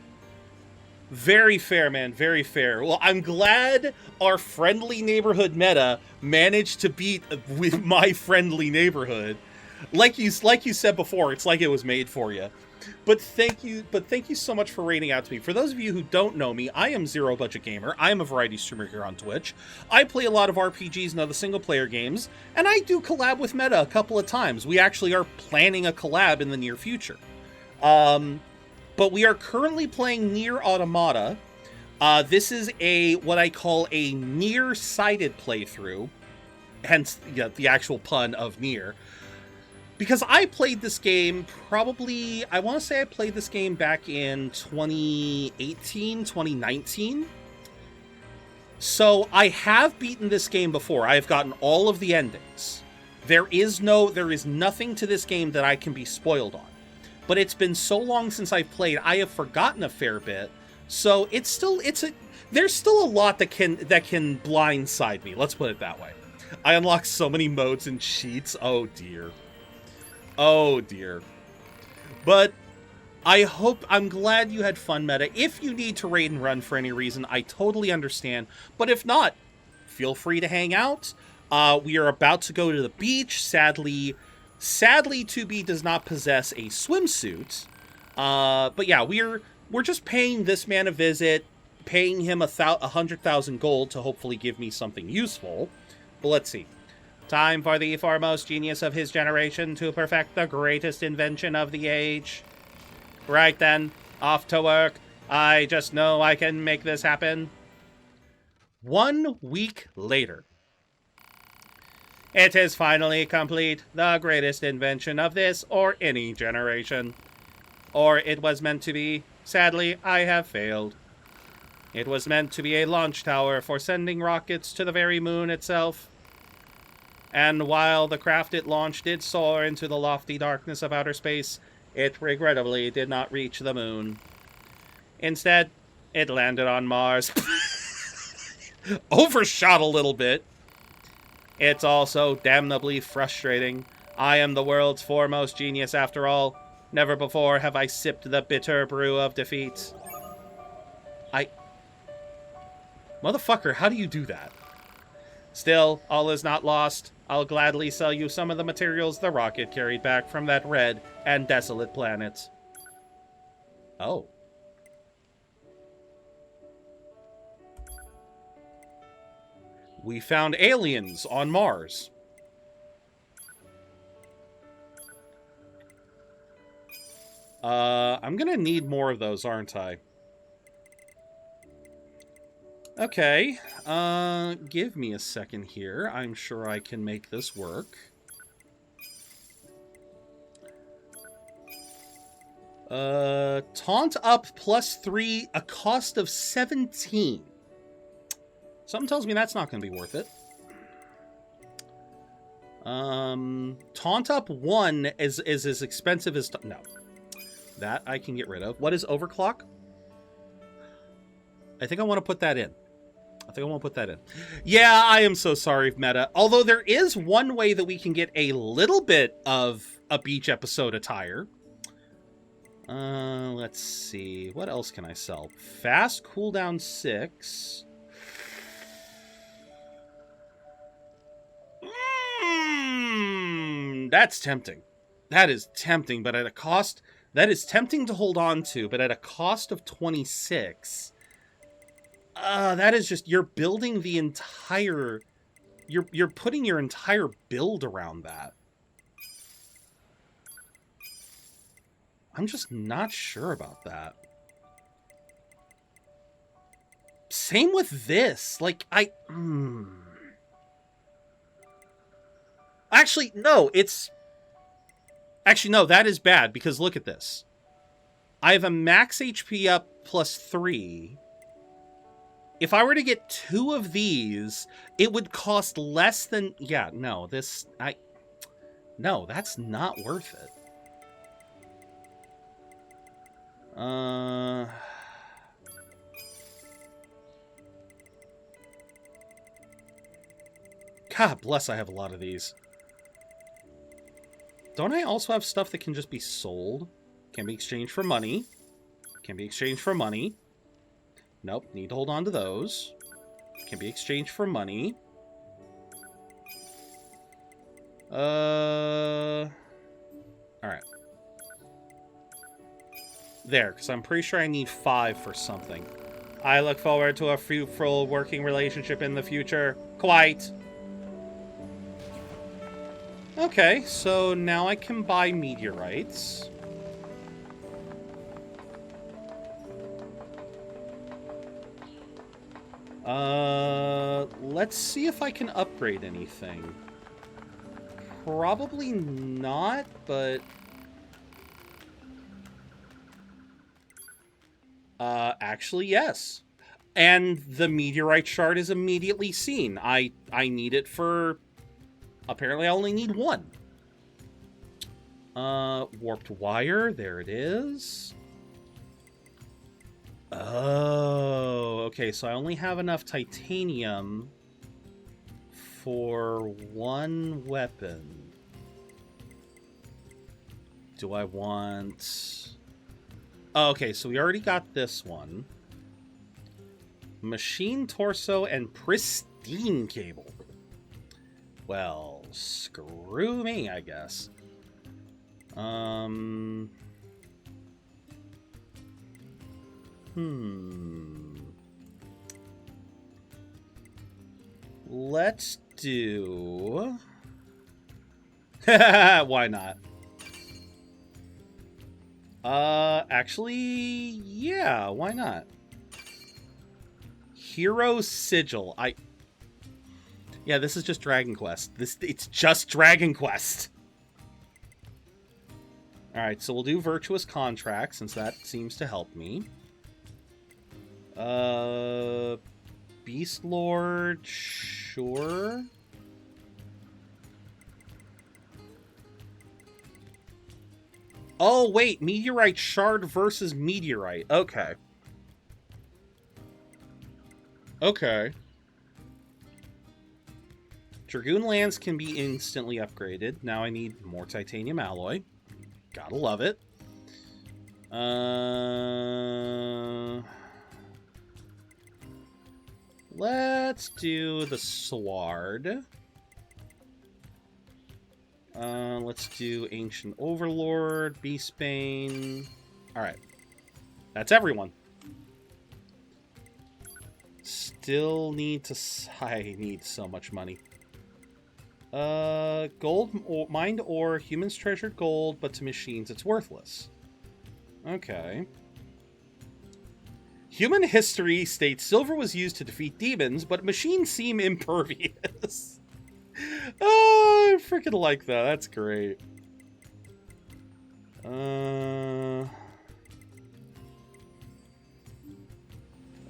Very fair, man. Very fair. Well, I'm glad our friendly neighborhood Meta managed to beat with my friendly neighborhood. Like you said before, it's like it was made for you. But thank you so much for raiding out to me. For those of you who don't know me, I am ZeroBudgetGamer. I am a variety streamer here on Twitch. I play a lot of RPGs and other single-player games, and I do collab with Meta a couple of times. We actually are planning a collab in the near future. But we are currently playing Nier Automata. This is what I call a Nier-sided playthrough, hence the actual pun of Nier. Because I played this game probably, I want to say I played this game back in 2018, 2019. So I have beaten this game before. I have gotten all of the endings. There is nothing to this game that I can be spoiled on. But it's been so long since I've played, I have forgotten a fair bit. So there's still a lot that can blindside me. Let's put it that way. I unlocked so many modes and cheats. Oh dear. Oh dear. But I'm glad you had fun, Meta. If you need to raid and run for any reason, I totally understand. But if not, feel free to hang out. We are about to go to the beach. Sadly, 2B does not possess a swimsuit. But yeah, we're just paying this man a visit, paying him 100,000 gold to hopefully give me something useful. But let's see. Time for the foremost genius of his generation to perfect the greatest invention of the age. Right then, off to work. I just know I can make this happen. 1 week later. It is finally complete, the greatest invention of this or any generation. Or it was meant to be. Sadly, I have failed. It was meant to be a launch tower for sending rockets to the very moon itself. And while the craft it launched did soar into the lofty darkness of outer space, it regrettably did not reach the moon. Instead, it landed on Mars. Overshot a little bit. It's also damnably frustrating. I am the world's foremost genius after all. Never before have I sipped the bitter brew of defeat. Motherfucker, how do you do that? Still, all is not lost. I'll gladly sell you some of the materials the rocket carried back from that red and desolate planet. Oh. We found aliens on Mars. I'm gonna need more of those, aren't I? Okay, give me a second here. I'm sure I can make this work. Taunt up +3, a cost of 17. Something tells me that's not going to be worth it. Taunt up 1 is as expensive as... No. That I can get rid of. What is overclock? I think I want to put that in. Yeah, I am so sorry, Meta. Although there is one way that we can get a little bit of a beach episode attire. Let's see. What else can I sell? Fast cooldown 6. That's tempting. That is tempting, but at a cost... That is tempting to hold on to, but at a cost of 26... that is just, you're building the entire, you're putting your entire build around that. I'm just not sure about that. Same with this. Like, Actually, no, Actually, no, that is bad, because look at this. I have a max HP up +3. If I were to get 2 of these, it would cost less than... Yeah, no, No, that's not worth it. God bless, I have a lot of these. Don't I also have stuff that can just be sold? Can be exchanged for money. Can be exchanged for money. Nope, need to hold on to those. Can be exchanged for money. Alright. There, because I'm pretty sure I need 5 for something. I look forward to a fruitful working relationship in the future. Quite. Okay, so now I can buy meteorites. Let's see if I can upgrade anything. Probably not, but... actually, yes. And the meteorite shard is immediately seen. I need it for... Apparently, I only need 1. Warped wire, there it is. Oh, okay, so I only have enough titanium for 1 weapon. Do I want... Oh, okay, so we already got this one. Machine torso and pristine cable. Well, screw me, I guess. Let's do... Why not? Actually, yeah, why not? Hero Sigil. Yeah, this is just Dragon Quest. It's just Dragon Quest. Alright, so we'll do Virtuous Contract, since that seems to help me. Beast Lord, sure. Oh, wait, Meteorite Shard versus Meteorite. Okay. Okay. Dragoon Lands can be instantly upgraded. Now I need more titanium alloy. Gotta love it. Let's do the Sword. Let's do Ancient Overlord, Beastbane. Alright. That's everyone. Still need to... I need so much money. Gold, mined ore, humans treasured gold, but to machines it's worthless. Okay. Human history states silver was used to defeat demons, but machines seem impervious. Oh, I freaking like that. That's great.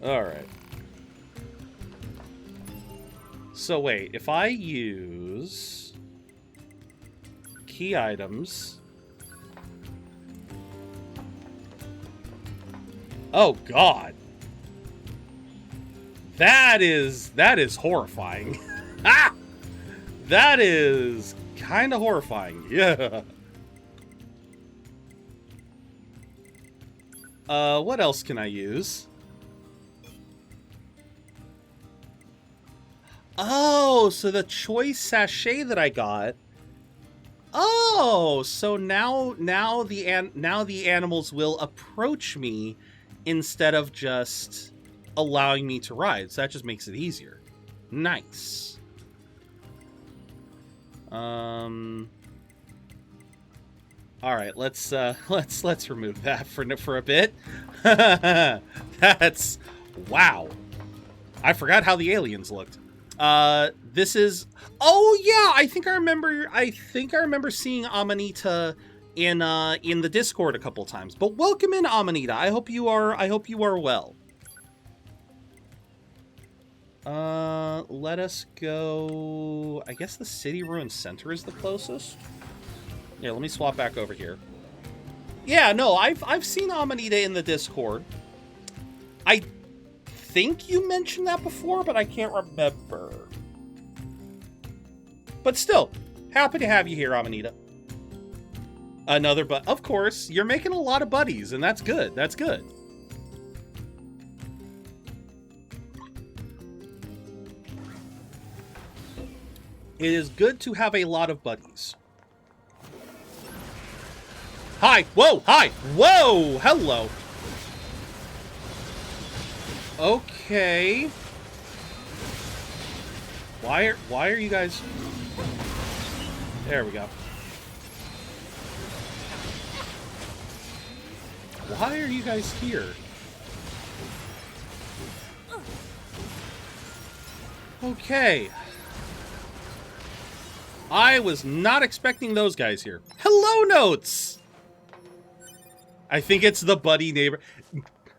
Alright. So wait, if I use key items... Oh god. That is horrifying. Ah! That is kind of horrifying. Yeah. What else can I use? Oh, so the choice sachet that I got. Oh, so now the animals will approach me instead of just allowing me to ride. So that just makes it easier. Nice. All right, let's remove that for a bit. That's wow. I forgot how the aliens looked. This is... Oh yeah, I think I remember seeing Amanita in the Discord a couple times. But welcome in, Amanita. I hope you are well. Let us go... I guess the City Ruin Center is the closest. Yeah, let me swap back over here. Yeah, no, I've seen Amanita in the Discord. I think you mentioned that before, but I can't remember. But still, happy to have you here, Amanita. But of course, you're making a lot of buddies, and that's good. That's good. It is good to have a lot of buddies. Hi! Whoa! Hi! Whoa! Hello! Okay. Why are you guys... There we go. Why are you guys here? Okay. I was not expecting those guys here. Hello, Notes! I think it's the buddy neighbor.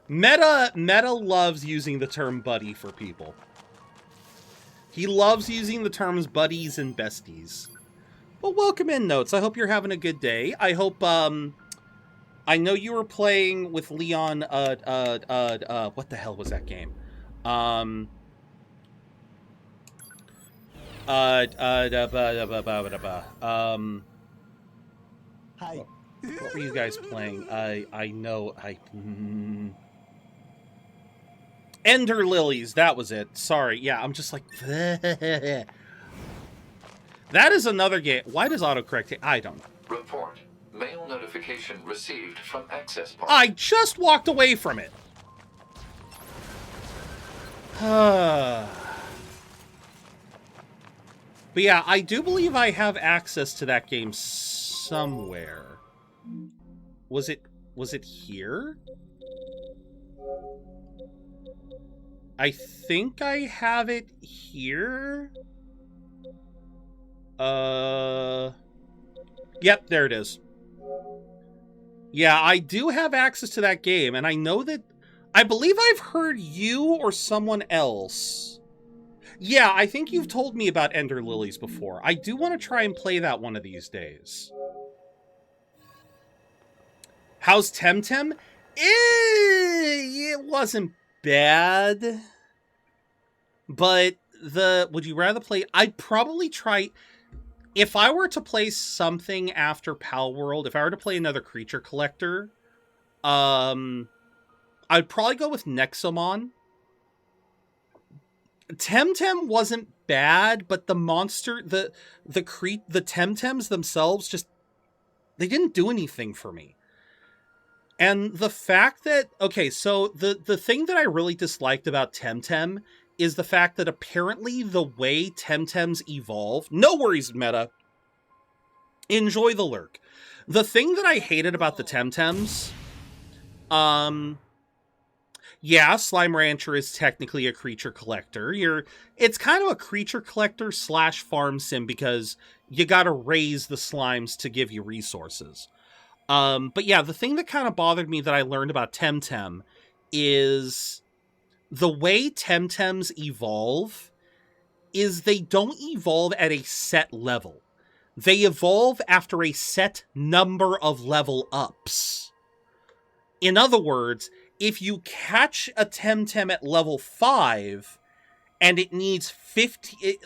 Meta loves using the term buddy for people. He loves using the terms buddies and besties. Well, welcome in, Notes. I hope you're having a good day. I hope, I know you were playing with Leon, what the hell was that game? Hi. What were you guys playing? Ender Lilies, that was it. Sorry, yeah, I'm just like... That is another game. Why does autocorrect... I don't know. Report. Mail notification received from access point. I just walked away from it. But yeah, I do believe I have access to that game somewhere. Was it here? I think I have it here. Yep, there it is. Yeah, I do have access to that game, and I know that... I believe I've heard you or someone else... Yeah, I think you've told me about Ender Lilies before. I do want to try and play that one of these days. How's Temtem? It wasn't bad. But would you rather play... I'd probably try... If I were to play something after Pal World, if I were to play another Creature Collector, I'd probably go with Nexomon. Temtem wasn't bad, but the monster, the Temtems themselves just, they didn't do anything for me. And the fact that, okay, so the thing that I really disliked about Temtem is the fact that apparently the way Temtems evolve, no worries, meta, enjoy the lurk. The thing that I hated about the Temtems, yeah, Slime Rancher is technically a creature collector. It's kind of a creature collector / farm sim because you gotta raise the slimes to give you resources. But yeah, the thing that kind of bothered me that I learned about Temtem is the way Temtems evolve is they don't evolve at a set level. They evolve after a set number of level ups. In other words, if you catch a Temtem at level 5 and it needs 50,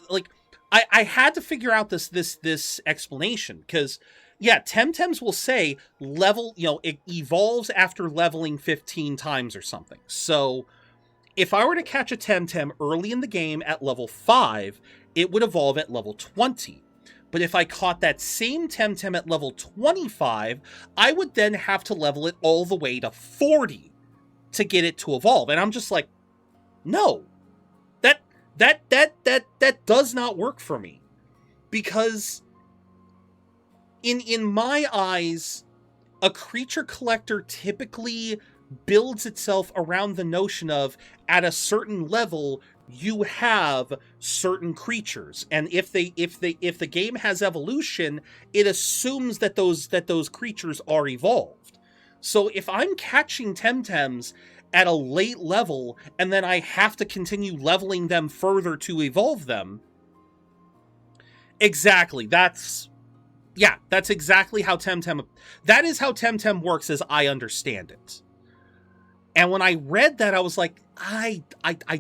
I had to figure out this explanation because yeah, Temtems will say it evolves after leveling 15 times or something. So if I were to catch a Temtem early in the game at level 5, it would evolve at level 20. But if I caught that same Temtem at level 25, I would then have to level it all the way to 40 to get it to evolve. And I'm just like, no, that does not work for me. Because in my eyes, a creature collector typically builds itself around the notion of at a certain level you have certain creatures, and if the game has evolution, it assumes that those creatures are evolved. So if I'm catching Temtems at a late level and then I have to continue leveling them further to evolve them, exactly, that's exactly how that is how Temtem works as I understand it. And when I read that, I was like, I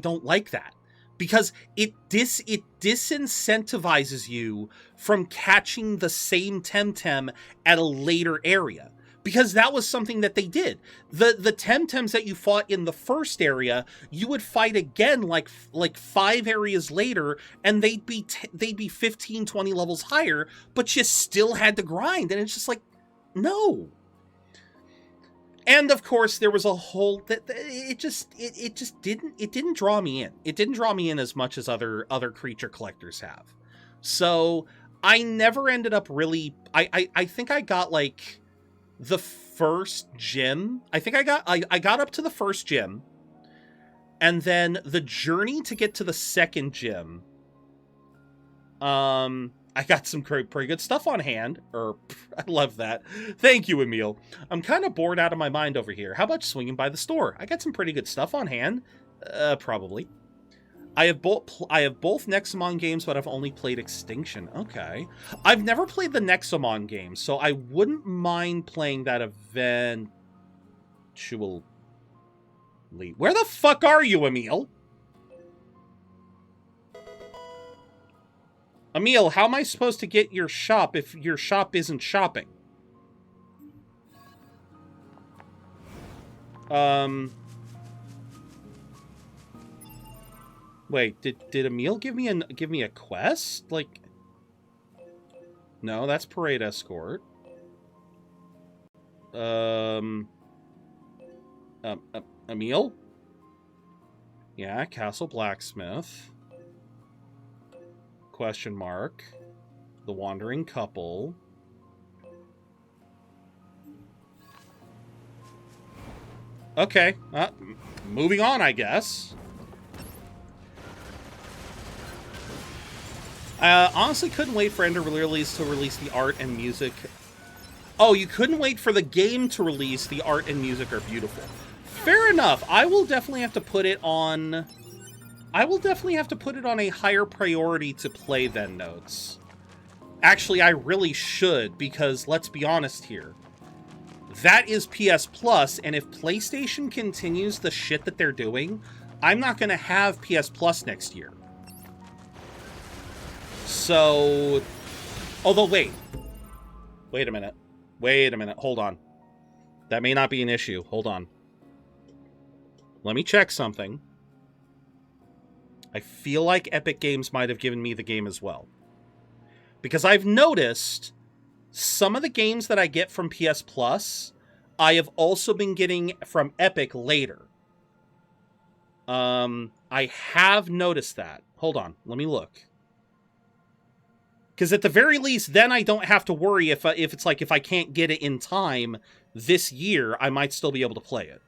don't like that. Because it disincentivizes you from catching the same Temtem at a later area. Because that was something that they did. The Temtems that you fought in the first area, you would fight again like 5 areas later, and they'd be 15, 20 levels higher, but you still had to grind. And it's just like, no. And of course, there was a whole it didn't draw me in. It didn't draw me in as much as other creature collectors have. So I never ended up really. I think I got like the first gym. I think I got up to the first gym, and then the journey to get to the second gym. I got some pretty good stuff on hand. I love that. Thank you, Emil. I'm kind of bored out of my mind over here. How about swinging by the store? I got some pretty good stuff on hand. Probably. I have both Nexomon games, but I've only played Extinction. Okay. I've never played the Nexomon game, so I wouldn't mind playing that eventually. Where the fuck are you, Emil? Emil, how am I supposed to get your shop if your shop isn't shopping? Wait, did Emil give me a quest? Like, no, that's Parade Escort. Emil? Yeah, Castle Blacksmith. Question mark. The Wandering Couple. Okay. Moving on, I guess. I honestly couldn't wait for Ender Lilies to release the art and music. Oh, you couldn't wait for the game to release. The art and music are beautiful. Fair enough. I will definitely have to put it on... I will definitely have to put it on a higher priority to play then, Notes. Actually, I really should, because let's be honest here. That is PS Plus, and if PlayStation continues the shit that they're doing, I'm not going to have PS Plus next year. So... Although, wait. Wait a minute. Wait a minute. Hold on. That may not be an issue. Hold on. Let me check something. I feel like Epic Games might have given me the game as well. Because I've noticed some of the games that I get from PS Plus, I have also been getting from Epic later. I have noticed that. Hold on. Let me look. Because at the very least, then I don't have to worry if it's like if I can't get it in time this year, I might still be able to play it.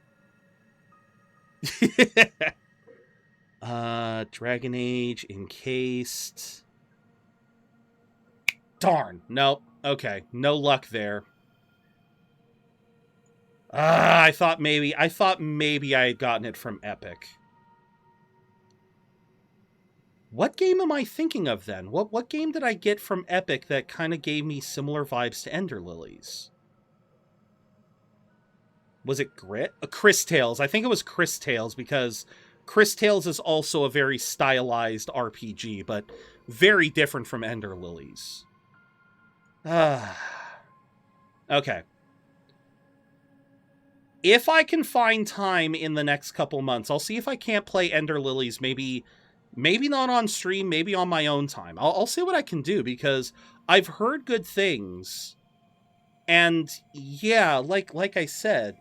Dragon Age encased. Darn. Nope. Okay. No luck there. I thought maybe I had gotten it from Epic. What game am I thinking of then? What game did I get from Epic that kind of gave me similar vibes to Ender Lilies? Was it Grit? Chris Tales. I think it was Chris Tales, because Chris Tales is also a very stylized RPG, but very different from Ender Lilies. Okay. If I can find time in the next couple months, I'll see if I can't play Ender Lilies, maybe not on stream, maybe on my own time. I'll see what I can do, because I've heard good things. And yeah, like I said,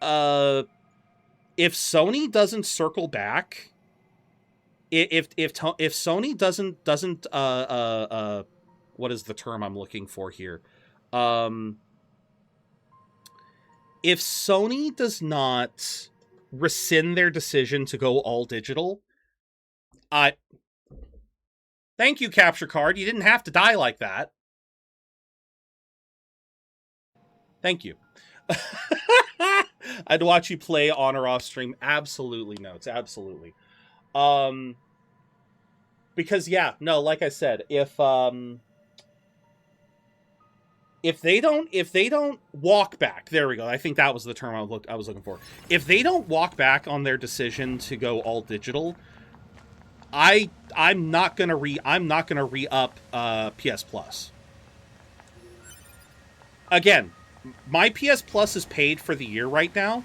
if Sony doesn't circle back, if Sony doesn't what is the term I'm looking for here? If Sony does not rescind their decision to go all digital, thank you, Capture Card. You didn't have to die like that. Thank you. I'd watch you play on or off stream. Absolutely, Notes. Absolutely. Because yeah, no, like I said, if they don't walk back, there we go. I think that was the term I was looking for. If they don't walk back on their decision to go all digital, I'm not gonna re-up PS Plus. Again, my PS Plus is paid for the year right now,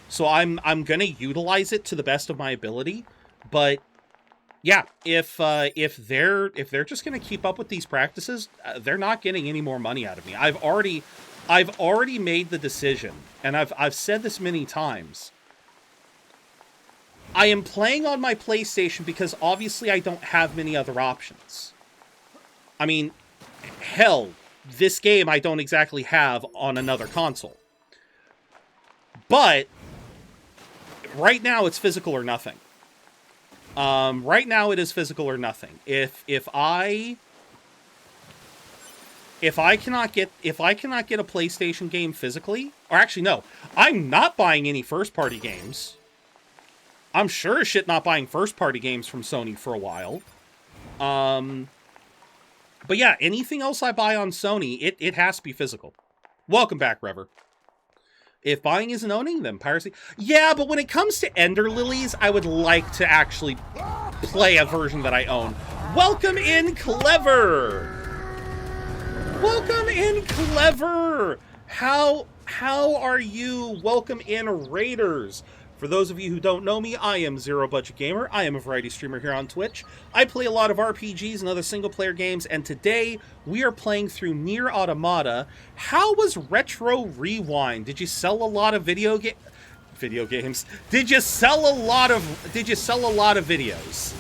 so I'm gonna utilize it to the best of my ability. But yeah, if they're just gonna keep up with these practices, they're not getting any more money out of me. I've already made the decision, and I've said this many times. I am playing on my PlayStation because obviously I don't have many other options. I mean, hell, this game I don't exactly have on another console. But right now it's physical or nothing. Right now it is physical or nothing. If I cannot get a PlayStation game physically, or actually no, I'm not buying any first-party games. I'm sure as shit not buying first-party games from Sony for a while. But yeah, anything else I buy on Sony, it has to be physical. Welcome back, Rever. If buying isn't owning, then piracy. Yeah, but when it comes to Ender Lilies, I would like to actually play a version that I own. Welcome in, Clever! Welcome in, Clever! How are you? Welcome in, Raiders! For those of you who don't know me, I am ZeroBudgetGamer. I am a variety streamer here on Twitch. I play a lot of RPGs and other single-player games, and today we are playing through Nier Automata. How was Retro Rewind? Did you sell a lot of video games? Did you sell a lot of videos?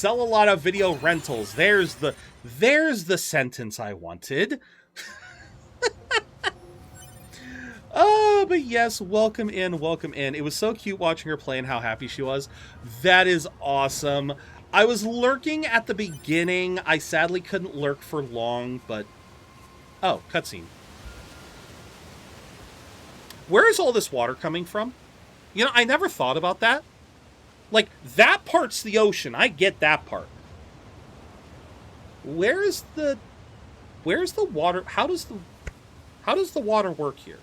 sell a lot of video rentals. There's the sentence I wanted. Oh, but yes, welcome in, welcome in. It was so cute watching her play and how happy she was. That is awesome. I was lurking at the beginning. I sadly couldn't lurk for long, but... Oh, cutscene. Where is all this water coming from? You know, I never thought about that. Like, that part's the ocean. I get that part. Where's the water? How does the water work here?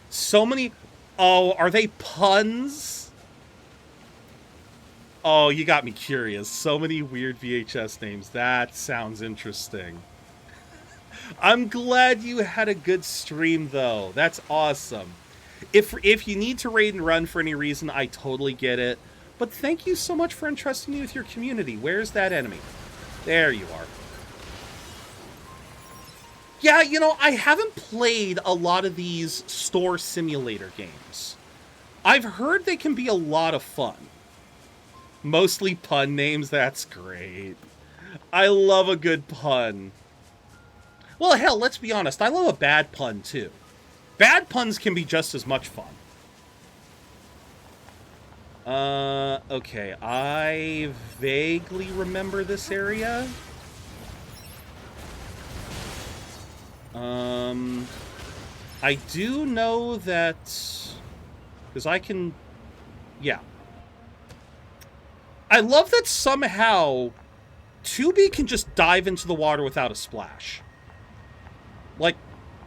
So many... Oh, are they puns? Oh, you got me curious. So many weird VHS names. That sounds interesting. I'm glad you had a good stream, though. That's awesome. If you need to raid and run for any reason, I totally get it. But thank you so much for entrusting me with your community. Where's that enemy? There you are. Yeah, you know, I haven't played a lot of these store simulator games. I've heard they can be a lot of fun. Mostly pun names, that's great. I love a good pun. Well, hell, let's be honest, I love a bad pun, too. Bad puns can be just as much fun. Okay, I vaguely remember this area. I do know that... Because I can... Yeah. I love that somehow 2B can just dive into the water without a splash. Like,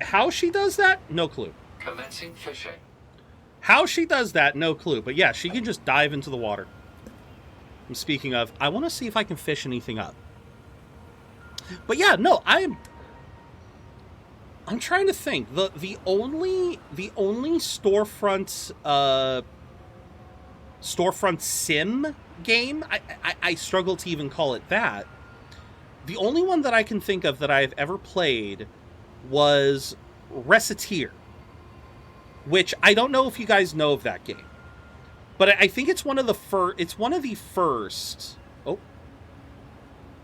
how she does that? No clue. Commencing fishing. How she does that? No clue. But yeah, she can just dive into the water. And speaking of, I want to see if I can fish anything up. But yeah, no, I'm trying to think. The only storefront sim game, I struggle to even call it that. The only one that I can think of that I've ever played was Reciteer, which I don't know if you guys know of that game, but I think it's one of the first. Oh,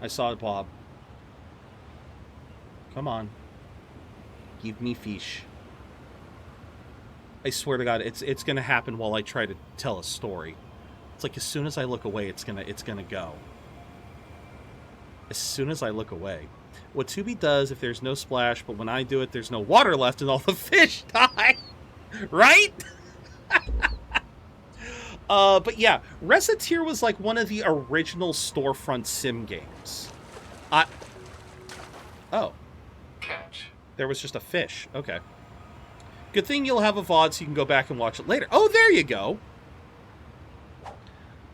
I saw it, Bob. Come on, give me fish. I swear to God, it's gonna happen while I try to tell a story. It's like as soon as I look away, it's gonna go. As soon as I look away. What 2B does if there's no splash, but when I do it, there's no water left and all the fish die. Right? But yeah, Reciteer was like one of the original storefront sim games. Oh. Catch. There was just a fish. Okay. Good thing you'll have a VOD so you can go back and watch it later. Oh, there you go.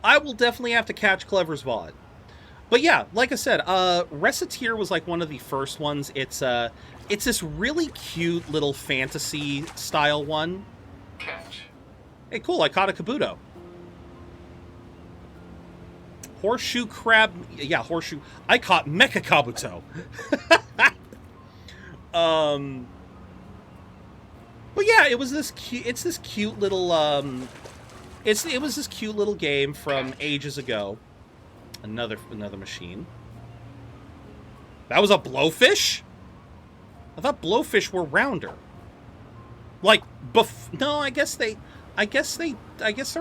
I will definitely have to catch Clever's VOD. But yeah, like I said, Reciteer was like one of the first ones. It's this really cute little fantasy style one. Catch. Hey, cool, I caught a Kabuto. Horseshoe crab, yeah, horseshoe. I caught Mecha Kabuto. But yeah, it was this cute. It's this cute little. It was this cute little game from ages ago. Another machine. That was a blowfish? I thought blowfish were rounder. Like no, I guess they're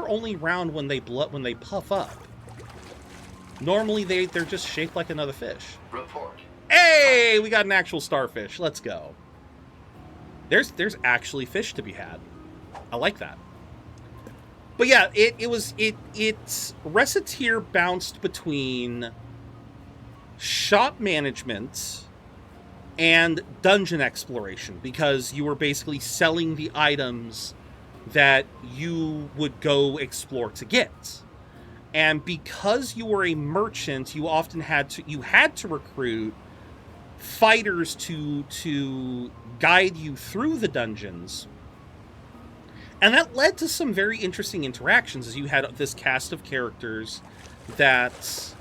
only round when they puff up. Normally they're just shaped like another fish. Report. Hey, we got an actual starfish. Let's go. There's actually fish to be had. I like that. But yeah, it's Reciteer bounced between shop management and dungeon exploration, because you were basically selling the items that you would go explore to get. And because you were a merchant, you often had to recruit fighters to guide you through the dungeons. And that led to some very interesting interactions, as you had this cast of characters that...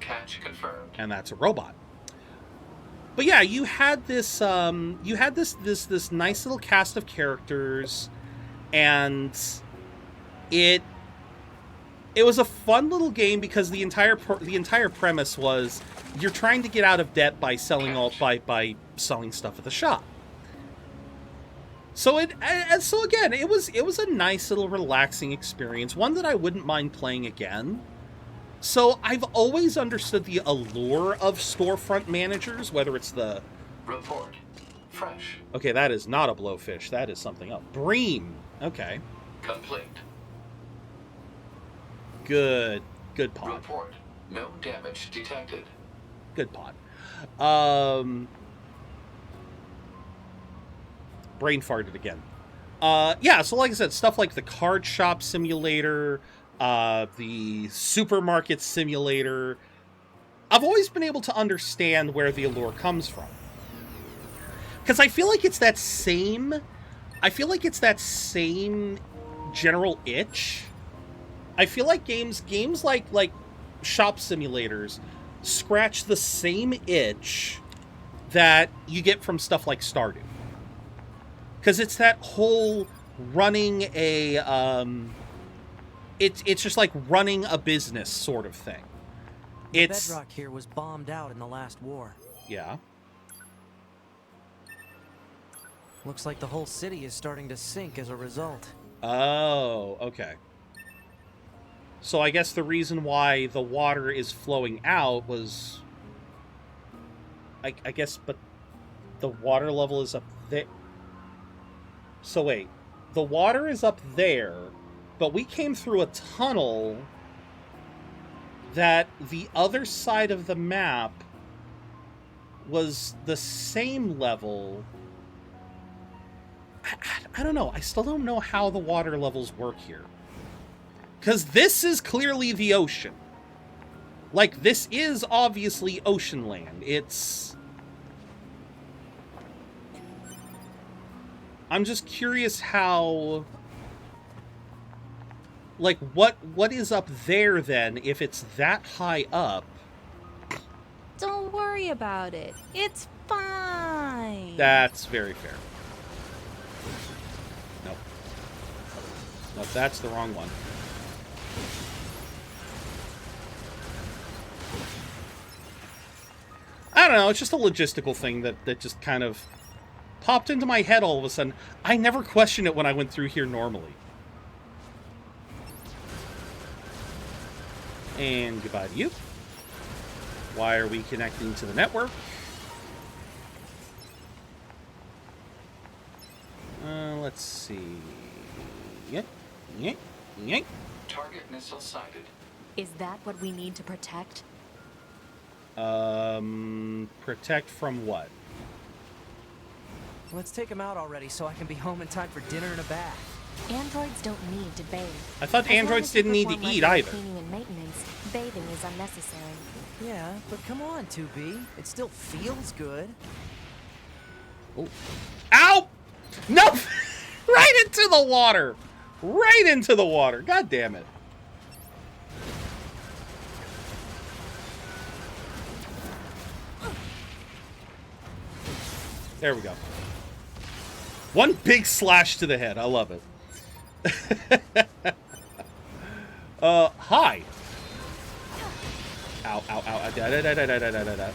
Catch confirmed. And that's a robot. But yeah, you had this this nice little cast of characters, and it It was a fun little game because the entire premise was you're trying to get out of debt by selling by selling stuff at the shop. So again, it was a nice little relaxing experience, one that I wouldn't mind playing again. So I've always understood the allure of storefront managers, whether it's the Report. Fresh. Okay, that is not a blowfish. That is something else. Bream. Okay. Complete. Good pod. Report. No damage detected. Good pod. Brain farted again. Yeah, so like I said, stuff like the card shop simulator, the supermarket simulator. I've always been able to understand where the allure comes from. Because I feel like it's that same general itch. I feel like games like shop simulators scratch the same itch that you get from stuff like Stardew. Because it's that whole running a it's just like running a business sort of thing. The bedrock here was bombed out in the last war. Yeah. Looks like the whole city is starting to sink as a result. Oh, okay. So I guess the reason why the water is flowing out was... I guess, but the water level is up there. So wait, the water is up there, but we came through a tunnel that the other side of the map was the same level. I don't know. I still don't know how the water levels work here. Because this is clearly the ocean. Like, this is obviously ocean land. It's... I'm just curious how... Like, what is up there, then, if it's that high up? Don't worry about it. It's fine. That's very fair. Nope. Nope, that's the wrong one. I don't know, it's just a logistical thing that just kind of popped into my head all of a sudden. I never questioned it when I went through here normally. And goodbye to you. Why are we connecting to the network? Let's see. Yank. Target missile sighted. Is that what we need to protect? Protect from what? Let's take him out already so I can be home in time for dinner and a bath. Androids don't need to bathe. I thought androids didn't need to eat either. Cleaning and maintenance, bathing is unnecessary. Yeah, but come on, 2B. It still feels good. Oh. Ow! No! Right into the water! Right into the water! God damn it. There we go. One big slash to the head. I love it. Hi. Ow, ow, ow. Da.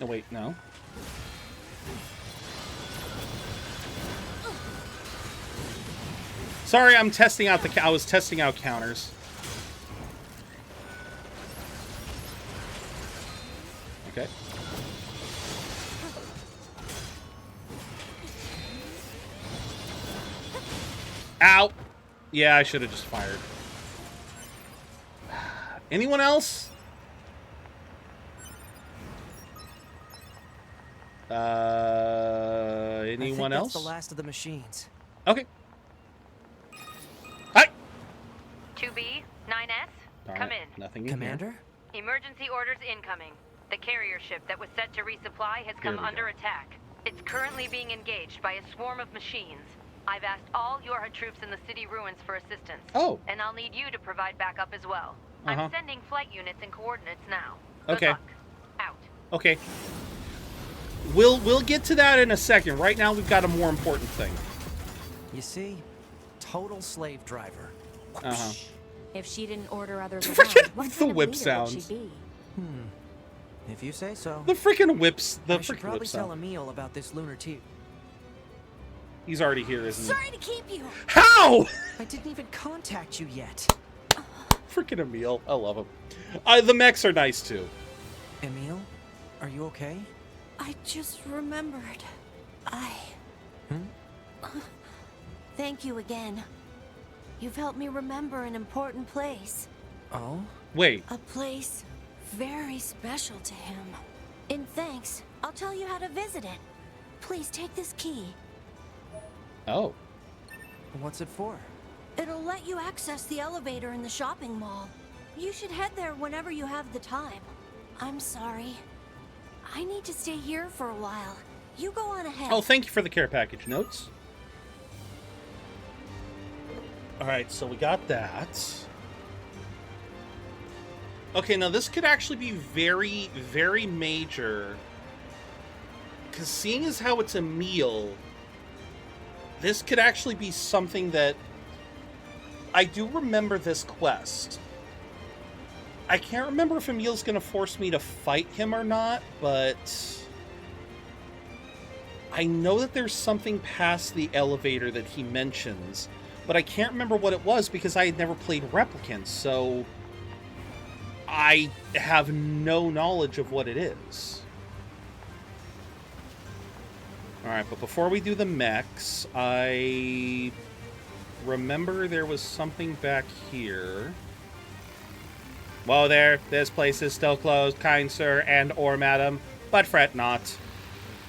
Oh, wait, no. Sorry, I'm testing out I was testing out counters. Okay. Ow! Yeah, I should have just fired. Anyone else? Anyone else? That's the last of the machines. Okay. Hi. 2B, 9S, come in. Nothing in Commander? Emergency orders incoming. The carrier ship that was set to resupply has come under attack. It's currently being engaged by a swarm of machines. I've asked all Yorha troops in the city ruins for assistance. Oh. And I'll need you to provide backup as well. I'm sending flight units and coordinates now. Okay. Good luck. Out. Okay. We'll get to that in a second. Right now, we've got a more important thing. You see? Total slave driver. Uh-huh. If she didn't order others Freaking around, what the kind of whip leader sounds. would she be? If you say so. The freaking whips. The I should freaking probably whip tell sound. Emil about this lunar tube. He's already here, isn't he? Sorry to keep you. How? I didn't even contact you yet. Freaking Emil. I love him. The mechs are nice, too. Emil, are you okay? I just remembered. Thank you again. You've helped me remember an important place. Oh? Wait. A place very special to him. In thanks, I'll tell you how to visit it. Please take this key. Oh. What's it for? It'll let you access the elevator in the shopping mall. You should head there whenever you have the time. I'm sorry. I need to stay here for a while. You go on ahead. Oh, thank you for the care package notes. Alright, so we got that. Okay, now this could actually be very, very major. Because seeing as how it's a meal, this could actually be something that... I do remember this quest. I can't remember if Emil's going to force me to fight him or not, but... I know that there's something past the elevator that he mentions, but I can't remember what it was because I had never played Replicants, so... I have no knowledge of what it is. Alright, but before we do the mechs, I remember there was something back here. Whoa there, this place is still closed, kind sir and or madam, but fret not.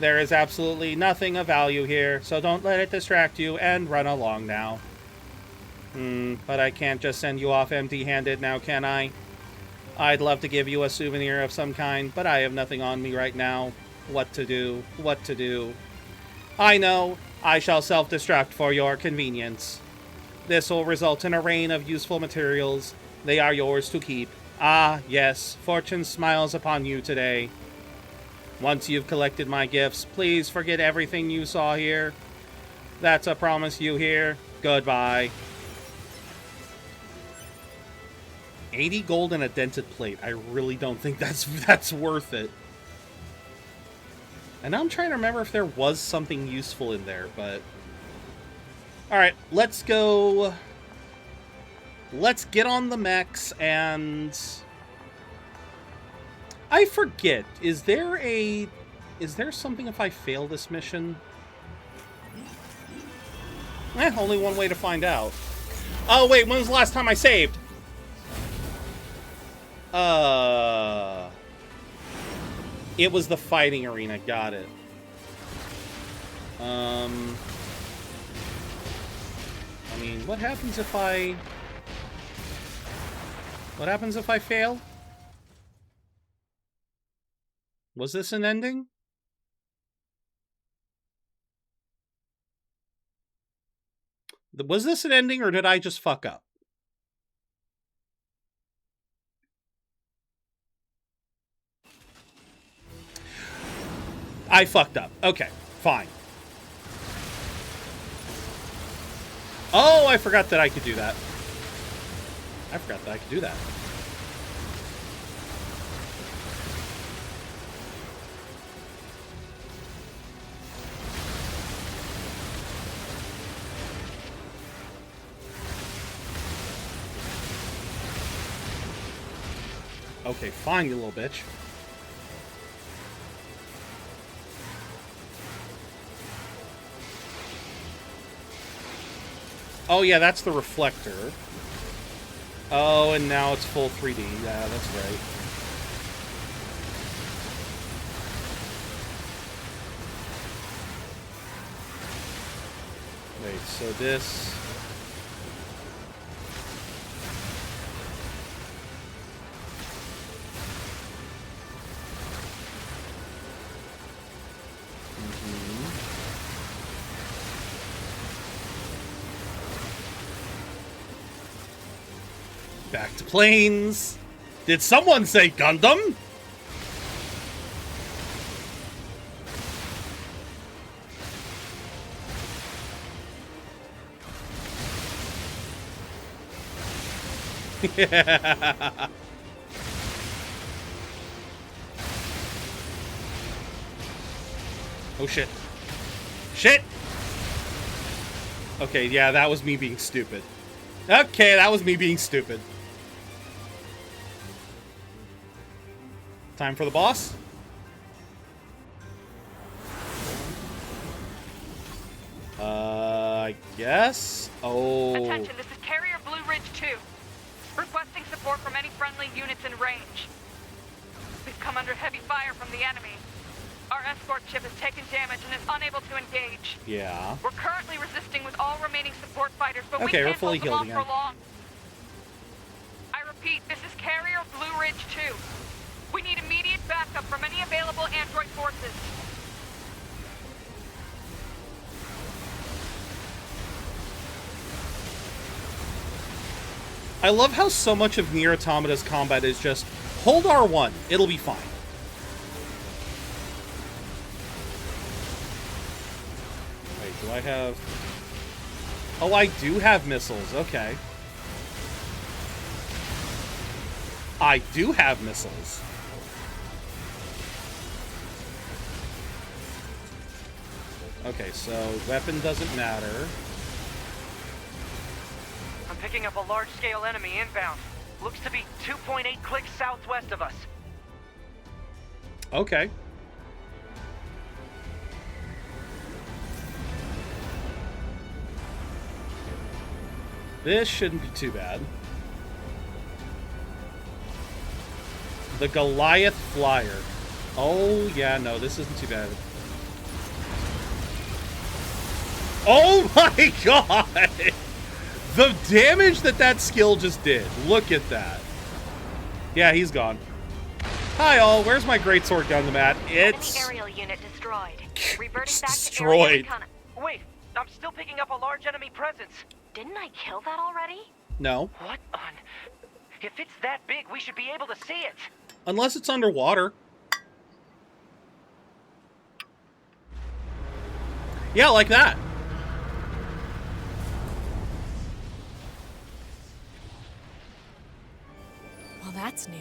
There is absolutely nothing of value here, so don't let it distract you and run along now. But I can't just send you off empty-handed now, can I? I'd love to give you a souvenir of some kind, but I have nothing on me right now. What to do? What to do? I know. I shall self-destruct for your convenience. This will result in a rain of useful materials. They are yours to keep. Ah, yes, fortune smiles upon you today. Once you've collected my gifts, please forget everything you saw here. That's a promise, you hear. Goodbye. 80 gold and a dented plate. I really don't think that's worth it. And now I'm trying to remember if there was something useful in there, but... Alright, let's go... Let's get on the mechs, and... I forget. Is there something if I fail this mission? Only one way to find out. Oh, wait, when was the last time I saved? It was the fighting arena. Got it. I mean, what happens if I... What happens if I fail? Was this an ending? Was this an ending, or did I just fuck up? I fucked up. Okay, fine. Oh, I forgot that I could do that. I forgot that I could do that. Okay, fine, you little bitch. Oh, yeah, that's the reflector. Oh, and now it's full 3D. Yeah, that's right. Wait, so this... Back to planes. Did someone say Gundam? Yeah. Oh shit. Shit! Okay, yeah, that was me being stupid. Okay, that was me being stupid. Time for the boss? I guess? Oh. Attention, this is Carrier Blue Ridge 2. Requesting support from any friendly units in range. We've come under heavy fire from the enemy. Our escort ship has taken damage and is unable to engage. Yeah. We're currently resisting with all remaining support fighters, but Okay, we we're can't fully hold them healed off for long. I repeat, this is Carrier Blue Ridge 2. We need immediate backup from any available android forces. I love how so much of Nier Automata's combat is just, hold R1, it'll be fine. Wait, do I have... Oh, I do have missiles, okay. I do have missiles. Okay, so weapon doesn't matter. I'm picking up a large-scale enemy inbound. Looks to be 2.8 clicks southwest of us. Okay. This shouldn't be too bad. The Goliath Flyer. Oh, yeah, no, this isn't too bad. Oh my god! The damage that skill just did. Look at that. Yeah, he's gone. Hi all, where's my greatsword gun, the mat? It's... Enemy aerial unit destroyed. Reverting It's back destroyed. to area Wait, I'm still picking up a large enemy presence. Didn't I kill that already? No. What on... If it's that big, we should be able to see it. Unless it's underwater. Yeah, like that. Well, that's new.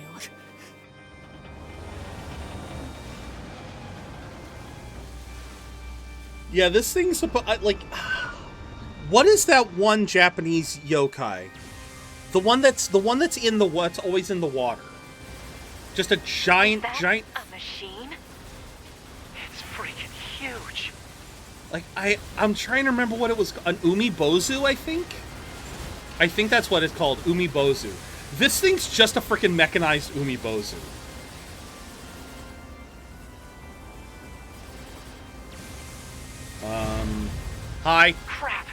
Yeah, this thing's like... What is that one Japanese yokai? The one that's in the what's always in the water. Just a giant, giant... A machine? It's freaking huge. Like, I'm trying to remember what it was. An Umibozu, I think? I think that's what it's called, Umibozu. This thing's just a freaking mechanized Umibozu. Hi. Crap.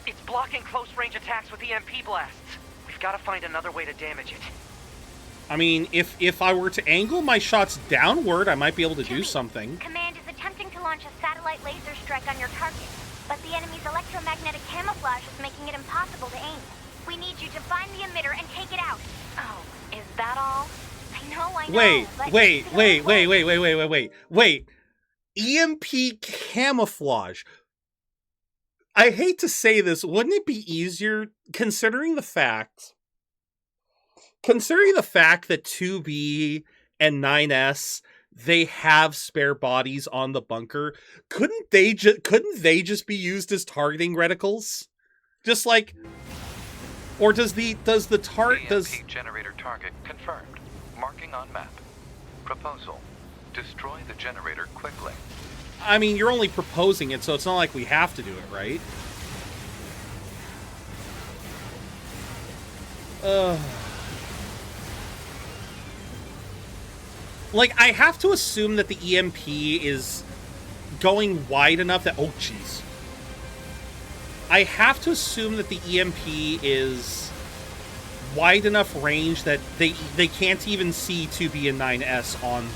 It's blocking close-range attacks with EMP blasts. We've got to find another way to damage it. I mean, if I were to angle my shots downward, I might be able to do something. Command is attempting to launch a satellite laser strike on your target, but the enemy's electromagnetic camouflage is making it impossible to aim. We need you to find the emitter and take it out. Oh, is that all? I know. Wait. EMP camouflage. I hate to say this, wouldn't it be easier, considering the fact that 2B and 9S, they have spare bodies on the bunker, couldn't they just be used as targeting reticles? Just like, or does the EMP generator target confirmed. Marking on map. Proposal: destroy the generator quickly. I mean, you're only proposing it, so it's not like we have to do it, right? Like, I have to assume that the EMP is going wide enough that... Oh, jeez. I have to assume that the EMP is wide enough range that they can't even see 2B and 9S on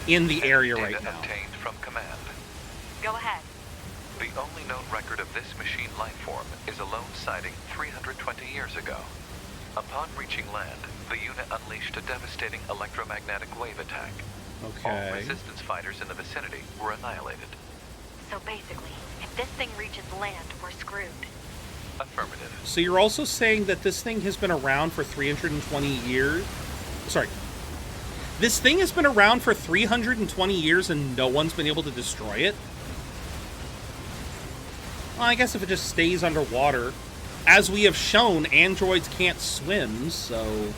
in the area right now. Obtained from command. Go ahead. The only known record of this machine life form is a lone sighting 320 years ago. Upon reaching land, the unit unleashed a devastating electromagnetic wave attack. Okay. All resistance fighters in the vicinity were annihilated. So basically, if this thing reaches land, we're screwed. Affirmative. So you're also saying that this thing has been around for 320 years? Sorry. This thing has been around for 320 years and no one's been able to destroy it? Well, I guess if it just stays underwater. As we have shown, androids can't swim, so...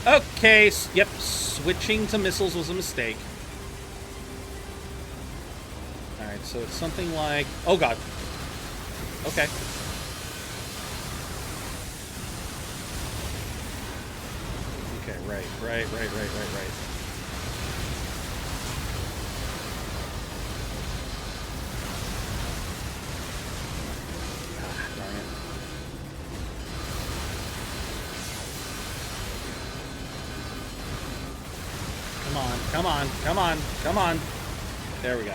Okay, yep, switching to missiles was a mistake. Alright, so it's something like... Oh, God. Okay. Okay, right. Ah, darn it. Come on. There we go.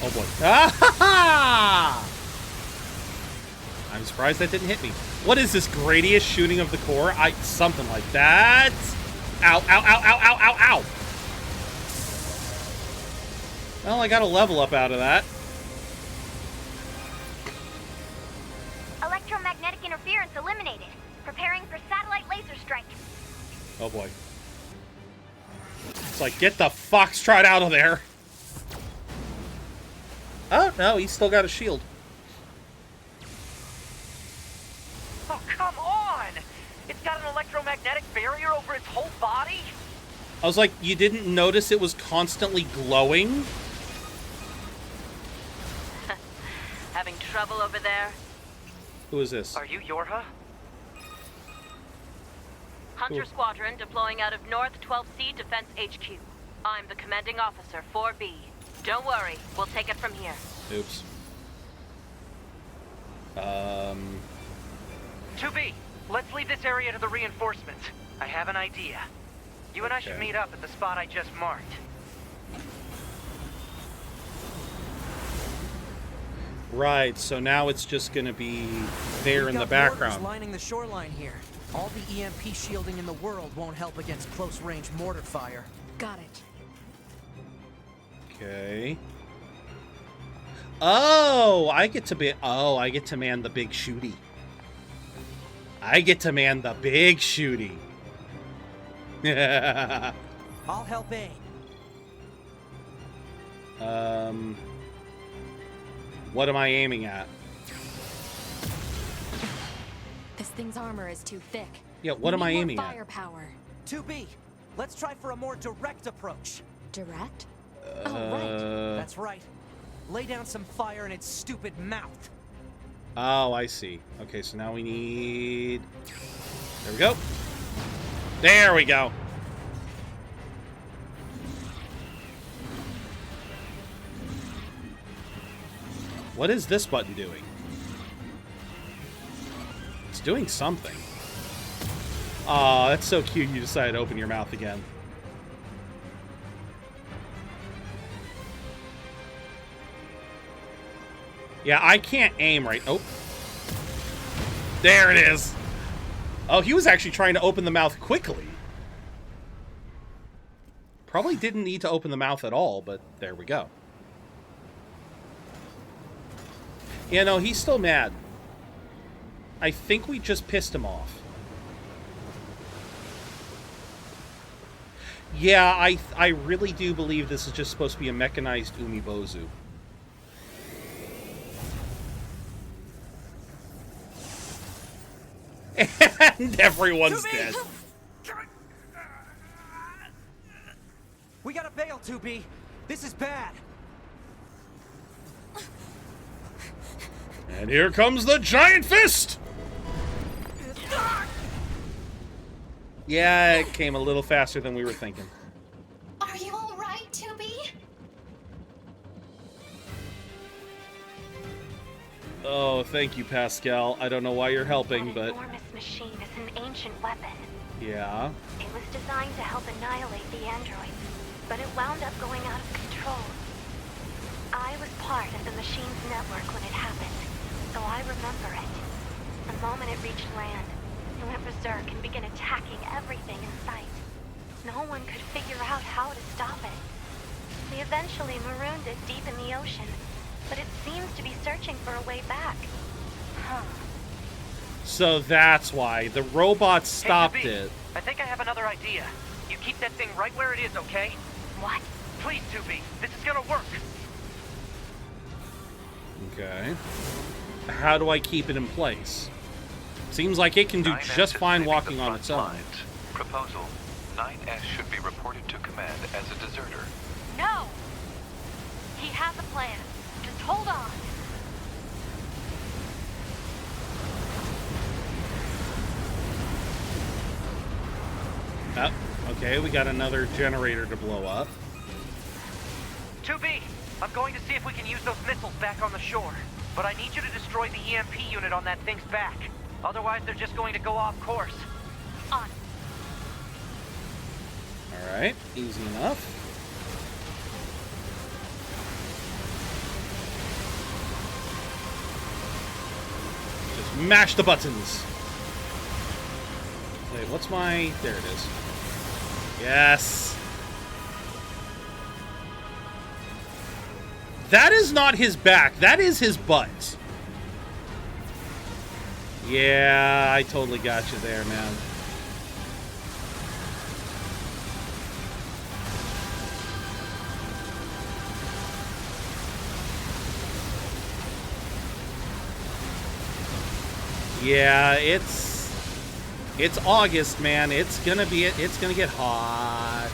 Oh boy. Ah! I'm surprised that didn't hit me. What is this gradius shooting of the core? Something like that. Ow. Well, I got a level up out of that. Electromagnetic interference eliminated. Preparing for satellite laser strike. Oh boy. It's like, get the foxtrot out of there. Oh, no, he's still got a shield. Oh, come on! It's got an electromagnetic barrier over its whole body? I was like, you didn't notice it was constantly glowing? Having trouble over there? Who is this? Are you Yorha? Hunter Cool. Squadron deploying out of North 12C Defense HQ. I'm the commanding officer, 4B. Don't worry, we'll take it from here. Oops. 2B, let's leave this area to the reinforcements. I have an idea. You and I should meet up at the spot I just marked. Right, so now it's just gonna be there in the background. Lining the shoreline here. All the EMP shielding in the world won't help against close-range mortar fire. Got it. Okay. Oh, I get to man the big shooty. I'll help aim. What am I aiming at? This thing's armor is too thick. Yeah, what am I aiming at? Firepower. 2B, let's try for a more direct approach. Direct? Oh, right. That's right. Lay down some fire in its stupid mouth. Oh, I see. Okay, so now we need... There we go. There we go. What is this button doing? It's doing something. Aw, that's so cute you decided to open your mouth again. Yeah, I can't aim right... Oh. There it is. Oh, he was actually trying to open the mouth quickly. Probably didn't need to open the mouth at all, but there we go. Yeah, no, he's still mad. I think we just pissed him off. Yeah, I really do believe this is just supposed to be a mechanized Umibozu. And everyone's dead. We gotta bail, 2B. This is bad. And here comes the giant fist! Yeah, it came a little faster than we were thinking. Are you all right, 2B? Oh, thank you, Pascal. I don't know why you're helping, but... That enormous machine is an ancient weapon. Yeah. It was designed to help annihilate the androids, but it wound up going out of control. I was part of the machine's network when it happened, so I remember it. The moment it reached land, it went berserk and began attacking everything in sight. no one could figure out how to stop it. We eventually marooned it deep in the ocean, but it seems to be searching for a way back. Huh. So that's why the robots stopped it. I think I have another idea. You keep that thing right where it is, okay? What? Please, 2B. This is gonna work. Okay. How do I keep it in place? Seems like it can do just fine walking on its own. Proposal. 9S should be reported to command as a deserter. No! He has a plan. Just hold on. Oh, okay, we got another generator to blow up. 2B, I'm going to see if we can use those missiles back on the shore. But I need you to destroy the EMP unit on that thing's back. Otherwise, they're just going to go off course. On. Alright, easy enough. Just mash the buttons. Wait, what's my... There it is. Yes! That is not his back. That is his butt. Yeah, I totally got you there, man. Yeah, it's August, man. It's gonna get hot.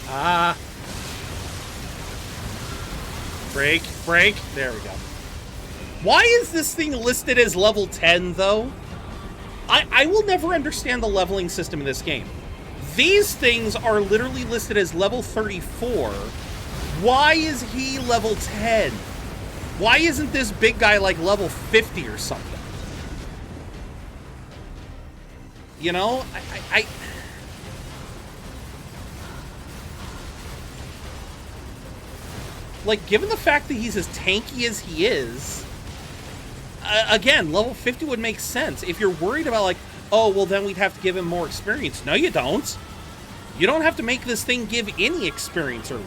Ah. Break. There we go. Why is this thing listed as level 10, though? I will never understand the leveling system in this game. These things are literally listed as level 34. Why is he level 10? Why isn't this big guy like level 50 or something? You know, I like, given the fact that he's as tanky as he is, again, level 50 would make sense. If you're worried about, like, oh, well, then we'd have to give him more experience. No, you don't. You don't have to make this thing give any experience earlier.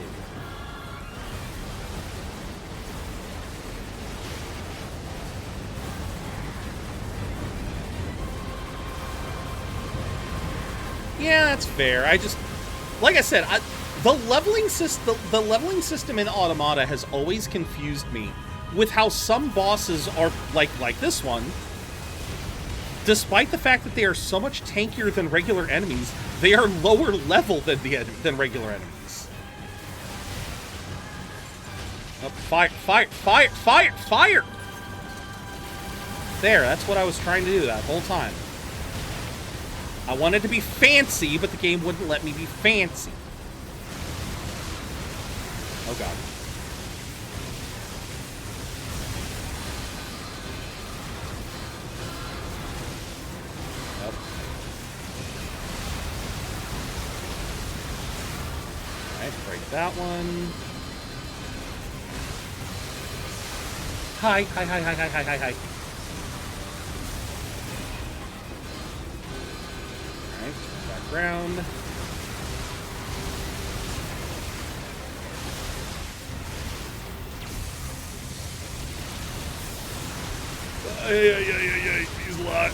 Yeah, that's fair. I just, like I said, the leveling system in Automata has always confused me with how some bosses are like this one. Despite the fact that they are so much tankier than regular enemies, they are lower level than regular enemies. Oh, fire! There, that's what I was trying to do that whole time. I wanted to be fancy, but the game wouldn't let me be fancy. Oh god. Yep. Alright, break that one. Hi. Alright, back around.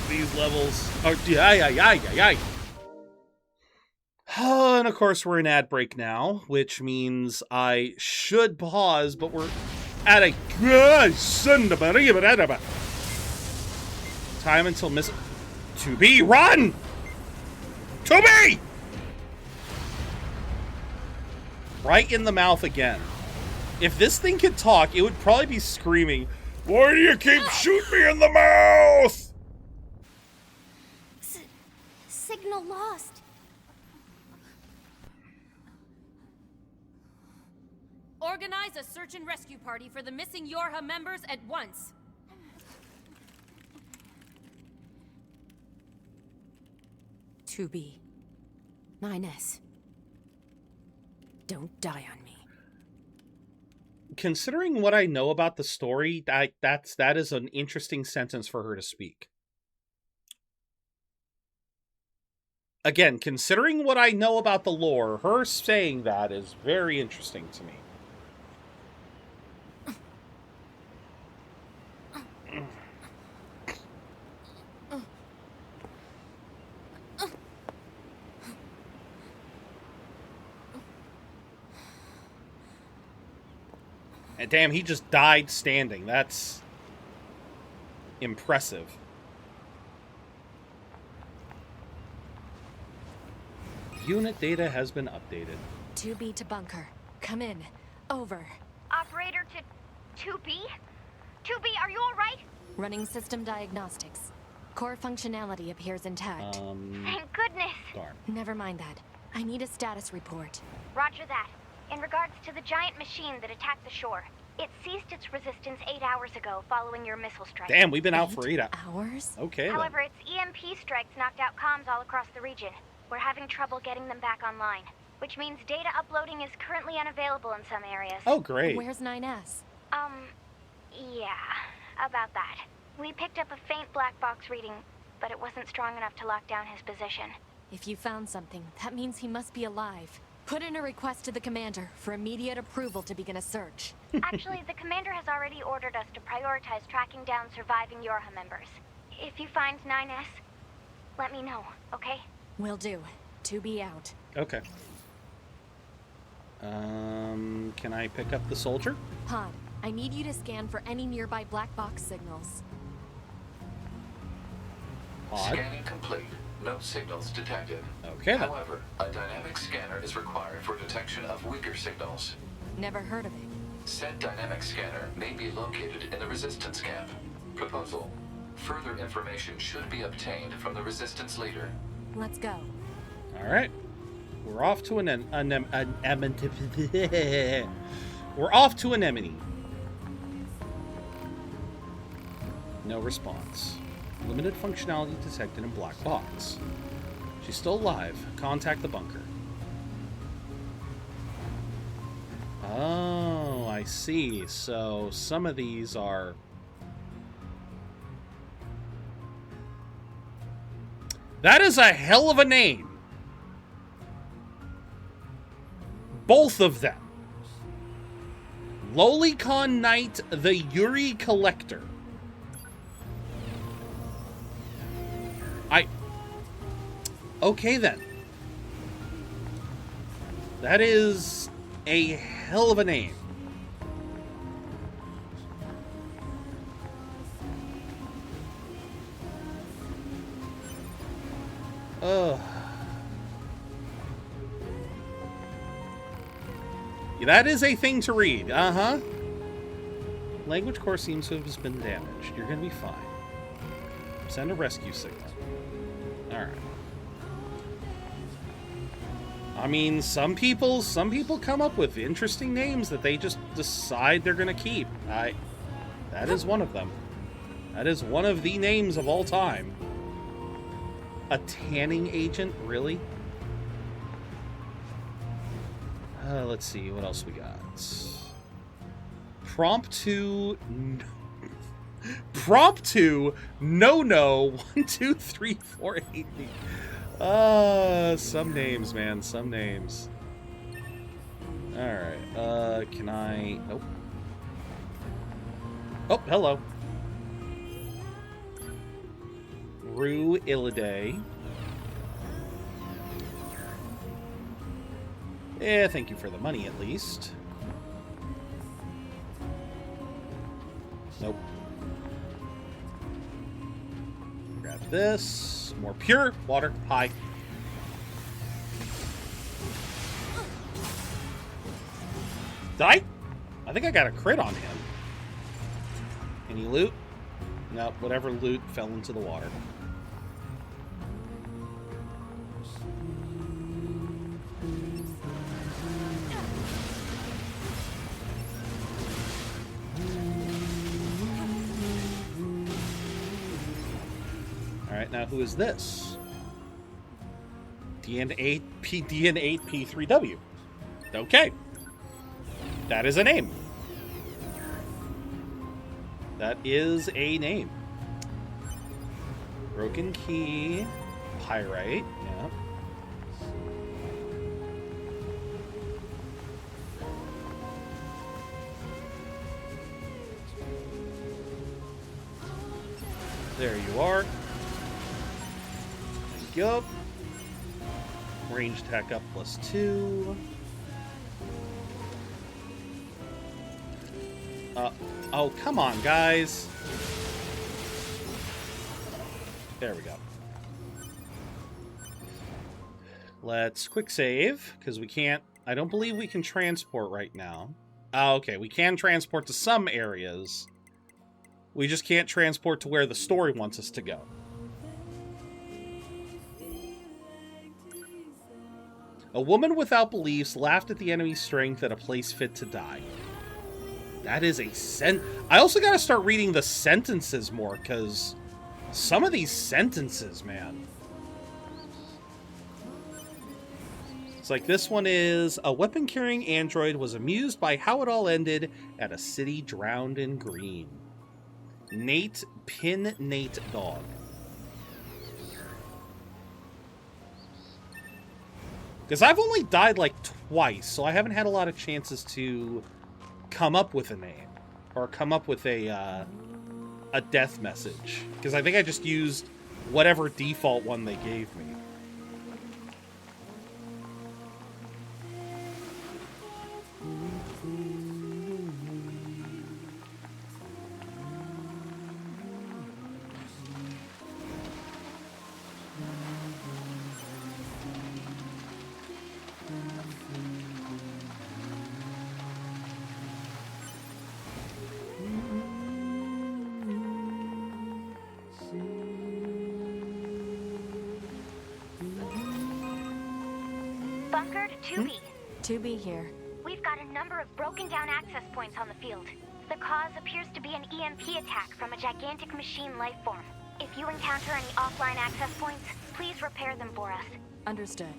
These levels. Oh, yeah. And of course, we're in ad break now, which means I should pause, but we're at a time until miss. To be run. To be right in the mouth again. If this thing could talk, it would probably be screaming, "Why do you keep shooting me in the mouth?" Signal lost. Organize a search and rescue party for the missing Yorha members at once. To be 9S. Don't die on me. Considering what I know about the story, that is an interesting sentence for her to speak. Again, considering what I know about the lore, her saying that is very interesting to me. And damn, he just died standing. That's impressive. Unit data has been updated. 2B to bunker. Come in. Over. Operator to 2B? 2B, are you alright? Running system diagnostics. Core functionality appears intact. Thank goodness. Darn. Never mind that. I need a status report. Roger that. In regards to the giant machine that attacked the shore, it ceased its resistance 8 hours ago following your missile strike. Damn, we've been out for 8 hours? Okay, However, its EMP strikes knocked out comms all across the region. We're having trouble getting them back online, which means data uploading is currently unavailable in some areas. Oh, great. Where's 9S? Yeah, about that. We picked up a faint black box reading, but it wasn't strong enough to lock down his position. If you found something, that means he must be alive. Put in a request to the commander for immediate approval to begin a search. Actually, the commander has already ordered us to prioritize tracking down surviving Yorha members. If you find 9S, let me know, okay? Will do. 2B out. Okay. Can I pick up the soldier? Pod, I need you to scan for any nearby black box signals. Pod? Scanning complete. No signals detected. Okay, then. However, a dynamic scanner is required for detection of weaker signals. Never heard of it. Said dynamic scanner may be located in the resistance camp. Proposal. Further information should be obtained from the resistance leader. Let's go. All right. We're off to We're off to Anemone. No response. Limited functionality detected in black box. She's still alive. Contact the bunker. Oh, I see. So some of these are... That is a hell of a name. Both of them. Lolicon Knight, the Yuri Collector. Okay then. That is a hell of a name. Ugh. Yeah, that is a thing to read. Uh-huh. Language core seems to have been damaged. You're gonna be fine. Send a rescue signal. Alright. I mean, some people come up with interesting names that they just decide they're gonna keep. That is one of them. That is one of the names of all time. A tanning agent? Really? Let's see, what else we got? Prompt to no 1 2 3 4 8. Some names, man, some names. Alright, can I... Oh. Oh, hello. Rue Illiday. Yeah, thank you for the money, at least. Nope. Grab this. More pure water. Hi. I think I got a crit on him. Any loot? Nope, whatever loot fell into the water. Alright, now who is this? DN8P3W. Okay. That is a name. That is a name. Broken key. Pyrite. Yeah. There you are. Thank you. Range attack up +2. Oh, come on, guys. There we go. Let's quick save, because we can't... I don't believe we can transport right now. Oh, okay, we can transport to some areas. We just can't transport to where the story wants us to go. A woman without beliefs laughed at the enemy's strength at a place fit to die. That is a I also gotta start reading the sentences more, because some of these sentences, man. It's like this one is, a weapon-carrying android was amused by how it all ended at a city drowned in green. Nate Dog. Because I've only died like twice, so I haven't had a lot of chances to come up with a name. Or come up with a death message. Because I think I just used whatever default one they gave me. Bunkered 2B. 2B here. We've got a number of broken down access points on the field. The cause appears to be an EMP attack from a gigantic machine life form. If you encounter any offline access points, please repair them for us. Understood.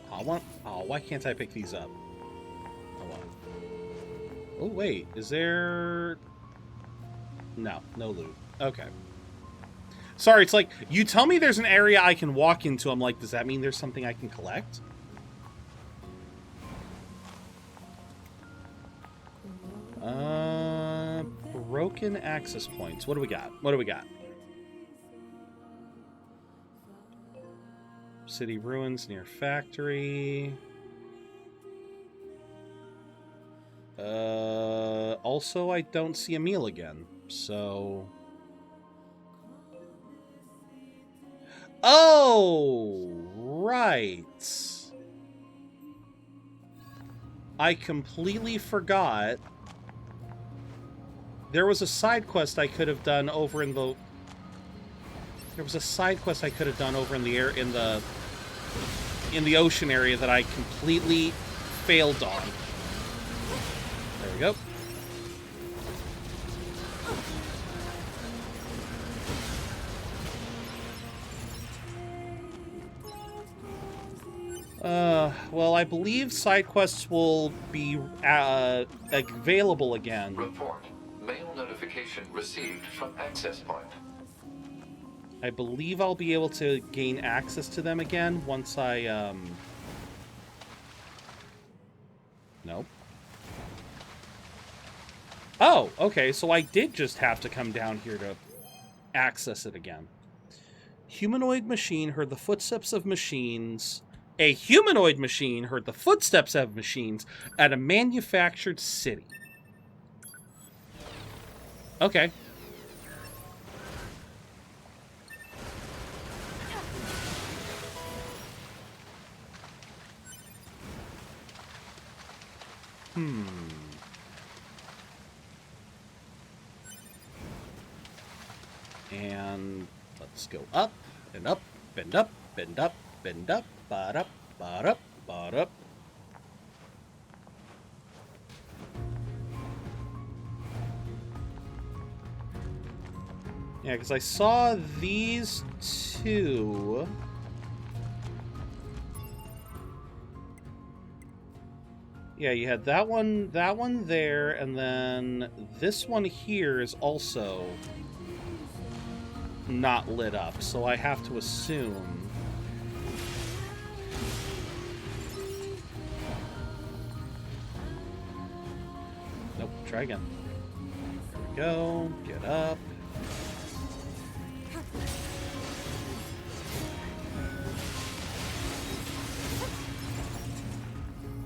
Why can't I pick these up? Hold on. Oh, wait. Is there... No loot. Okay. Sorry, it's like, you tell me there's an area I can walk into, I'm like, does that mean there's something I can collect? Broken access points. What do we got? City ruins near factory. Also, I don't see a meal again, so... Oh, right. I completely forgot. There was a side quest I could have done over in the... in the ocean area that I completely failed on. There we go. Well, I believe side quests will be available again. Report. Mail notification received from access point. I believe I'll be able to gain access to them again once I, Nope. Oh, okay, so I did just have to come down here to access it again. Humanoid machine heard the footsteps of machines... A humanoid machine heard the footsteps of machines at a manufactured city. Okay. And let's go up and up and up and up and up. Ba-dup, ba-dup, ba-dup. Yeah, because I saw these two. Yeah, you had that one there, and then this one here is also not lit up, so I have to assume... Nope, try again. There we go, get up.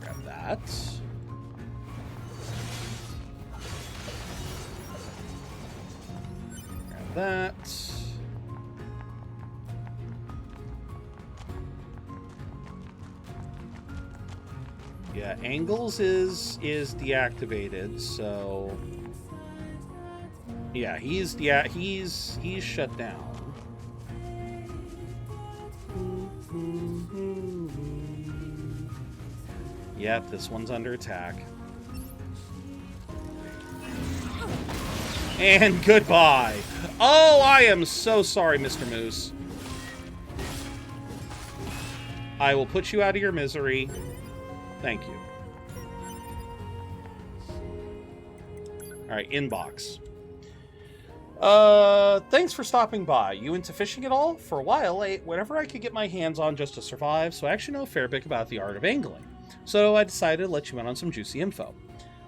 Grab that. Grab that. Yeah, angles is deactivated, so yeah, he's shut down. Yep, this one's under attack. And goodbye. Oh, I am so sorry, Mr. Moose. I will put you out of your misery. Thank you. Alright, inbox. Thanks for stopping by. You into fishing at all? For a while, I ate whatever I could get my hands on just to survive, so I actually know a fair bit about the art of angling. So I decided to let you in on some juicy info.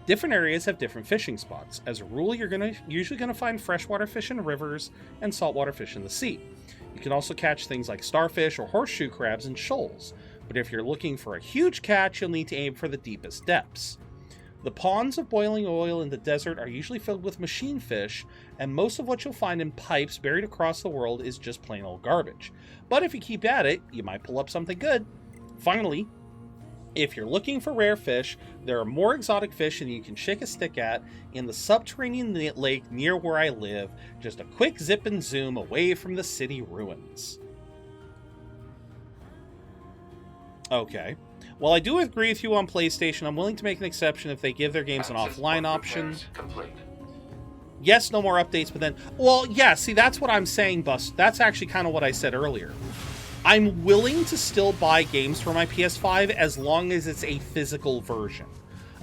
Different areas have different fishing spots. As a rule, you're usually gonna find freshwater fish in rivers and saltwater fish in the sea. You can also catch things like starfish or horseshoe crabs in shoals. But if you're looking for a huge catch, you'll need to aim for the deepest depths. The ponds of boiling oil in the desert are usually filled with machine fish, and most of what you'll find in pipes buried across the world is just plain old garbage. But if you keep at it, you might pull up something good. Finally, if you're looking for rare fish, there are more exotic fish than you can shake a stick at in the subterranean lake near where I live, just a quick zip and zoom away from the city ruins. Okay. While I do agree with you on PlayStation, I'm willing to make an exception if they give their games an offline option. Yes, no more updates, but then... Well, yeah, see, that's what I'm saying, Bust. That's actually kind of what I said earlier. I'm willing to still buy games for my PS5 as long as it's a physical version.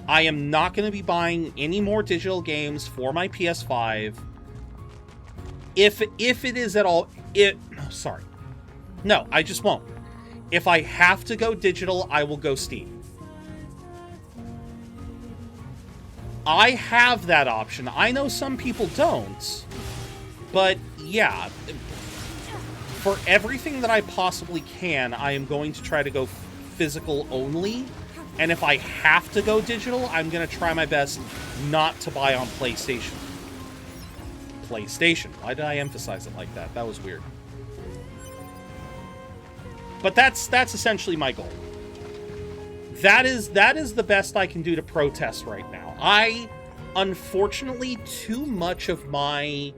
I am not going to be buying any more digital games for my PS5 if it is at all... Sorry. No, I just won't. If I have to go digital, I will go Steam. I have that option. I know some people don't, but yeah, for everything that I possibly can, I am going to try to go physical only, and if I have to go digital, I'm going to try my best not to buy on PlayStation. PlayStation. Why did I emphasize it like that? That was weird. But that's essentially my goal. That is the best I can do to protest right now. Unfortunately, too much of my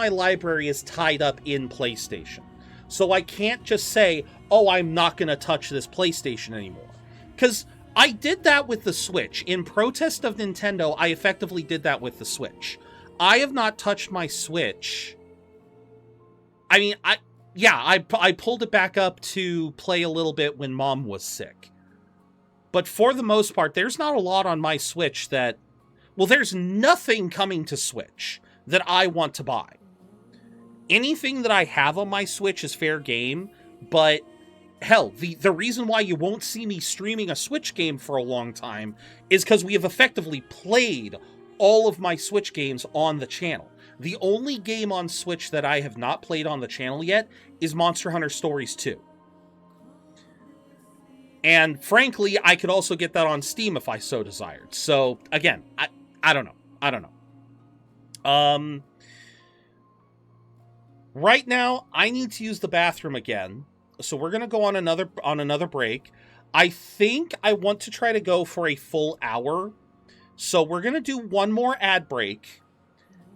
library is tied up in PlayStation. So I can't just say, "Oh, I'm not going to touch this PlayStation anymore." Cuz I did that with the Switch. In protest of Nintendo, I effectively did that with the Switch. I have not touched my Switch. I mean, I pulled it back up to play a little bit when Mom was sick. But for the most part, there's not a lot on my Switch that... Well, there's nothing coming to Switch that I want to buy. Anything that I have on my Switch is fair game, but hell, the reason why you won't see me streaming a Switch game for a long time is because we have effectively played all of my Switch games on the channel. The only game on Switch that I have not played on the channel yet is Monster Hunter Stories 2. And frankly, I could also get that on Steam if I so desired. So, again, I don't know. I don't know. Right now, I need to use the bathroom again. So we're going to go on another break. I think I want to try to go for a full hour. So we're going to do one more ad break.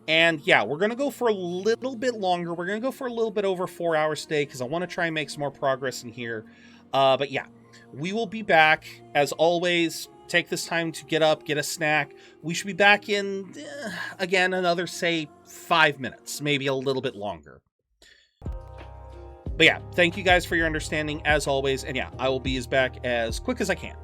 And yeah, we're going to go for a little bit longer. We're going to go for a little bit over 4 hours today because I want to try and make some more progress in here. But yeah, we will be back. As always, take this time to get up, get a snack. We should be back in, again, another, say, 5 minutes. Maybe a little bit longer. But yeah, thank you guys for your understanding as always. And yeah, I will be back as quick as I can.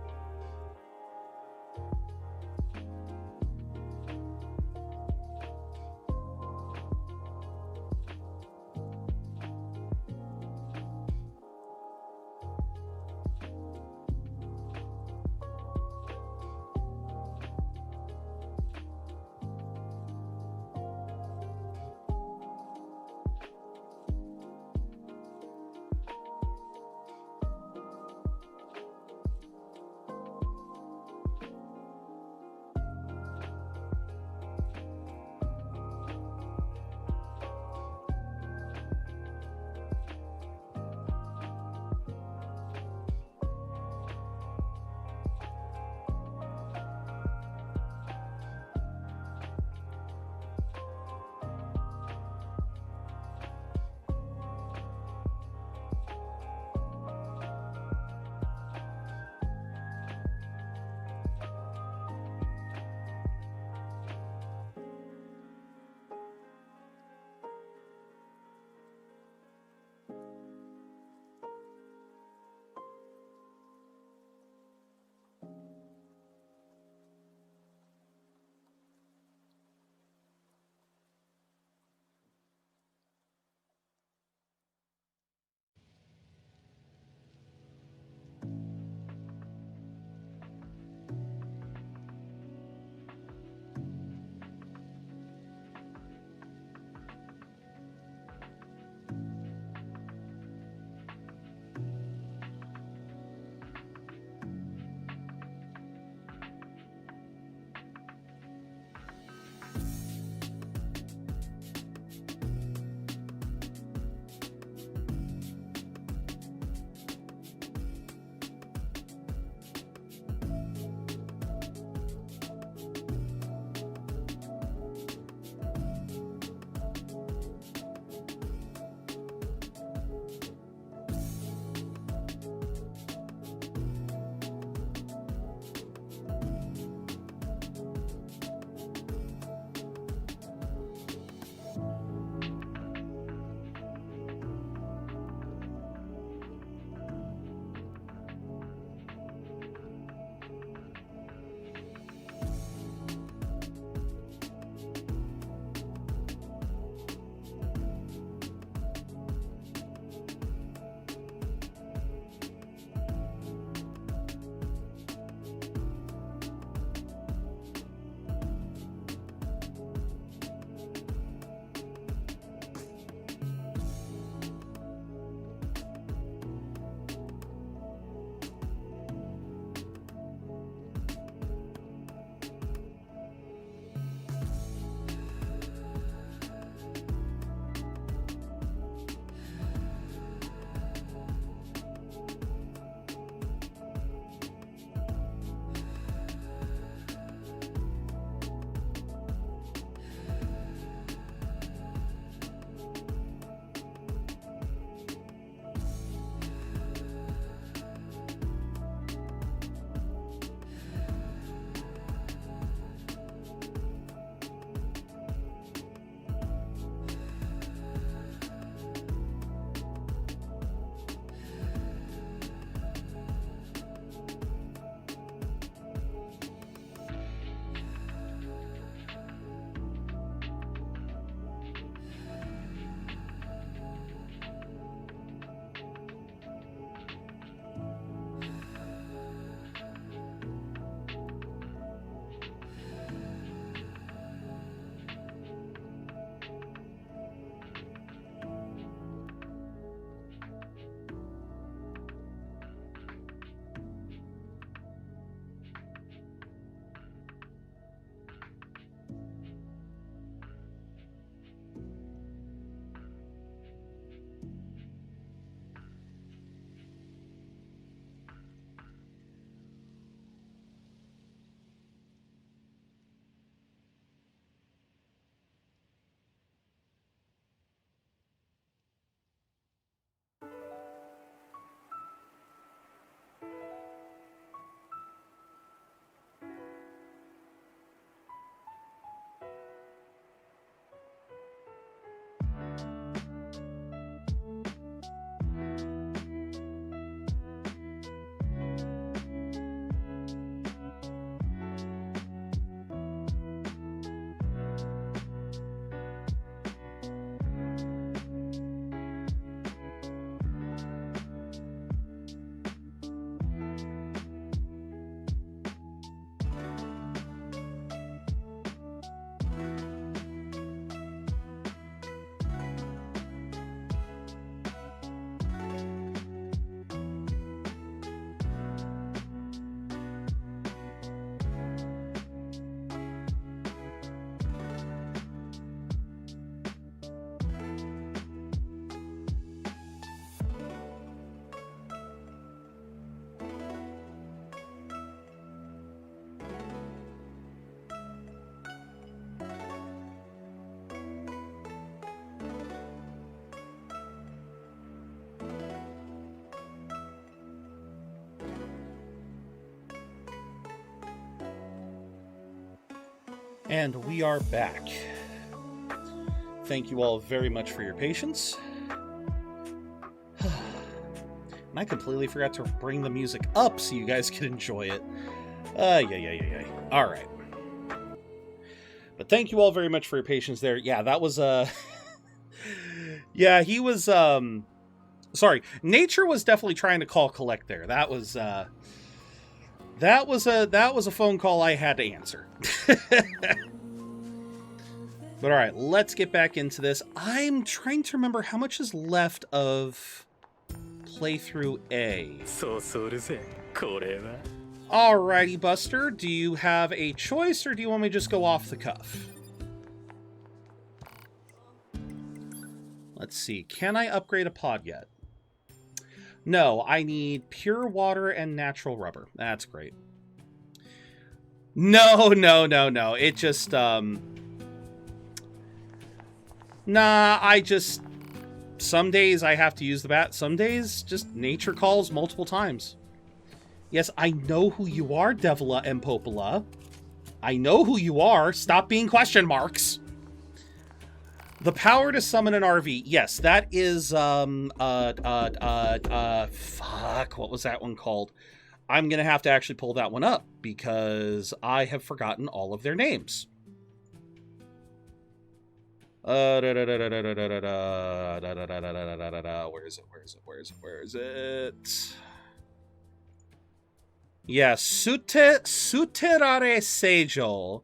And we are back. Thank you all very much for your patience. And I completely forgot to bring the music up so you guys can enjoy it. Yeah. All right. But thank you all very much for your patience there. Yeah, that was yeah, he was sorry. Nature was definitely trying to call collect there. That was a phone call I had to answer. But all right, let's get back into this. I'm trying to remember how much is left of playthrough A. Alrighty, Buster, do you have a choice, or do you want me to just go off the cuff? Let's see, can I upgrade a pod yet? No, I need pure water and natural rubber. That's great. No. It just, nah, some days I have to use the bat. Some days, just nature calls multiple times. Yes, I know who you are, Devila and Popola. I know who you are. Stop being question marks. The power to summon an RV. Yes, that is, fuck, what was that one called? I'm gonna have to actually pull that one up because I have forgotten all of their names. Where is it? Yeah, Suterare Seijo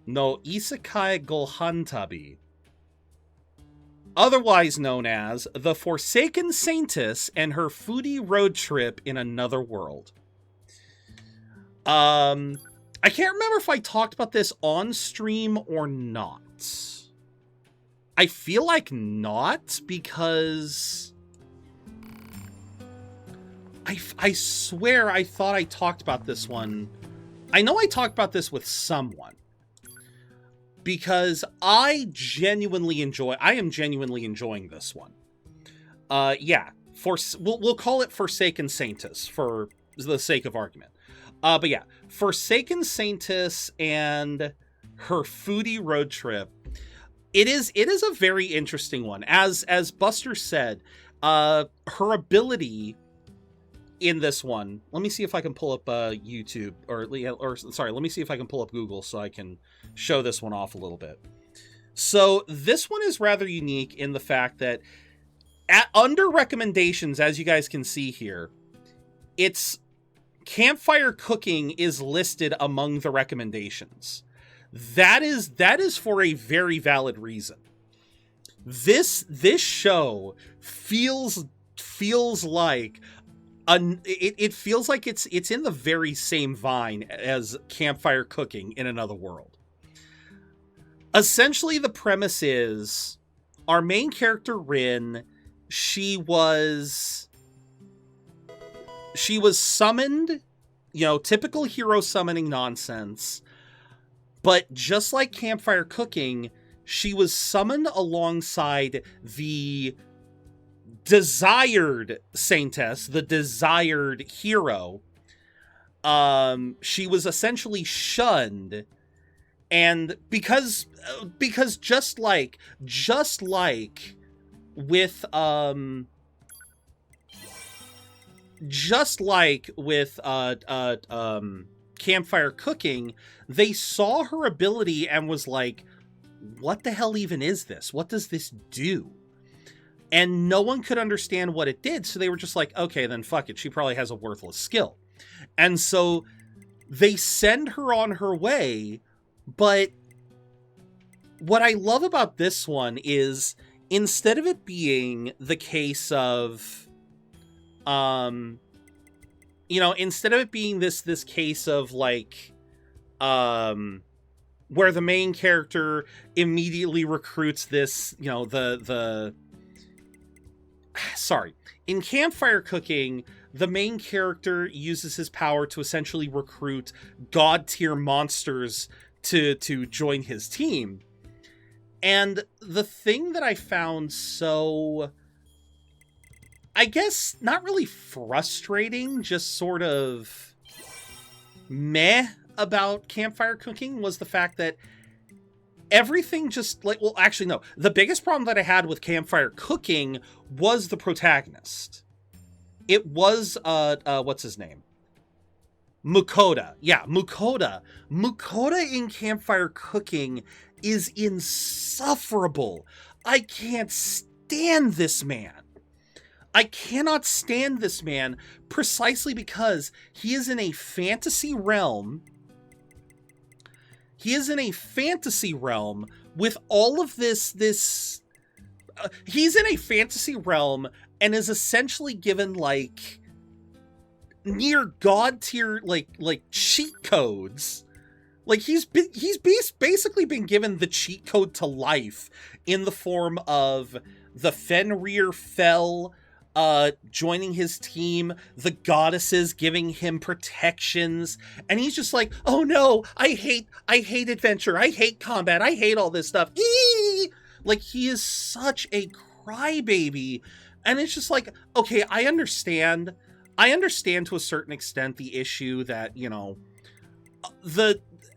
no Isekai Gohantabi. Otherwise known as The Forsaken Saintess and Her Foodie Road Trip in Another World. I can't remember if I talked about this on stream or not. I feel like not, because I swear I thought I talked about this one. I know I talked about this with someone, because I am genuinely enjoying this one. Yeah, we'll call it Forsaken Saintess for the sake of argument. But yeah, Forsaken Saintess and Her Foodie Road Trip. It is a very interesting one. As Buster said, her ability in this one, let me see if I can pull up YouTube, or sorry, let me see if I can pull up Google so I can show this one off a little bit. So this one is rather unique in the fact that under recommendations, as you guys can see here, it's campfire cooking is listed among the recommendations. That is for a very valid reason. This show feels like it feels like it's in the very same vein as campfire cooking in Another World. Essentially, the premise is our main character Rin, she was summoned, typical hero summoning nonsense. But just like campfire cooking, she was summoned alongside the desired saintess, the desired hero. She was essentially shunned, and because just like with campfire cooking, they saw her ability and was like, what the hell even is this? What does this do? And no one could understand what it did, so they were just like, okay, then fuck it, she probably has a worthless skill. And so they send her on her way, but what I love about this one is, instead of it being the case of, instead of it being this case of like, where the main character immediately recruits this, in campfire cooking, the main character uses his power to essentially recruit god tier monsters to join his team. And the thing that I found so, I guess, not really frustrating, just sort of meh about campfire cooking was the fact that everything just like, well, actually, no. The biggest problem that I had with Campfire Cooking was the protagonist. It was, what's his name? Mukoda. Yeah, Mukoda. Mukoda in Campfire Cooking is insufferable. I can't stand this man. I cannot stand this man precisely because he is in a fantasy realm. He is in a fantasy realm with all of this, he's in a fantasy realm and is essentially given like near god tier like cheat codes. Like he's basically been given the cheat code to life in the form of the Fenrir Fell joining his team, the goddesses giving him protections, and he's just like, oh no, I hate adventure, I hate combat, I hate all this stuff. Eee! Like he is such a crybaby, and it's just like, okay, I understand to a certain extent the issue that, you know,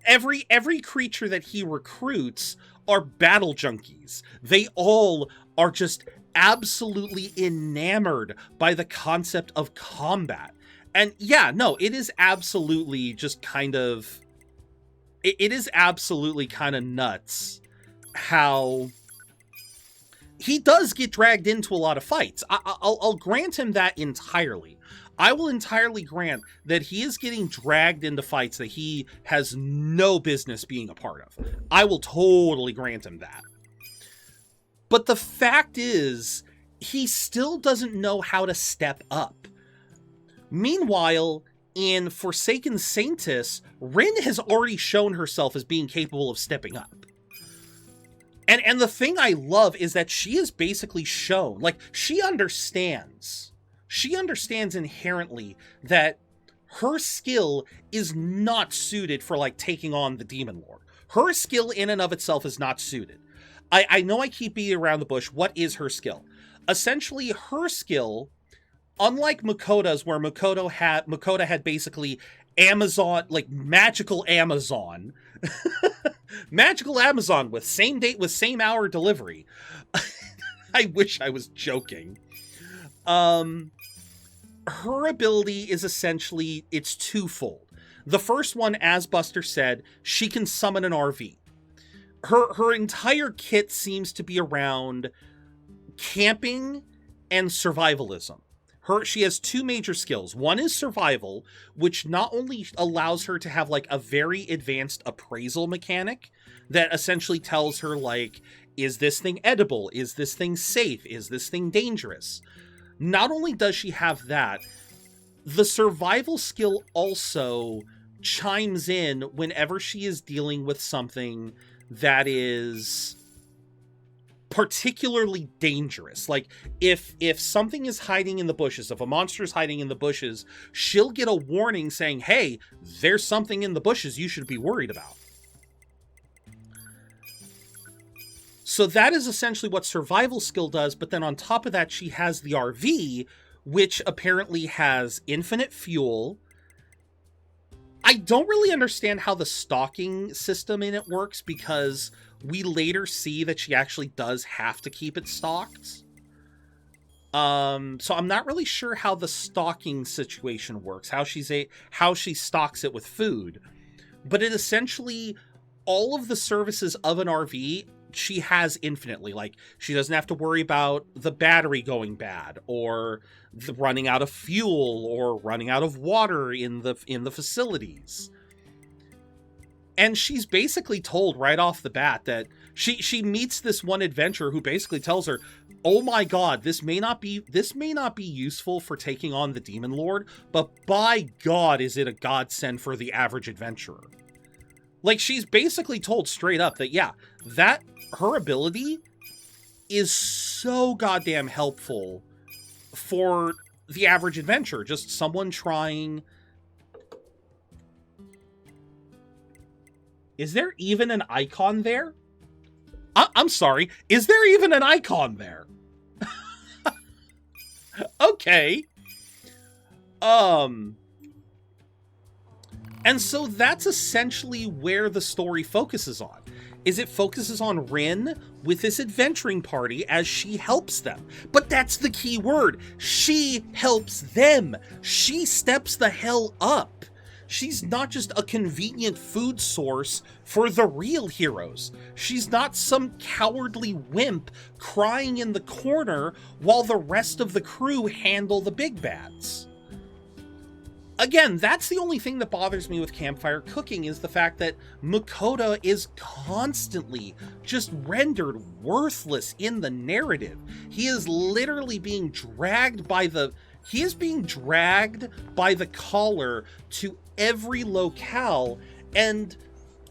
every creature that he recruits are battle junkies. They all are just absolutely enamored by the concept of combat. And yeah, no, it is absolutely just kind of, it is absolutely kind of nuts how he does get dragged into a lot of fights. I'll grant him that entirely. I will entirely grant that he is getting dragged into fights that he has no business being a part of. I will totally grant him that. But the fact is, he still doesn't know how to step up. Meanwhile, in Forsaken Saintess, Rin has already shown herself as being capable of stepping up. And the thing I love is that she is basically shown, like, she understands inherently that her skill is not suited for, like, taking on the Demon Lord. Her skill in and of itself is not suited. I know I keep beating around the bush. What is her skill? Essentially, her skill, unlike Mukoda's, where Mukoda had basically Amazon, like magical Amazon, magical Amazon with same date with same hour delivery. I wish I was joking. Her ability is essentially, it's twofold. The first one, as Buster said, she can summon an RV. Her entire kit seems to be around camping and survivalism. She has two major skills. One is survival, which not only allows her to have like a very advanced appraisal mechanic that essentially tells her like, is this thing edible? Is this thing safe? Is this thing dangerous? Not only does she have that, the survival skill also chimes in whenever she is dealing with something that is particularly dangerous. Like if something is hiding in the bushes, if a monster is hiding in the bushes, she'll get a warning saying, hey, there's something in the bushes you should be worried about. So that is essentially what survival skill does, but then on top of that, she has the RV, which apparently has infinite fuel. I don't really understand how the stocking system in it works, because we later see that she actually does have to keep it stocked. So I'm not really sure how the stocking situation works, how she stocks it with food. But it essentially, all of the services of an RV, she has infinitely. Like, she doesn't have to worry about the battery going bad, or the running out of fuel, or running out of water in the facilities. And she's basically told right off the bat that she meets this one adventurer who basically tells her, oh my god, this may not be useful for taking on the Demon Lord, but by god is it a godsend for the average adventurer. Like, she's basically told straight up that, yeah, that her ability is so goddamn helpful for the average adventurer. Just someone trying... Is there even an icon there? I'm sorry. Is there even an icon there? Okay. And so that's essentially where the story focuses on. is it focuses on Rin with this adventuring party as she helps them. But that's the key word. She helps them. She steps the hell up. She's not just a convenient food source for the real heroes. She's not some cowardly wimp crying in the corner while the rest of the crew handle the big bads. Again, that's the only thing that bothers me with campfire cooking, is the fact that Makoto is constantly just rendered worthless in the narrative. He is literally being dragged by the collar to every locale, and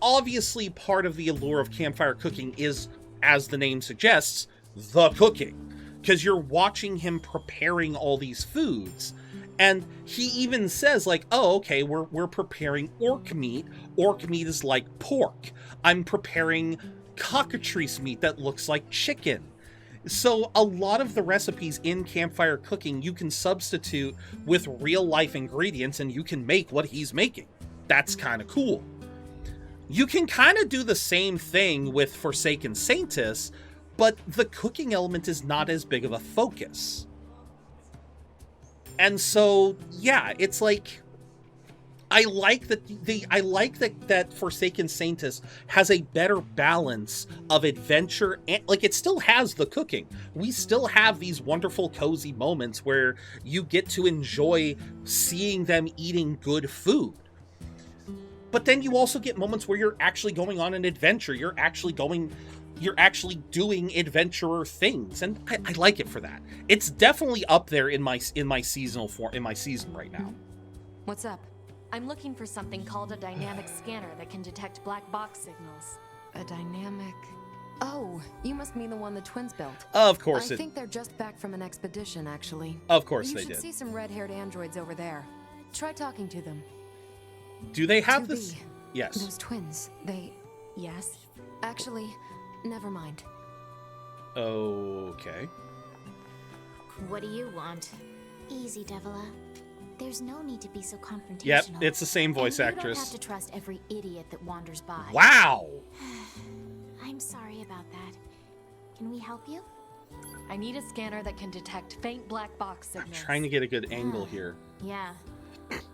obviously part of the allure of campfire cooking is, as the name suggests, the cooking, because you're watching him preparing all these foods. And he even says, like, oh, okay, we're preparing orc meat. Orc meat is like pork. I'm preparing cockatrice meat that looks like chicken. So a lot of the recipes in campfire cooking you can substitute with real life ingredients and you can make what he's making. That's kind of cool. You can kind of do the same thing with Forsaken Saintess, but the cooking element is not as big of a focus. And so, yeah, it's like, I like that Forsaken Saintess has a better balance of adventure, and like, it still has the cooking. We still have these wonderful cozy moments where you get to enjoy seeing them eating good food. But then you also get moments where you're actually going on an adventure. You're actually doing adventurer things, and I like it for that. It's definitely up there in my season right now. What's up? I'm looking for something called a dynamic scanner that can detect black box signals. A dynamic... Oh, you must mean the one the twins built. Of course I think they're just back from an expedition, actually. Of course they did. You should see some red-haired androids over there. Try talking to them. Do they have this? Yes. Those twins, they... Yes? Actually, never mind. Okay. What do you want? Easy, Devila. There's no need to be so confrontational. Yep, it's the same voice actress. You don't have to trust every idiot that wanders by. Wow! I'm sorry about that. Can we help you? I need a scanner that can detect faint black box signals. I'm trying to get a good angle here. Yeah.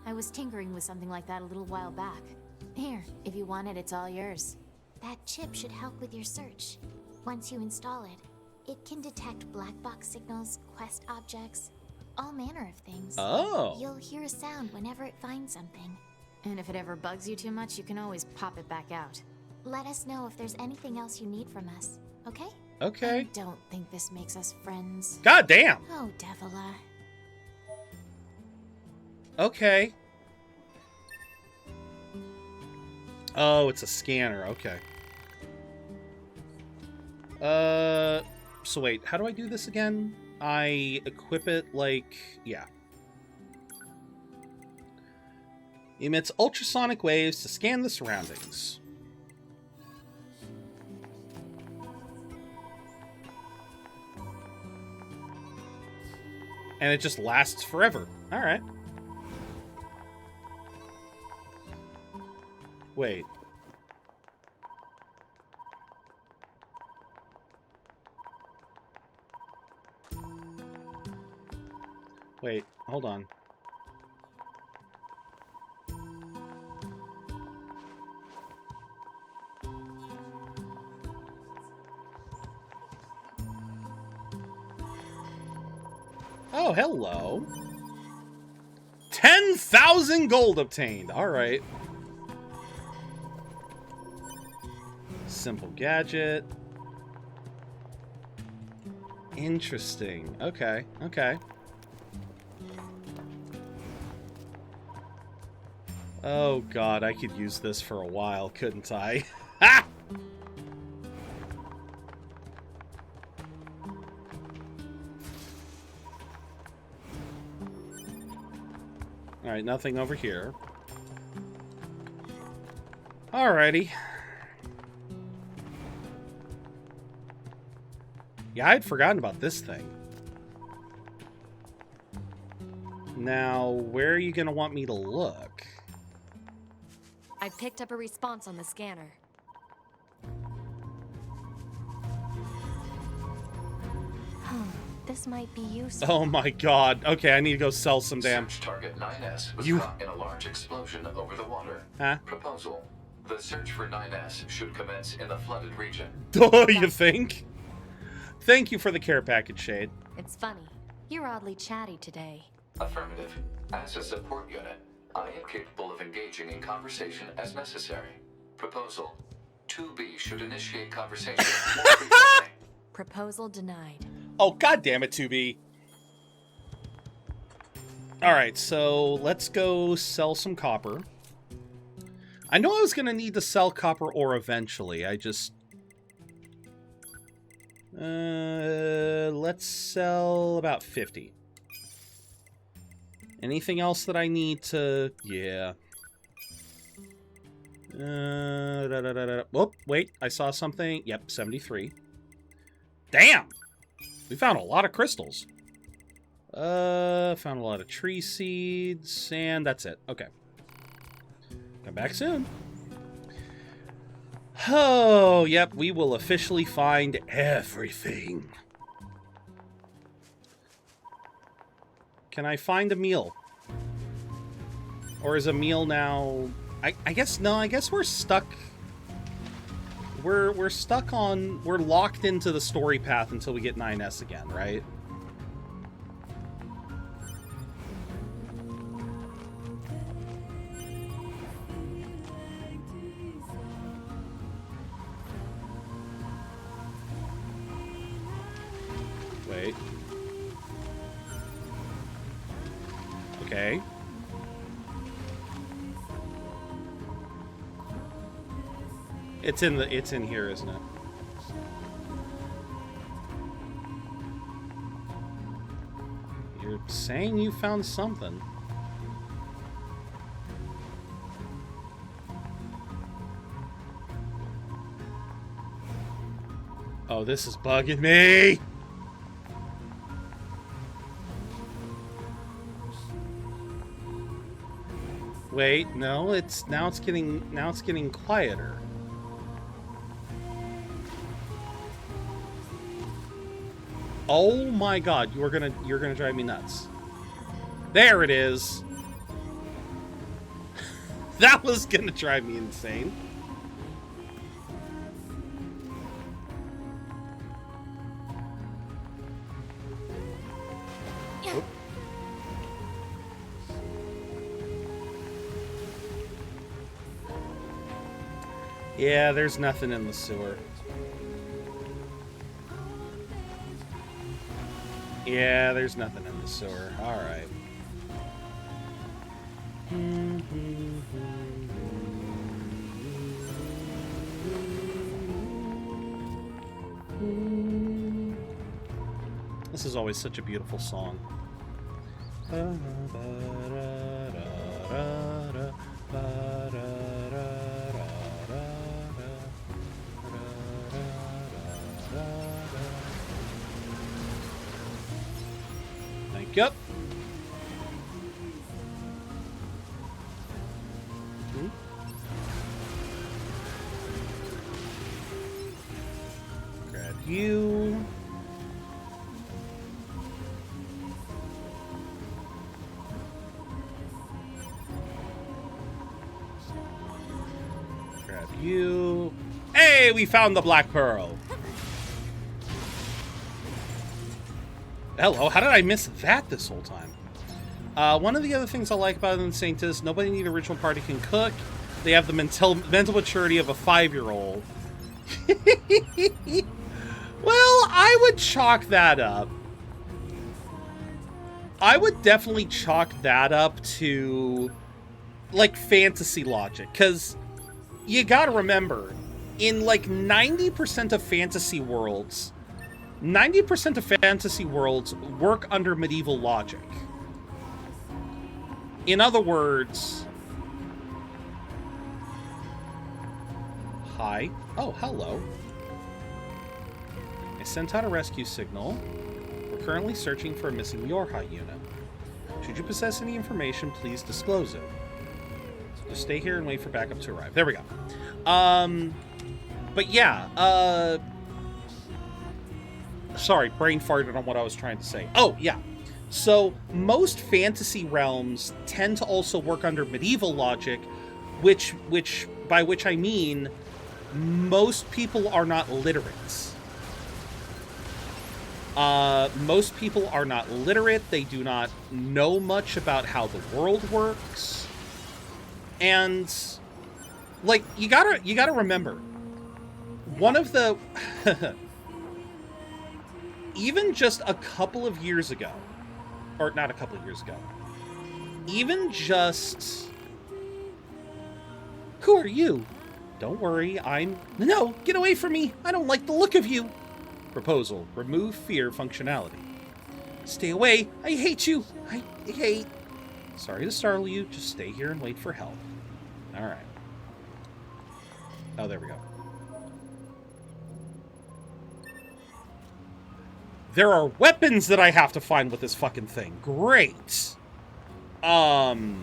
I was tinkering with something like that a little while back. Here, if you want it, it's all yours. That chip should help with your search. Once you install it, it can detect black box signals, quest objects, all manner of things. Oh. You'll hear a sound whenever it finds something. And if it ever bugs you too much, you can always pop it back out. Let us know if there's anything else you need from us, okay? Okay. I don't think this makes us friends. God damn! Oh, Devila. Okay. Oh, it's a scanner. Okay. So wait, how do I do this again? I equip it like... yeah. Emits ultrasonic waves to scan the surroundings. And it just lasts forever. Alright. Wait. Wait, hold on. Oh, hello. 10,000 gold obtained. All right. Simple gadget. Interesting. Okay, okay. Oh god, I could use this for a while, couldn't I? Ha! Alright, nothing over here. Alrighty. Yeah, I'd forgotten about this thing. Now, where are you gonna want me to look? I picked up a response on the scanner. this might be useful. Oh my god. Okay, I need to go sell some damn... Search target 9S was caught in a large explosion over the water. Huh? Proposal. The search for 9S should commence in the flooded region. Oh, you think? Thank you for the care package, Shade. It's funny. You're oddly chatty today. Affirmative. As a support unit, I am capable of engaging in conversation as necessary. Proposal. 2B should initiate conversation more frequently. Proposal denied. Oh, god damn it, 2B. Alright, so let's go sell some copper. I know I was going to need to sell copper ore eventually. I just... let's sell about 50. Anything else that I need to... Yeah. Oh, wait. I saw something. Yep, 73. Damn! We found a lot of crystals. Found a lot of tree seeds, and that's it. Okay. Come back soon. Oh, yep, we will officially find everything. Can I find a meal? Or is a meal now... I guess, no, I guess we're stuck... We're stuck on... We're locked into the story path until we get 9S again, right? Wait. Okay. It's in here, isn't it? You're saying you found something. Oh, this is bugging me. Wait, no, it's getting quieter. Oh my god, you're gonna drive me nuts. There it is. That was gonna drive me insane. Oop. Yeah, there's nothing in the sewer. Yeah, there's nothing in the sewer. Alright. This is always such a beautiful song. Yep. Grab you. Grab you. Hey, we found the Black Pearl. Hello, how did I miss that this whole time? One of the other things I like about Insane is nobody in the original party can cook. They have the mental maturity of a 5-year-old. Well, I would chalk that up. I would definitely chalk that up to, like, fantasy logic. Because you gotta remember, in, like, 90% of fantasy worlds... 90% of fantasy worlds work under medieval logic. In other words... Hi. Oh, hello. I sent out a rescue signal. We're currently searching for a missing Yorha unit. Should you possess any information, please disclose it. Just stay here and wait for backup to arrive. There we go. But yeah, sorry, brain farted on what I was trying to say. Oh, yeah. So most fantasy realms tend to also work under medieval logic, by which I mean most people are not literate. Most people are not literate. They do not know much about how the world works. And like, you gotta remember, one of the even just a couple of years ago, or not a couple of years ago, even just, who are you? Don't worry, no, get away from me. I don't like the look of you. Proposal, remove fear functionality. Stay away. I hate you. I hate. Sorry to startle you. Just stay here and wait for help. All right. Oh, there we go. There are weapons that I have to find with this fucking thing. Great. Lovely.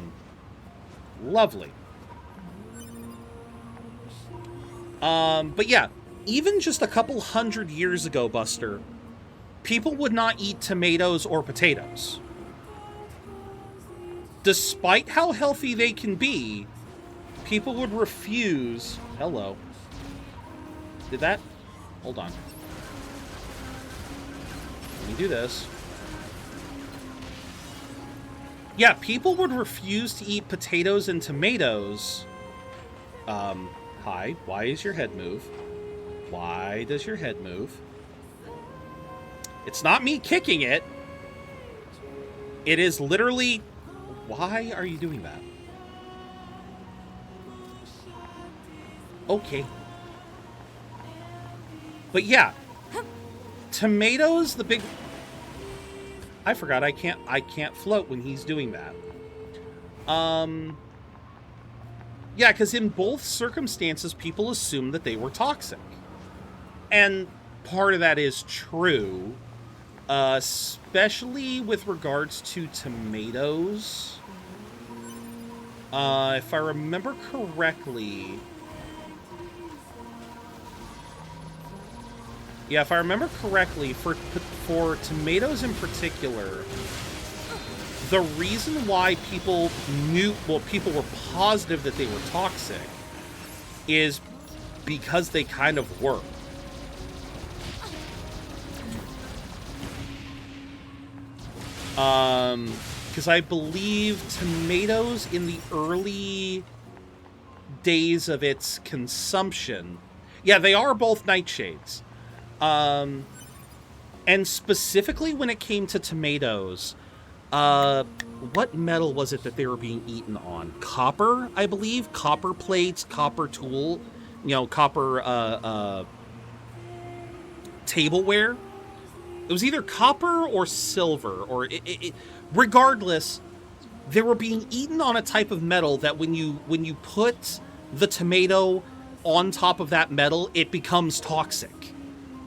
But yeah, even just a couple hundred years ago, Buster, people would not eat tomatoes or potatoes. Despite how healthy they can be, people would refuse... Hello. Did that? Hold on. Let me do this. Yeah, people would refuse to eat potatoes and tomatoes. Hi, why is your head move? Why does your head move? It's not me kicking it. It is literally... Why are you doing that? Okay. But yeah. Tomatoes, the big... I forgot I can't float when he's doing that. Yeah, because in both circumstances, people assumed that they were toxic. And part of that is true, especially with regards to tomatoes. If I remember correctly... Yeah, if I remember correctly, for tomatoes in particular, the reason why people people were positive that they were toxic is because they kind of were. Because I believe tomatoes in the early days of its consumption, yeah, they are both nightshades. And specifically when it came to tomatoes, what metal was it that they were being eaten on? Copper, I believe. Copper plates, copper tool, copper, tableware. It was either copper or silver, or regardless, they were being eaten on a type of metal that when you put the tomato on top of that metal, it becomes toxic.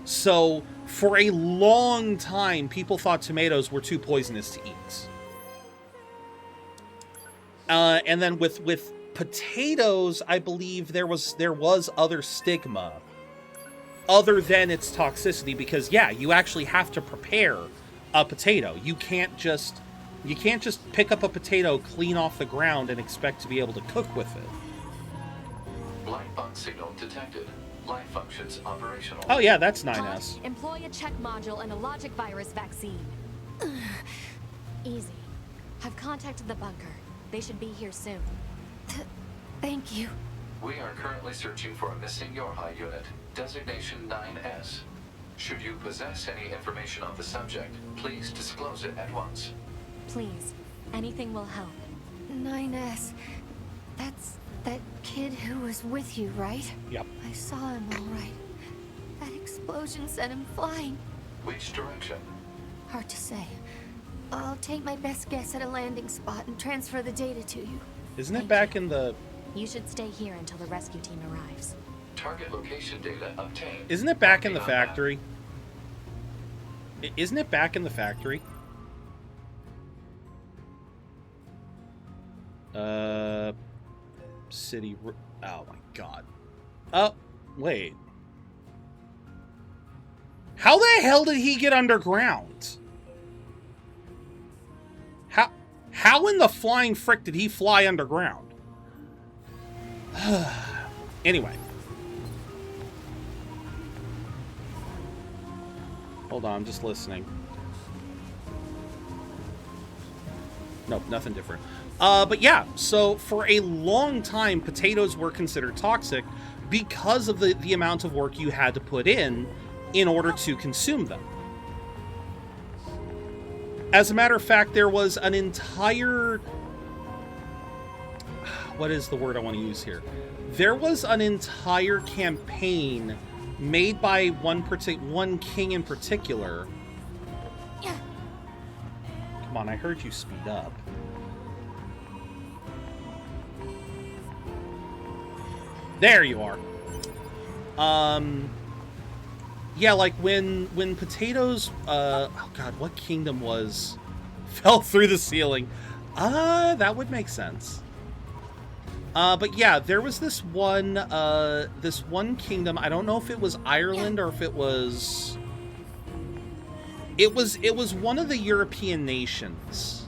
So for a long time, people thought tomatoes were too poisonous to eat. And then with potatoes, I believe there was other stigma other than its toxicity, because yeah, you actually have to prepare a potato. You can't just pick up a potato clean off the ground and expect to be able to cook with it. Black box signal detected. Life functions operational. Oh yeah, that's 9S. Employ a check module and a logic virus vaccine. Easy. I've contacted the bunker. They should be here soon. Thank you. We are currently searching for a missing Yorha unit, designation 9S. Should you possess any information on the subject, please disclose it at once. Please, anything will help. 9S. That's that kid who was with you, right? Yep. I saw him all right. That explosion sent him flying. Which direction? Hard to say. I'll take my best guess at a landing spot and transfer the data to you. Isn't it back in the... You should stay here until the rescue team arrives. Target location data obtained. Isn't it back in the factory? Isn't it back in the factory? City... Oh my god. Oh, wait. How the hell did he get underground? How in the flying frick did he fly underground? Anyway. Hold on, I'm just listening. Nope, nothing different. But yeah, so for a long time, potatoes were considered toxic because of the amount of work you had to put in order to consume them. As a matter of fact, there was an entire... What is the word I want to use here? There was an entire campaign made by one king in particular. Come on, I heard you speed up. There you are. Yeah, like when potatoes, oh god, what kingdom fell through the ceiling? That would make sense. But yeah, there was this one kingdom. I don't know if it was Ireland or if it was one of the European nations.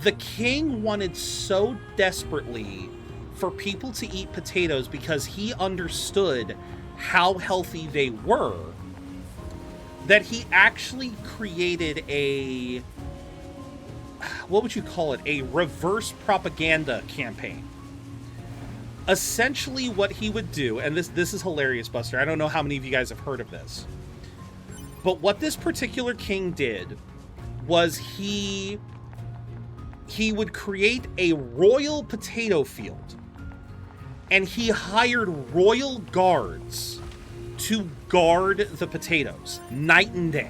The king wanted so desperately for people to eat potatoes because he understood how healthy they were that he actually created a, what would you call it? A reverse propaganda campaign. Essentially what he would do, and this is hilarious, Buster. I don't know how many of you guys have heard of this. But what this particular king did was he would create a royal potato field. And he hired royal guards to guard the potatoes night and day.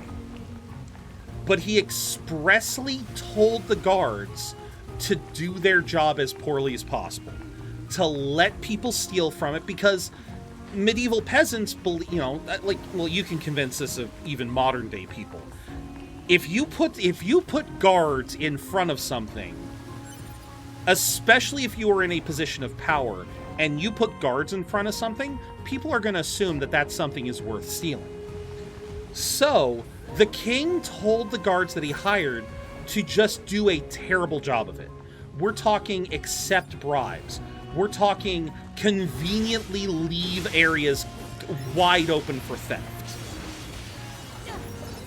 But he expressly told the guards to do their job as poorly as possible, to let people steal from it, because medieval peasants believe, you know, like, well, you can convince this of even modern day people. If you put guards in front of something, especially if you are in a position of power, and you put guards in front of something, people are going to assume that that something is worth stealing. So, the king told the guards that he hired to just do a terrible job of it. We're talking accept bribes. We're talking conveniently leave areas wide open for theft.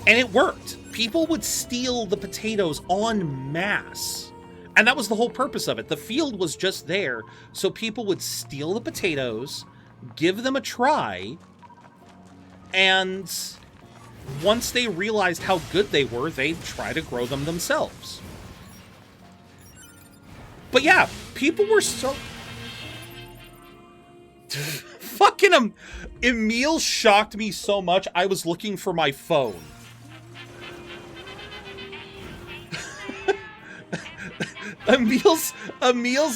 And it worked. People would steal the potatoes en masse. And that was the whole purpose of it. The field was just there, so people would steal the potatoes, give them a try, and once they realized how good they were, they'd try to grow them themselves. But yeah, people were so... Fucking Emil shocked me so much, I was looking for my phone. Emil's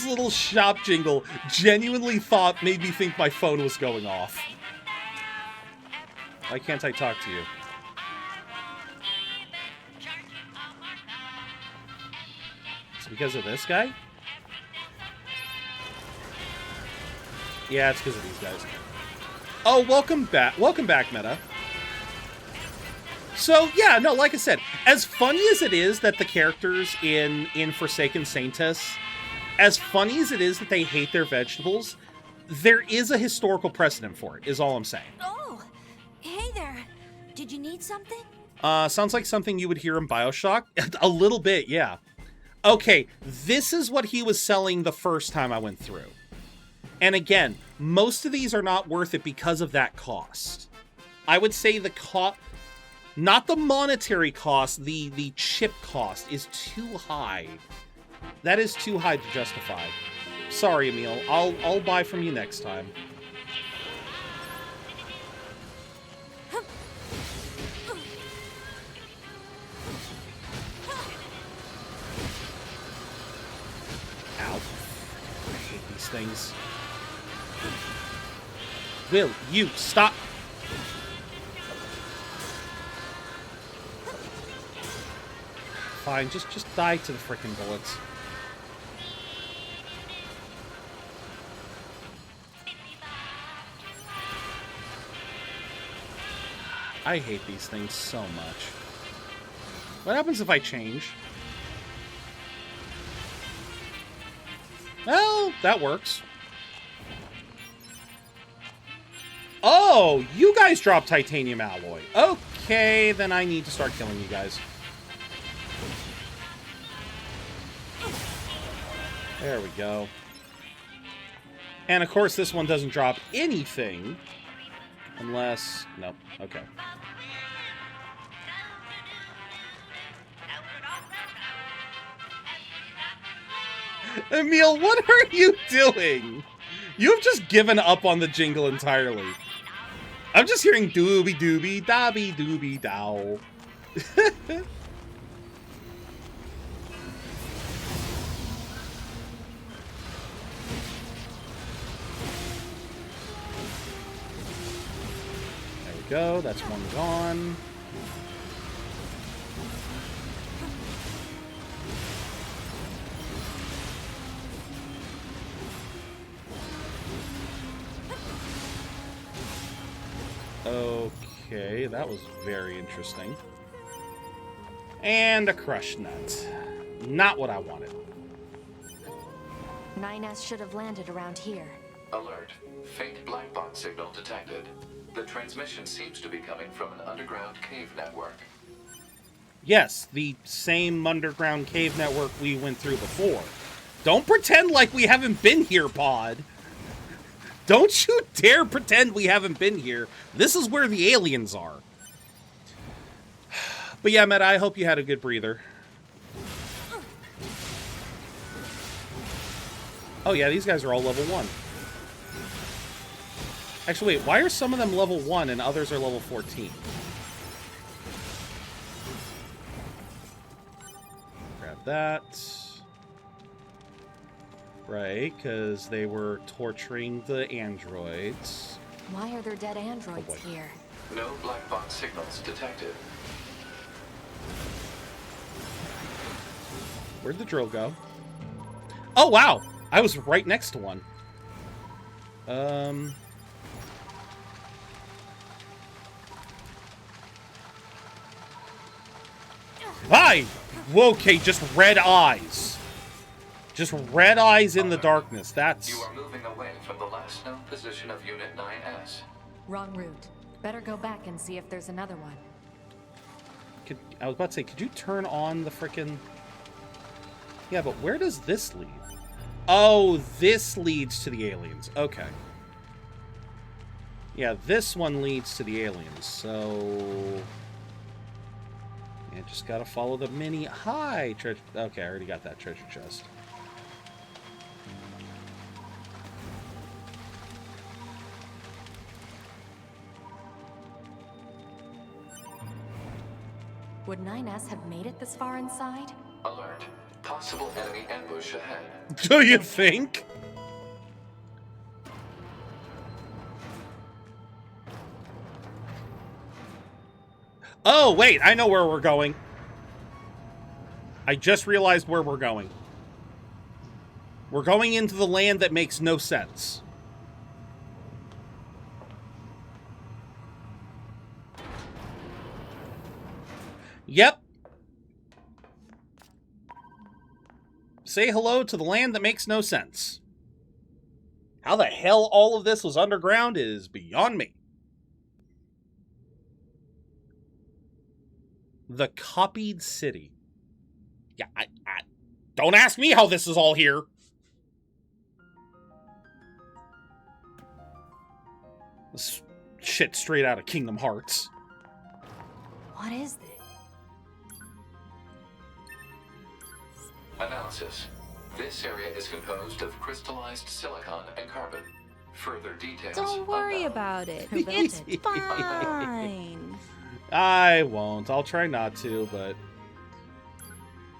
little shop jingle genuinely made me think my phone was going off. Why can't I talk to you? It's because of this guy? Yeah, it's because of these guys. Oh, welcome back. Welcome back, Meta. So, yeah, no, like I said, as funny as it is that the characters in Forsaken Saintess, as funny as it is that they hate their vegetables, there is a historical precedent for it, is all I'm saying. Oh, hey there. Did you need something? Sounds like something you would hear in BioShock. A little bit, yeah. Okay, this is what he was selling the first time I went through. And again, most of these are not worth it because of that cost. I would say the cost... Not the monetary cost, the chip cost is too high. That is too high to justify. Sorry, Emil. I'll buy from you next time. Ow. I hate these things. Will you stop? Fine, just die to the frickin' bullets. I hate these things so much. What happens if I change? Well, that works. Oh, you guys drop titanium alloy. Okay, then I need to start killing you guys. There we go. And of course, this one doesn't drop anything. Unless... Nope. Okay. Emil, what are you doing? You've just given up on the jingle entirely. I'm just hearing doobie doobie dobby doobie dow. There we go, that's one gone. Okay, that was very interesting. And a crush nut. Not what I wanted. 9S should have landed around here. Alert. Faint black box signal detected. The transmission seems to be coming from an underground cave network. Yes, the same underground cave network we went through before. Don't pretend like we haven't been here, Pod. Don't you dare pretend we haven't been here. This is where the aliens are. But yeah, Meta, I hope you had a good breather. Oh yeah, these guys are all level 1. Actually, wait, why are some of them level 1 and others are level 14? Grab that. Right, because they were torturing the androids. Why are there dead androids here? No black box signals detected. Where'd the drill go? Oh, wow! I was right next to one. Hi! Okay, just red eyes. Just red eyes in the darkness. That's... You are moving away from the last known position of Unit 9S. Wrong route. Better go back and see if there's another one. I was about to say, could you turn on the frickin'... Yeah, but where does this lead? Oh, this leads to the aliens. Okay. Yeah, this one leads to the aliens, so... Yeah, just gotta follow the mini... Hi! Treasure... Okay, I already got that treasure chest. Would 9S have made it this far inside? Alert. Possible enemy ambush ahead. Do you think? Oh, wait, I know where we're going. I just realized where we're going. We're going into the land that makes no sense. Yep. Say hello to the land that makes no sense. How the hell all of this was underground is beyond me. The copied city. Yeah, I don't ask me how this is all here. This shit straight out of Kingdom Hearts. What is this? Analysis. This area is composed of crystallized silicon and carbon. Further details. Don't worry about it. It's fine. I won't. I'll try not to, but...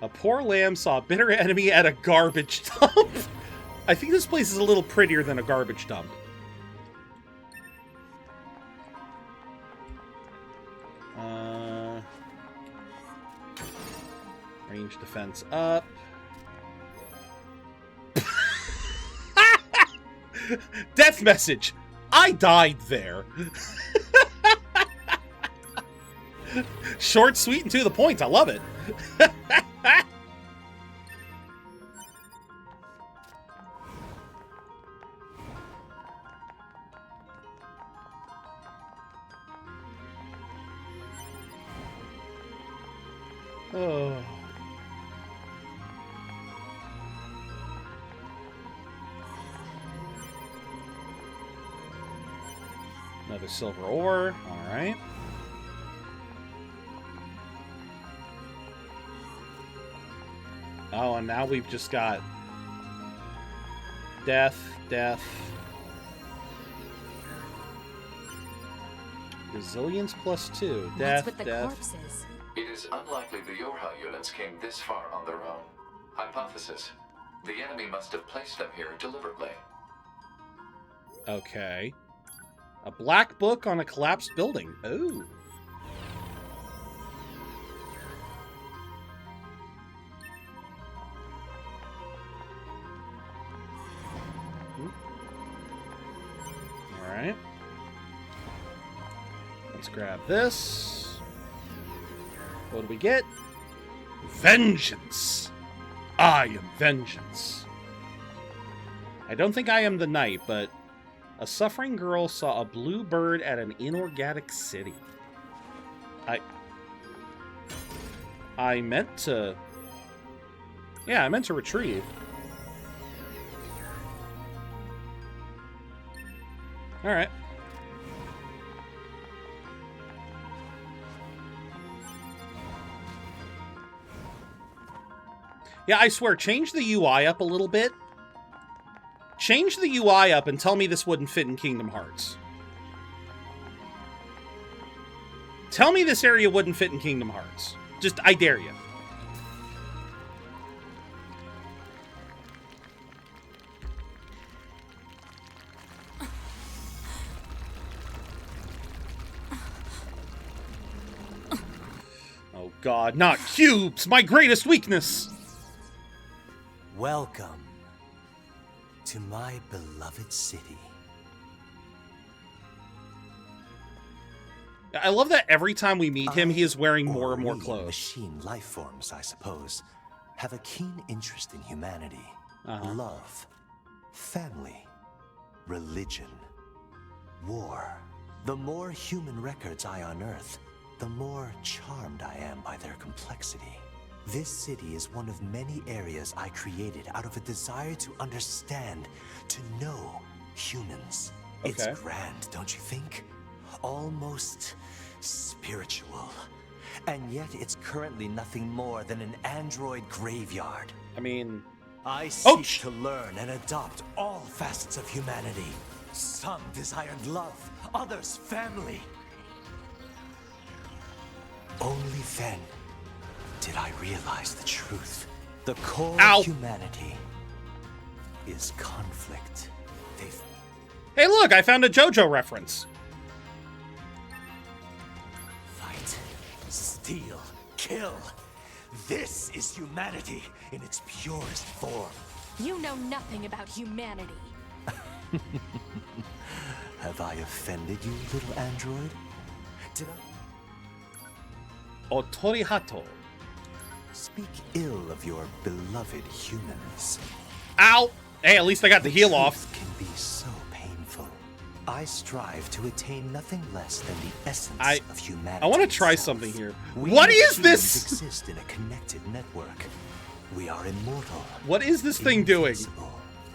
A poor lamb saw a bitter enemy at a garbage dump. I think this place is a little prettier than a garbage dump. Range defense up. Death message. I died there. Short, sweet, and to the point. I love it. Oh. Another silver ore. All right. Oh, and now we've just got death, death. Resilience +2. Death, What's with the death. corpses? It is unlikely the Yorha units came this far on their own. Hypothesis: the enemy must have placed them here deliberately. Okay. A black book on a collapsed building. Ooh. All right. Let's grab this. What do we get? Vengeance. I am vengeance. I don't think I am the knight, but a suffering girl saw a blue bird at an inorganic city. I meant to... Yeah, I meant to retrieve. Alright. Yeah, I swear, change the UI up a little bit. Change the UI up and tell me this wouldn't fit in Kingdom Hearts. Tell me this area wouldn't fit in Kingdom Hearts. Just, I dare you. Oh God, not cubes! My greatest weakness! Welcome to my beloved city. I love that every time we meet him, he is wearing more and more clothes. Machine life forms, I suppose, have a keen interest in humanity, love, family, religion, war. The more human records I unearth, the more charmed I am by their complexity. This city is one of many areas I created out of a desire to understand, to know humans. Okay. It's grand, don't you think? Almost spiritual. And yet it's currently nothing more than an android graveyard. I mean... I seek to learn and adopt all facets of humanity. Some desired love, others family. Only then did I realize the truth. The core of humanity is conflict. Hey look, I found a JoJo reference. Fight, steal, kill. This is humanity in its purest form. You know nothing about humanity. Have I offended you, little android? Did I? Otorihato. Speak ill of your beloved humans. Ow! Hey, at least I got the heel off. Can be so painful. I strive to attain nothing less than the essence of humanity. I want to try something here. We What is this? Exist in a connected network. We are immortal. What is this thing doing?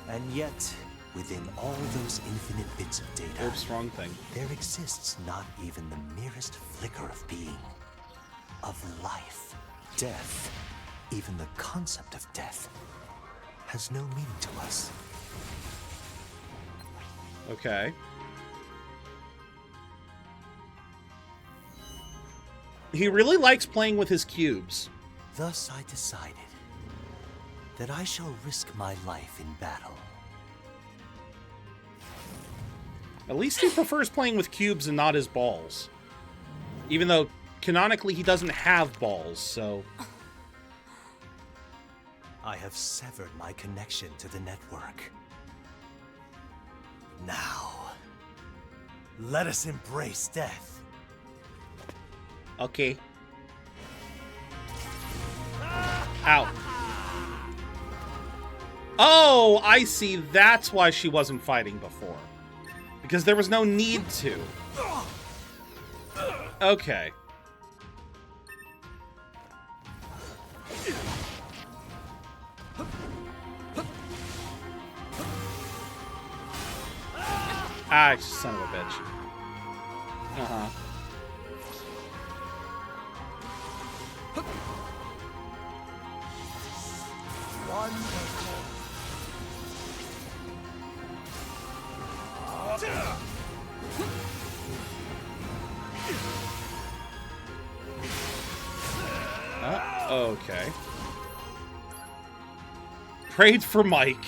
And yet, within all those infinite bits of data, Oops, wrong thing. there exists not even the merest flicker of being, of life. Death, even the concept of death, has no meaning to us. Okay. He really likes playing with his cubes. Thus I decided that I shall risk my life in battle. At least he prefers playing with cubes and not his balls. Even though, canonically, he doesn't have balls, so... I have severed my connection to the network. Now, let us embrace death. Okay. Ow. Oh, I see. That's why she wasn't fighting before. Because there was no need to. Okay. Ah, son of a bitch. Uh-huh. Okay. Prayed for Mike.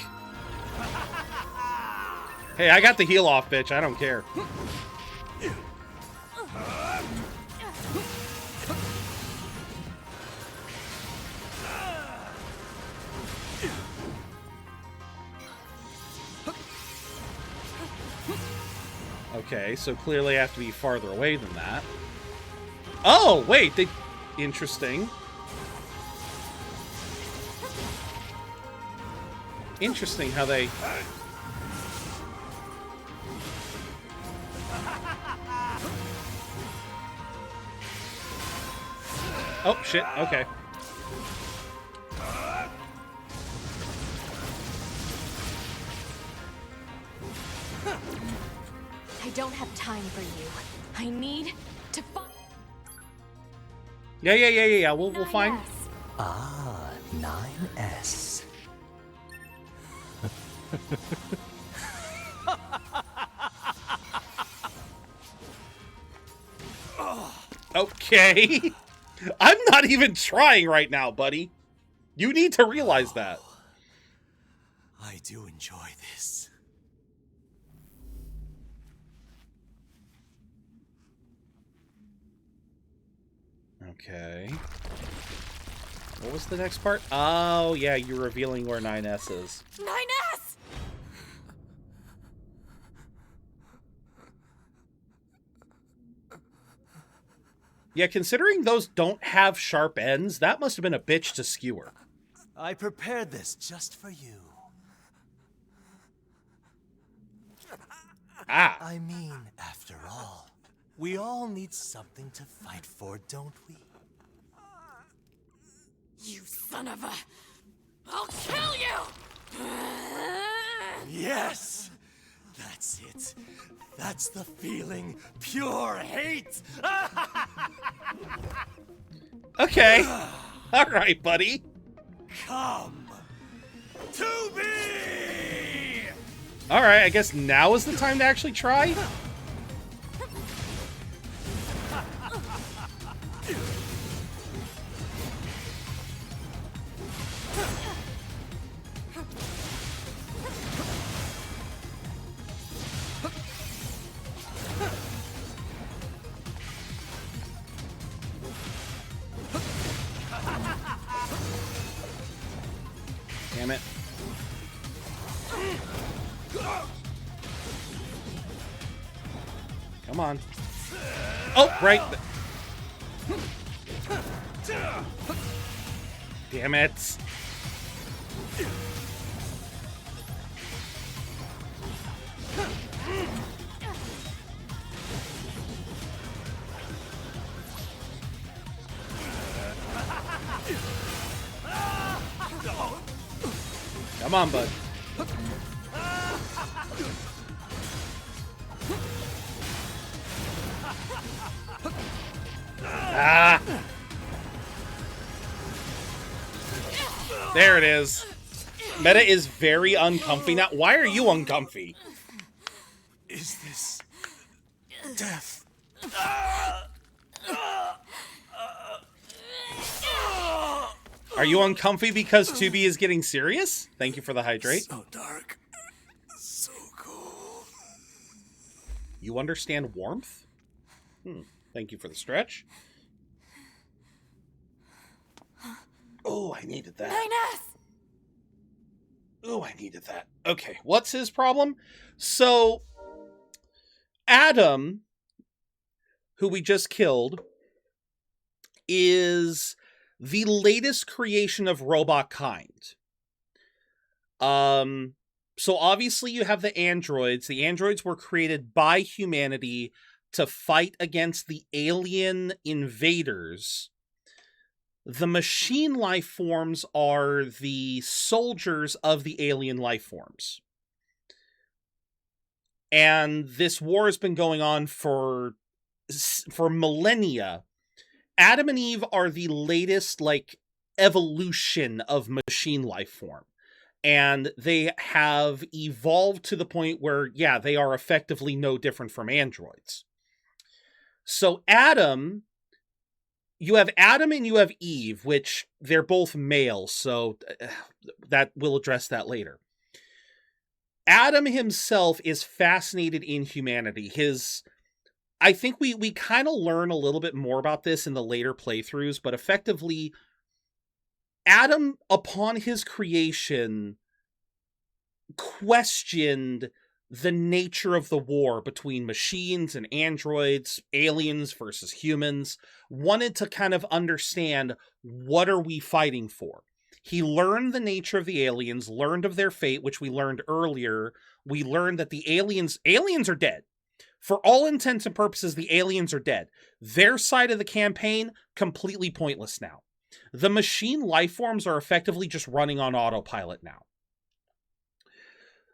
Hey, I got the heal off, bitch. I don't care. Okay, so clearly I have to be farther away than that. Oh, wait, they... Interesting. Interesting how they... Oh, shit, okay. I don't have time for you. I need to find... Yeah. We'll find... Ah, 9S. Okay. I'm not even trying right now, buddy. You need to realize that. I do enjoy this. Okay. What was the next part? Oh, yeah, you're revealing where 9S is. 9S! Yeah, considering those don't have sharp ends, that must have been a bitch to skewer. I prepared this just for you. Ah. I mean, after all, we all need something to fight for, don't we? You son of a... I'll kill you! Yes! That's it. That's the feeling. Pure hate! Okay. All right, buddy. Come to me! All right, I guess now is the time to actually try. Damn it. Come on. Oh, right. Damn it. Come on, bud. Ah! There it is. Meta is very uncomfy now. Why are you uncomfy? Is this death? Are you uncomfy because Tubi is getting serious? Thank you for the hydrate. So dark. So cold. You understand warmth? Thank you for the stretch. Oh, I needed that. 9S! Oh, I needed that. Okay, what's his problem? So, Adam, who we just killed, is the latest creation of robot kind. So obviously you have the androids. The androids were created by humanity to fight against the alien invaders. The machine life forms are the soldiers of the alien life forms. And this war has been going on for millennia. Adam and Eve are the latest, like, evolution of machine life form. And they have evolved to the point where, yeah, they are effectively no different from androids. So Adam, you have Adam and you have Eve, which they're both male, so that we'll address that later. Adam himself is fascinated in humanity. I think we kind of learn a little bit more about this in the later playthroughs, but effectively, Adam, upon his creation, questioned the nature of the war between machines and androids, aliens versus humans, wanted to kind of understand, what are we fighting for? He learned the nature of the aliens, learned of their fate, which we learned earlier. We learned that the aliens are dead. For all intents and purposes, the aliens are dead. Their side of the campaign, completely pointless now. The machine life forms are effectively just running on autopilot now.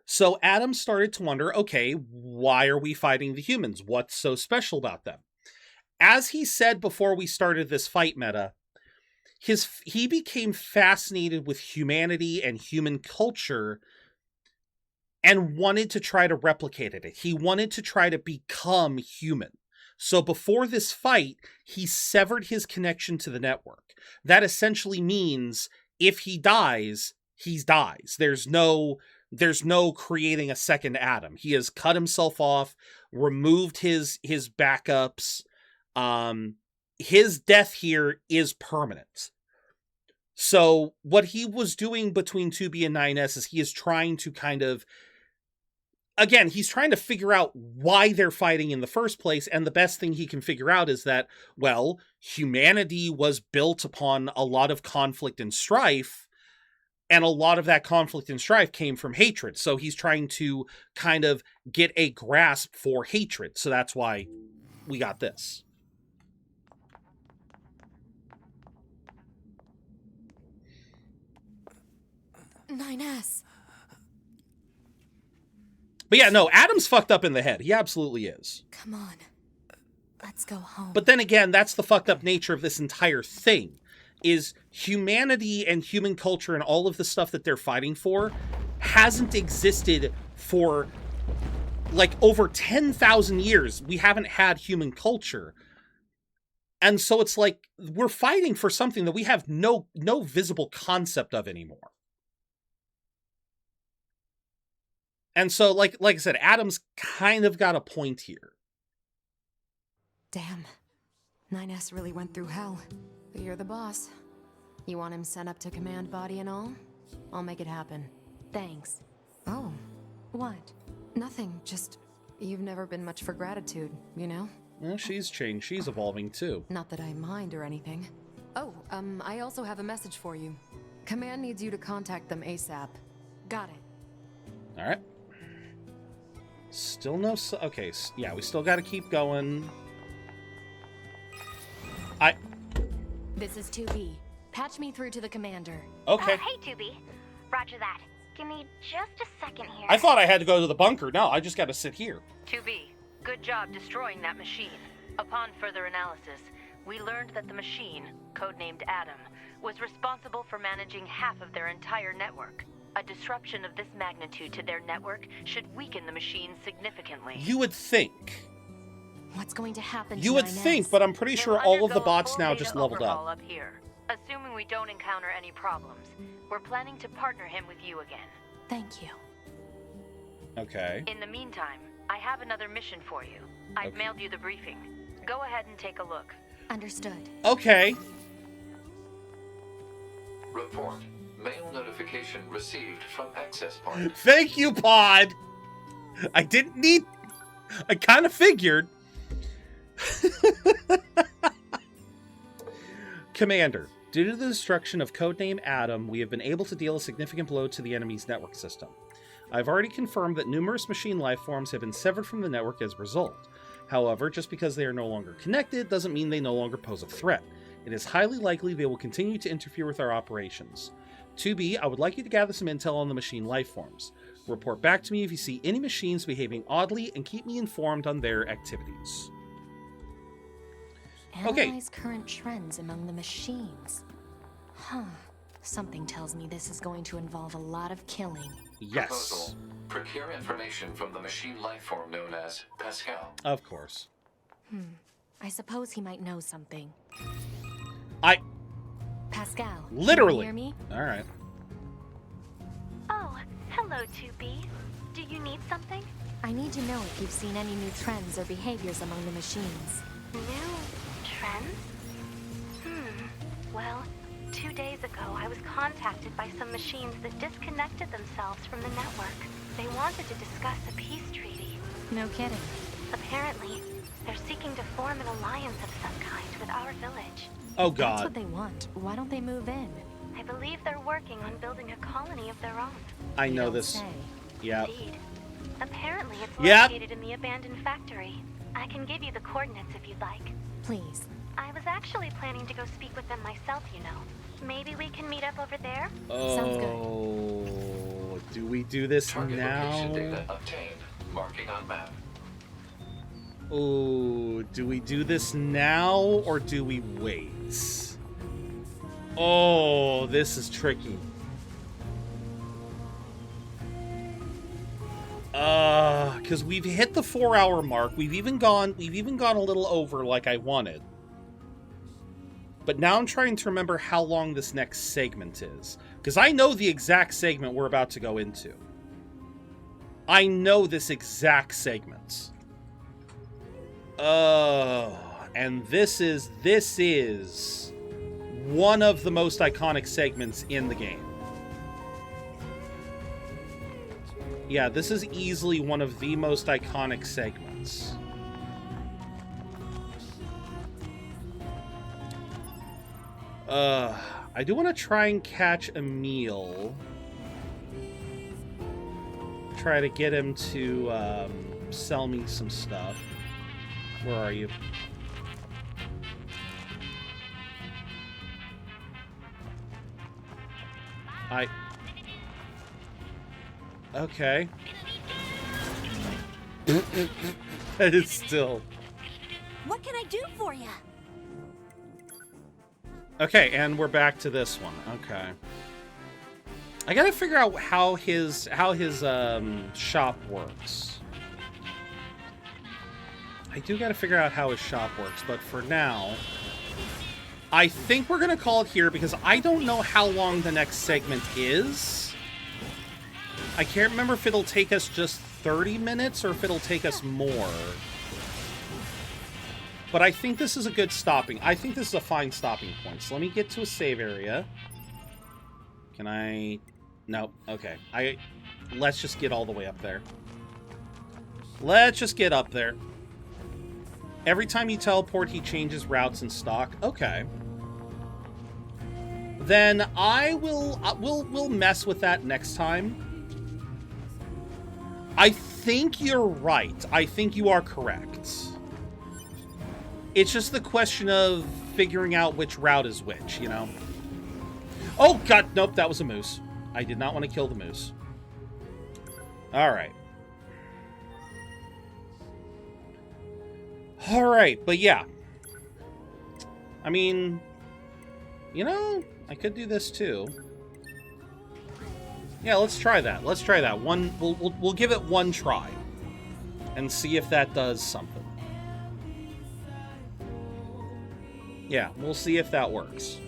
So Adam started to wonder, okay, why are we fighting the humans? What's so special about them? As he said before we started this fight meta, he became fascinated with humanity and human culture and wanted to try to replicate it. He wanted to try to become human. So before this fight, he severed his connection to the network. That essentially means if he dies, he dies. There's no creating a second Adam. He has cut himself off, removed his backups. His death here is permanent. So what he was doing between 2B and 9S is he is trying to kind of, again, he's trying to figure out why they're fighting in the first place, and the best thing he can figure out is that, well, humanity was built upon a lot of conflict and strife, and a lot of that conflict and strife came from hatred. So he's trying to kind of get a grasp for hatred. So that's why we got this. 9S. But yeah, no, Adam's fucked up in the head. He absolutely is. Come on. Let's go home. But then again, that's the fucked up nature of this entire thing. Is humanity and human culture and all of the stuff that they're fighting for hasn't existed for like over 10,000 years. We haven't had human culture. And so it's like we're fighting for something that we have no visible concept of anymore. And so like I said, Adam's kind of got a point here. Damn. 9S really went through hell. But you're the boss. You want him sent up to command body and all? I'll make it happen. Thanks. Oh. What? Nothing. Just, you've never been much for gratitude, you know? Well, she's changed. She's evolving too. Not that I mind or anything. Oh, I also have a message for you. Command needs you to contact them ASAP. Got it. All right. Still no... Okay, yeah, we still got to keep going. This is 2B. Patch me through to the commander. Okay. Hey, 2B. Roger that. Give me just a second here. I thought I had to go to the bunker. No, I just got to sit here. 2B, good job destroying that machine. Upon further analysis, we learned that the machine, codenamed Adam, was responsible for managing half of their entire network. A disruption of this magnitude to their network should weaken the machine significantly. You would think. What's going to happen? You would think, but I'm pretty sure all of the bots now just leveled up. Here. Assuming we don't encounter any problems, we're planning to partner him with you again. Thank you. Okay. In the meantime, I have another mission for you. I've mailed you the briefing. Go ahead and take a look. Understood. Okay. Report. Mail notification received from access point. Thank you, Pod. I didn't need... I kind of figured. Commander, due to the destruction of Codename Adam, we have been able to deal a significant blow to the enemy's network system. I've already confirmed that numerous machine life forms have been severed from the network as a result. However, just because they are no longer connected doesn't mean they no longer pose a threat. It is highly likely they will continue to interfere with our operations. 2B, I would like you to gather some intel on the machine life forms. Report back to me if you see any machines behaving oddly and keep me informed on their activities. Analyze current trends among the machines. Huh. Something tells me this is going to involve a lot of killing. Yes. Proposal. Procure information from the machine life form known as Pascal. Of course. I suppose he might know something. Pascal. Literally. Can you hear me? All right. Oh, hello, 2B. Do you need something? I need to know if you've seen any new trends or behaviors among the machines. New trends? Well, 2 days ago, I was contacted by some machines that disconnected themselves from the network. They wanted to discuss a peace treaty. No kidding. Apparently, they're seeking to form an alliance of some kind with our village. Oh, God. That's what they want. Why don't they move in? I believe they're working on building a colony of their own. I know this. Yeah. Indeed. Apparently, it's Yep. located in the abandoned factory. I can give you the coordinates if you'd like. Please. I was actually planning to go speak with them myself, you know. Maybe we can meet up over there? Sounds good. Oh, do we do this Target now? location data obtained. Marking on map. Oh, do we do this now or do we wait? Oh, this is tricky. Because we've hit the 4-hour mark. We've even gone a little over like I wanted. But now I'm trying to remember how long this next segment is. Because I know the exact segment we're about to go into. I know this exact segment. And this is one of the most iconic segments in the game. Yeah, this is easily one of the most iconic segments. I do want to try and catch Emil. Try to get him to sell me some stuff. Where are you? Okay. That is still... What can I do for you? Okay, and we're back to this one. Okay. I gotta figure out how his shop works. I do gotta figure out how his shop works, but for now, I think we're gonna call it here because I don't know how long the next segment is. I can't remember if it'll take us just 30 minutes or if it'll take us more. But I think this is a good stopping. I think this is a fine stopping point. So let me get to a save area. Can I... No. Okay. Let's just get all the way up there. Let's just get up there. Every time you teleport, he changes routes and stock. Okay. Then we'll mess with that next time. I think you're right. I think you are correct. It's just the question of figuring out which route is which, you know? Oh, God, nope, that was a moose. I did not want to kill the moose. Alright. Alright, but yeah. I mean, you know, I could do this too. Yeah, let's try that. Let's try that. We'll give it one try. And see if that does something. Yeah, we'll see if that works.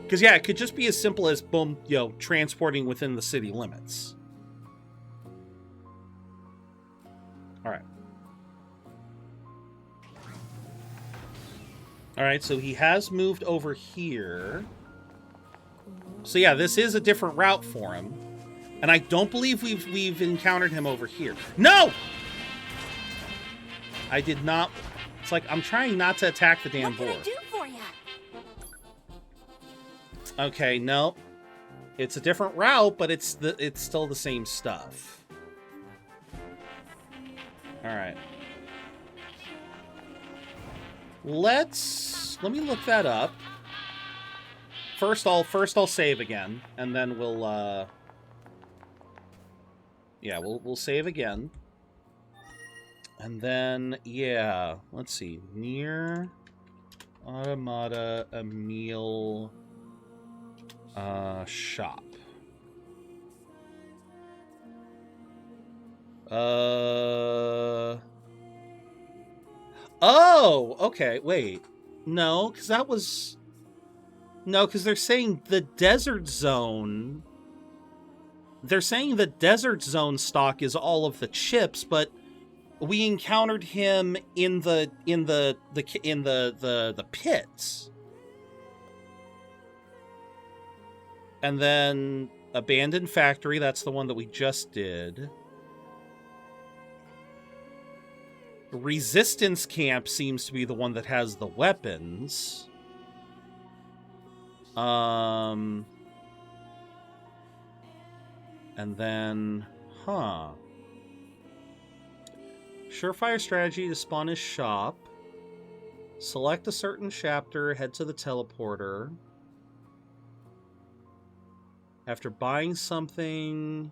Because, yeah, it could just be as simple as, boom, you know, transporting within the city limits. Alright. Alright, so he has moved over here. So, yeah, this is a different route for him. And I don't believe we've encountered him over here. No! I did not... It's like, I'm trying not to attack the damn board. What can I do Okay, no. It's a different route, but it's still the same stuff. All right. Let me look that up. First I'll save again, and then we'll yeah, we'll save again. And then yeah, let's see. Nier Automata Emil shop. Oh, okay, wait. No, because that was... No, because they're saying the desert zone... They're saying the desert zone stock is all of the chips, but we encountered him in the pits. And then Abandoned Factory, that's the one that we just did. Resistance Camp seems to be the one that has the weapons. And then, Surefire strategy to spawn his shop. Select a certain chapter, head to the teleporter. After buying something...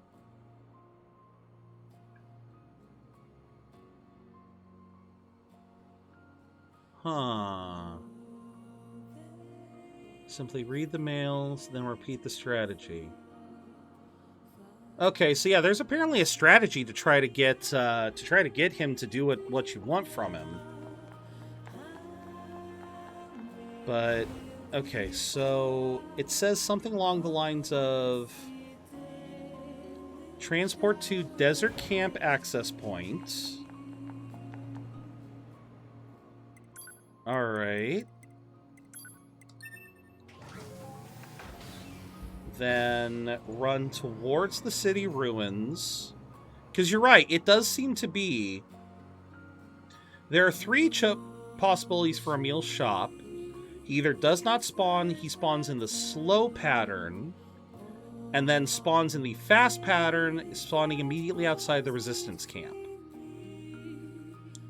Simply read the mails, then repeat the strategy. Okay, so yeah, there's apparently a strategy to try to get him to do what you want from him. But okay, so it says something along the lines of transport to Desert Camp access point. All right. Then run towards the city ruins. Because you're right, it does seem to be... There are 3 possibilities for Emil's shop. He either does not spawn, he spawns in the slow pattern, and then spawns in the fast pattern, spawning immediately outside the resistance camp.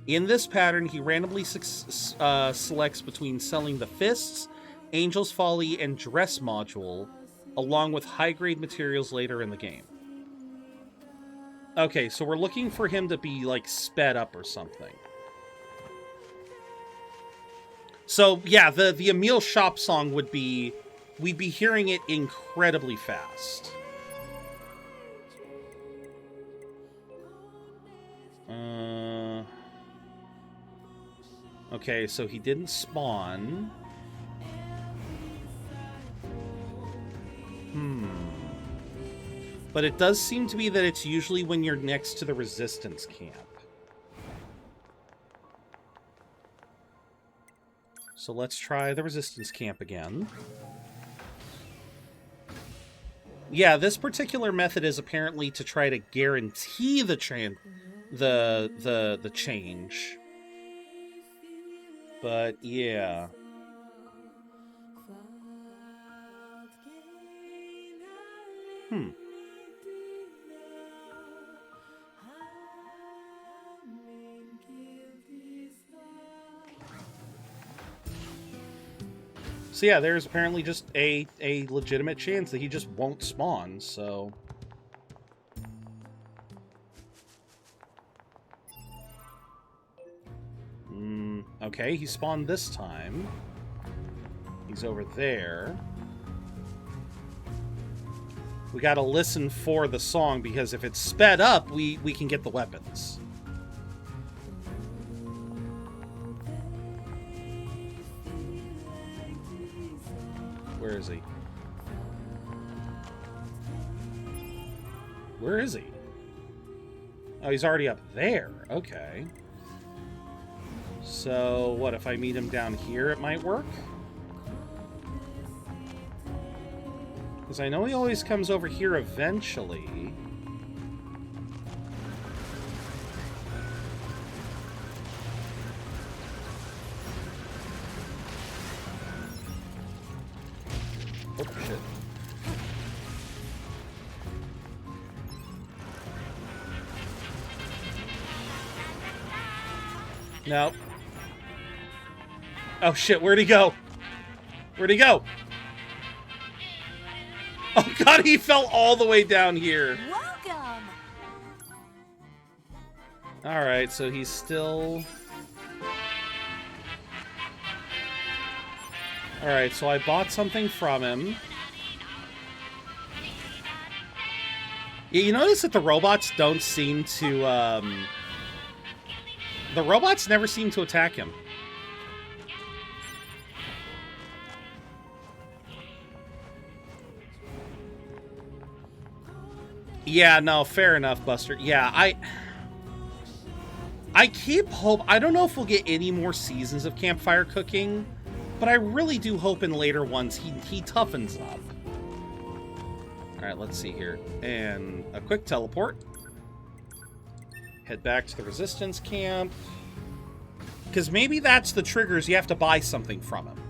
In this pattern, he randomly selects between selling the Fists, Angel's Folly, and Dress module, along with high-grade materials later in the game. Okay, so we're looking for him to be, like, sped up or something. So, yeah, the Emil shop song would be... We'd be hearing it incredibly fast. Okay, so he didn't spawn. But it does seem to be that it's usually when you're next to the resistance camp. So let's try the resistance camp again. Yeah, this particular method is apparently to try to guarantee the change. But yeah. So yeah, there's apparently just a legitimate chance that he just won't spawn, so... Okay, he spawned this time. He's over there. We gotta listen for the song, because if it's sped up, we can get the weapons. Where is he? Where is he? Oh, he's already up there. Okay. So, what, if I meet him down here, it might work? Because I know he always comes over here eventually. Oh, shit. Nope. Oh shit, where'd he go? Where'd he go? Oh god, he fell all the way down here. Welcome. Alright, so he's still... Alright, so I bought something from him. Yeah, you notice that the robots don't seem to, the robots never seem to attack him. Yeah, no, fair enough, Buster. Yeah, I keep hope... I don't know if we'll get any more seasons of campfire cooking, but I really do hope in later ones he toughens up. Alright, let's see here. And a quick teleport. Head back to the resistance camp. Because maybe that's the triggers. You have to buy something from him.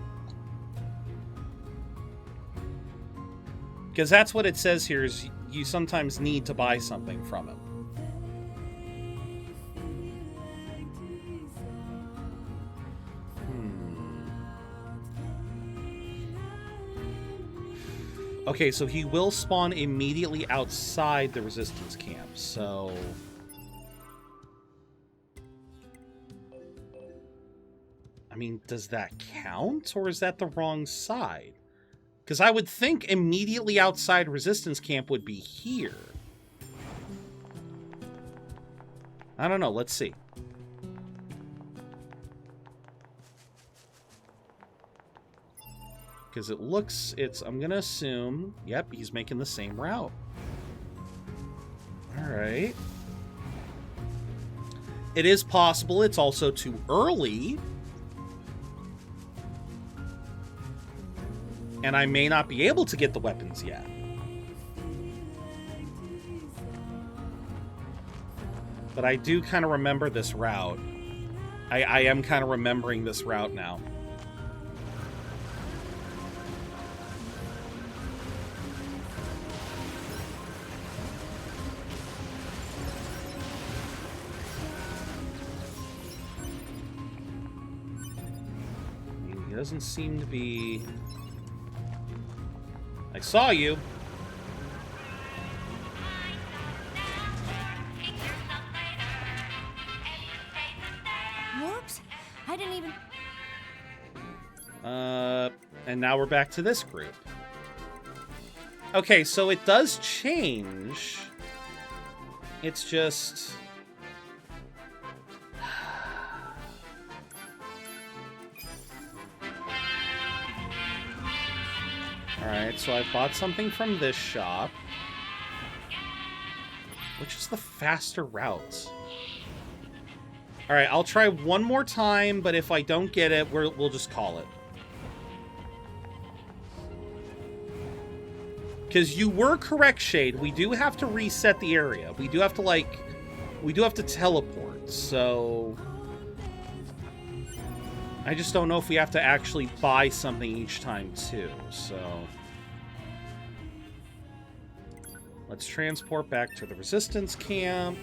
Because that's what it says here, is you sometimes need to buy something from him. Okay, so he will spawn immediately outside the resistance camp, so... I mean, does that count, or is that the wrong side? Because I would think immediately outside resistance camp would be here. I don't know, let's see. Because it looks, I'm gonna assume, yep, he's making the same route. Alright. It is possible it's also too early. And I may not be able to get the weapons yet. But I do kind of remember this route. I am kind of remembering this route now. He doesn't seem to be... I saw you. Whoops. I didn't even... And now we're back to this group. Okay, so it does change. It's just... Alright, so I bought something from this shop. Which is the faster route? Alright, I'll try one more time, but if I don't get it, we'll just call it. Because you were correct, Shade. We do have to reset the area. We do have to, like... We do have to teleport, so... I just don't know if we have to actually buy something each time, too, so... Let's transport back to the resistance camp.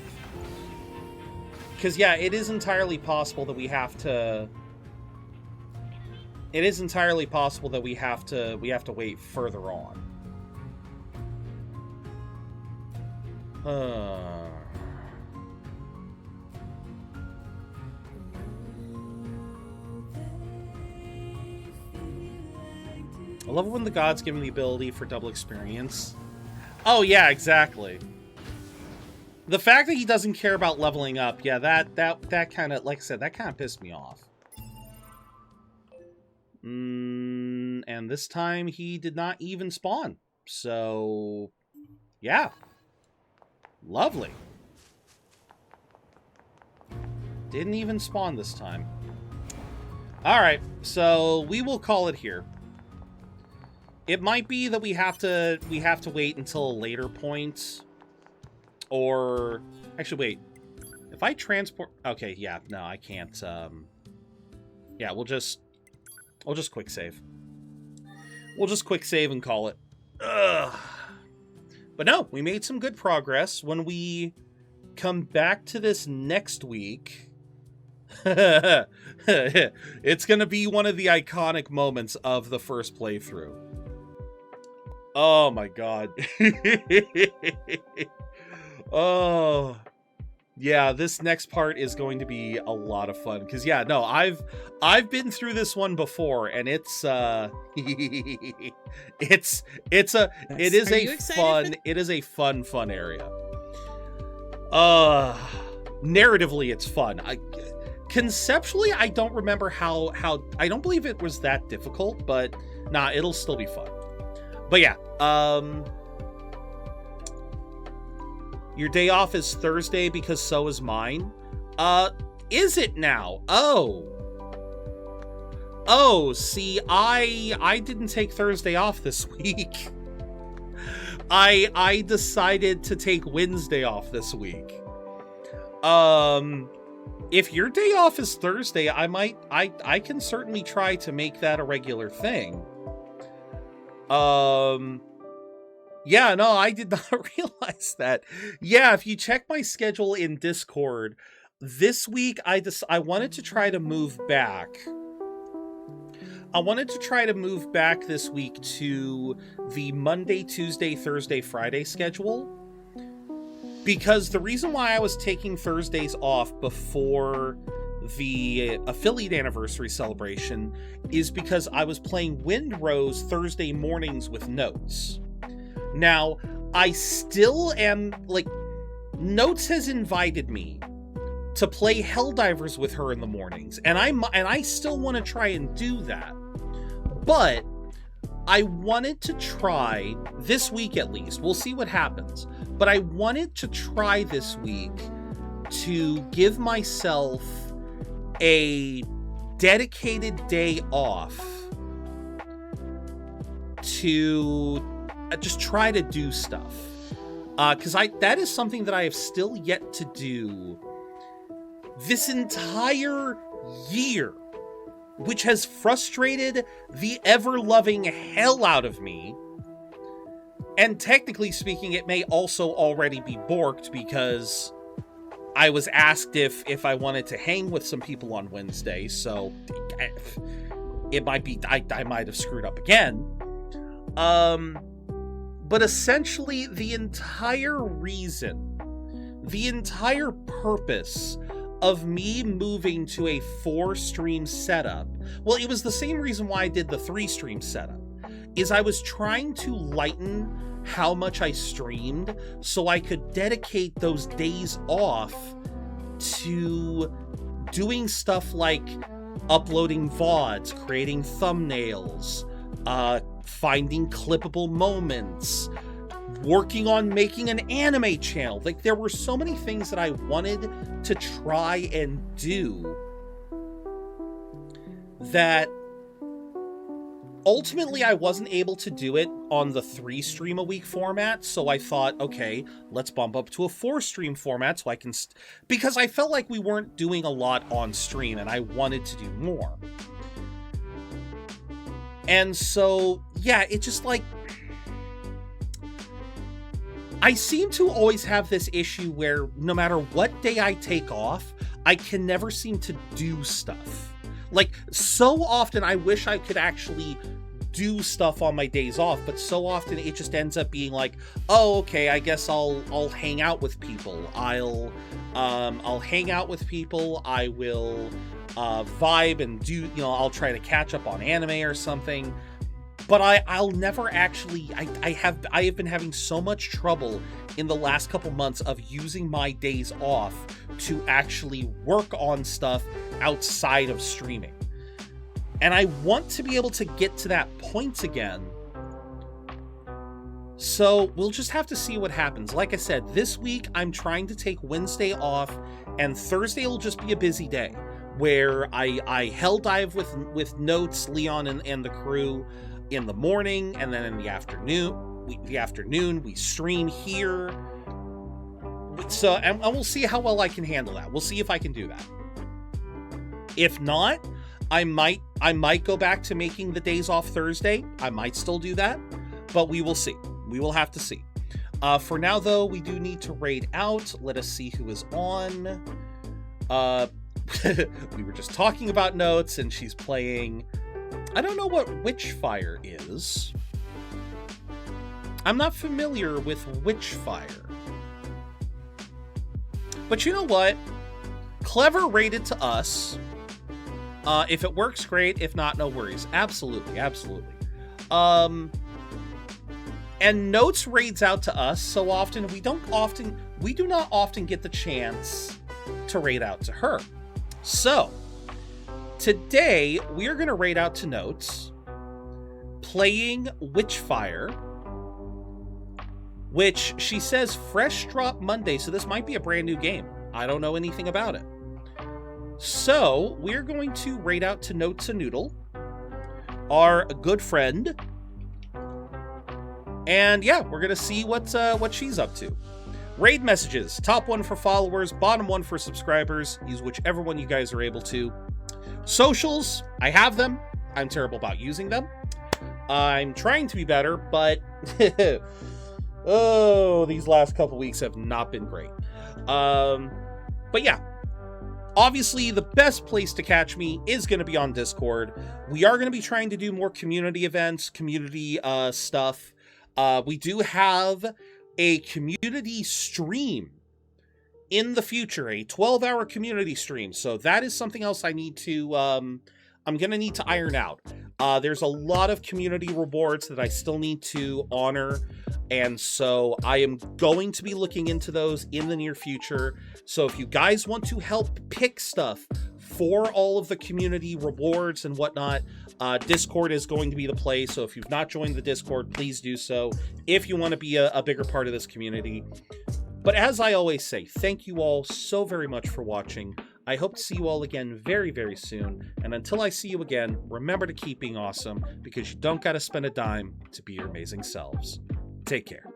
Because, yeah, it is entirely possible that we have to... It is entirely possible that we have to wait further on. I love it when the gods give me the ability for double experience. Oh, yeah, exactly. The fact that he doesn't care about leveling up, yeah, that kind of, like I said, that kind of pissed me off. And this time he did not even spawn. So, yeah. Lovely. Didn't even spawn this time. Alright, so we will call it here. It might be that we have to wait until a later point. Or actually wait. If I transport okay, yeah, no, I can't yeah, we'll just quick save. We'll just quick save and call it. Ugh. But no, we made some good progress. When we come back to this next week, It's gonna be one of the iconic moments of the first playthrough. Oh my god. Oh yeah, this next part is going to be a lot of fun because yeah, no, I've been through this one before, and it's it is a fun area. Narratively it's fun. Conceptually, I don't remember how I don't believe it was that difficult, but nah, it'll still be fun. But yeah, your day off is Thursday because so is mine. Is it now? Oh, see, I didn't take Thursday off this week. I decided to take Wednesday off this week. If your day off is Thursday, I can certainly try to make that a regular thing. Yeah, no, I did not realize that. Yeah, if you check my schedule in Discord, this week I wanted to try to move back. I wanted to try to move back this week to the Monday, Tuesday, Thursday, Friday schedule. Because the reason why I was taking Thursdays off before the affiliate anniversary celebration is because I was playing Windrose Thursday mornings with Notes. Now, I still am, like, Notes has invited me to play Helldivers with her in the mornings, and I still want to try and do that. But I wanted to try, this week at least, we'll see what happens, but I wanted to try this week to give myself a dedicated day off to just try to do stuff. Because that is something that I have still yet to do this entire year, which has frustrated the ever-loving hell out of me. And technically speaking, it may also already be borked because I was asked if I wanted to hang with some people on Wednesday, so it might be I might have screwed up again. But essentially, the entire purpose of me moving to a 4-stream setup, well, it was the same reason why I did the 3-stream setup, is I was trying to lighten how much I streamed so I could dedicate those days off to doing stuff like uploading VODs, creating thumbnails, finding clippable moments, working on making an anime channel. Like, there were so many things that I wanted to try and do that ultimately I wasn't able to do it on the 3-stream a week format. So I thought, okay, let's bump up to a 4-stream format so I can, because I felt like we weren't doing a lot on stream and I wanted to do more. And so, yeah, it just like, I seem to always have this issue where no matter what day I take off, I can never seem to do stuff. Like, so often I wish I could actually do stuff on my days off, but so often it just ends up being like, oh, okay, I guess I'll hang out with people. I'll hang out with people. I will vibe and do, you know, I'll try to catch up on anime or something. But I'll never actually, I have been having so much trouble in the last couple months of using my days off to actually work on stuff outside of streaming. And I want to be able to get to that point again. So we'll just have to see what happens. Like I said, this week I'm trying to take Wednesday off, and Thursday will just be a busy day where I hell dive with Notes, Leon, and the crew in the morning, and then in the afternoon we stream here. So, and we'll see how well I can handle that. We'll see if I can do that. If not, I might go back to making the days off Thursday. I might still do that, but we will see. We will have to see. For now, though, we do need to raid out. Let us see who is on. we were just talking about notes, and she's playing... I don't know what Witchfire is. I'm not familiar with Witchfire. But you know what? Clever rated to us. If it works, great. If not, no worries. Absolutely, absolutely. And Notes raids out to us so often. We do not often get the chance to raid out to her. So today we are going to raid out to Notes, playing Witchfire, which she says fresh drop Monday. So this might be a brand new game. I don't know anything about it. So we're going to raid out to Notes a Noodle, our good friend. And yeah, we're going to see what she's up to. Raid messages. Top one for followers, bottom one for subscribers. Use whichever one you guys are able to. Socials. I have them. I'm terrible about using them. I'm trying to be better, but... oh, these last couple weeks have not been great. But yeah. Obviously, the best place to catch me is going to be on Discord. We are going to be trying to do more community events, community stuff. We do have a community stream in the future, a 12-hour community stream. So that is something else I need to, I'm going to need to iron out. There's a lot of community rewards that I still need to honor. And so I am going to be looking into those in the near future. So if you guys want to help pick stuff for all of the community rewards and whatnot, Discord is going to be the place. So if you've not joined the Discord, please do so if you want to be a bigger part of this community. But as I always say, thank you all so very much for watching. I hope to see you all again very, very soon. And until I see you again, remember to keep being awesome, because you don't got to spend a dime to be your amazing selves. Take care.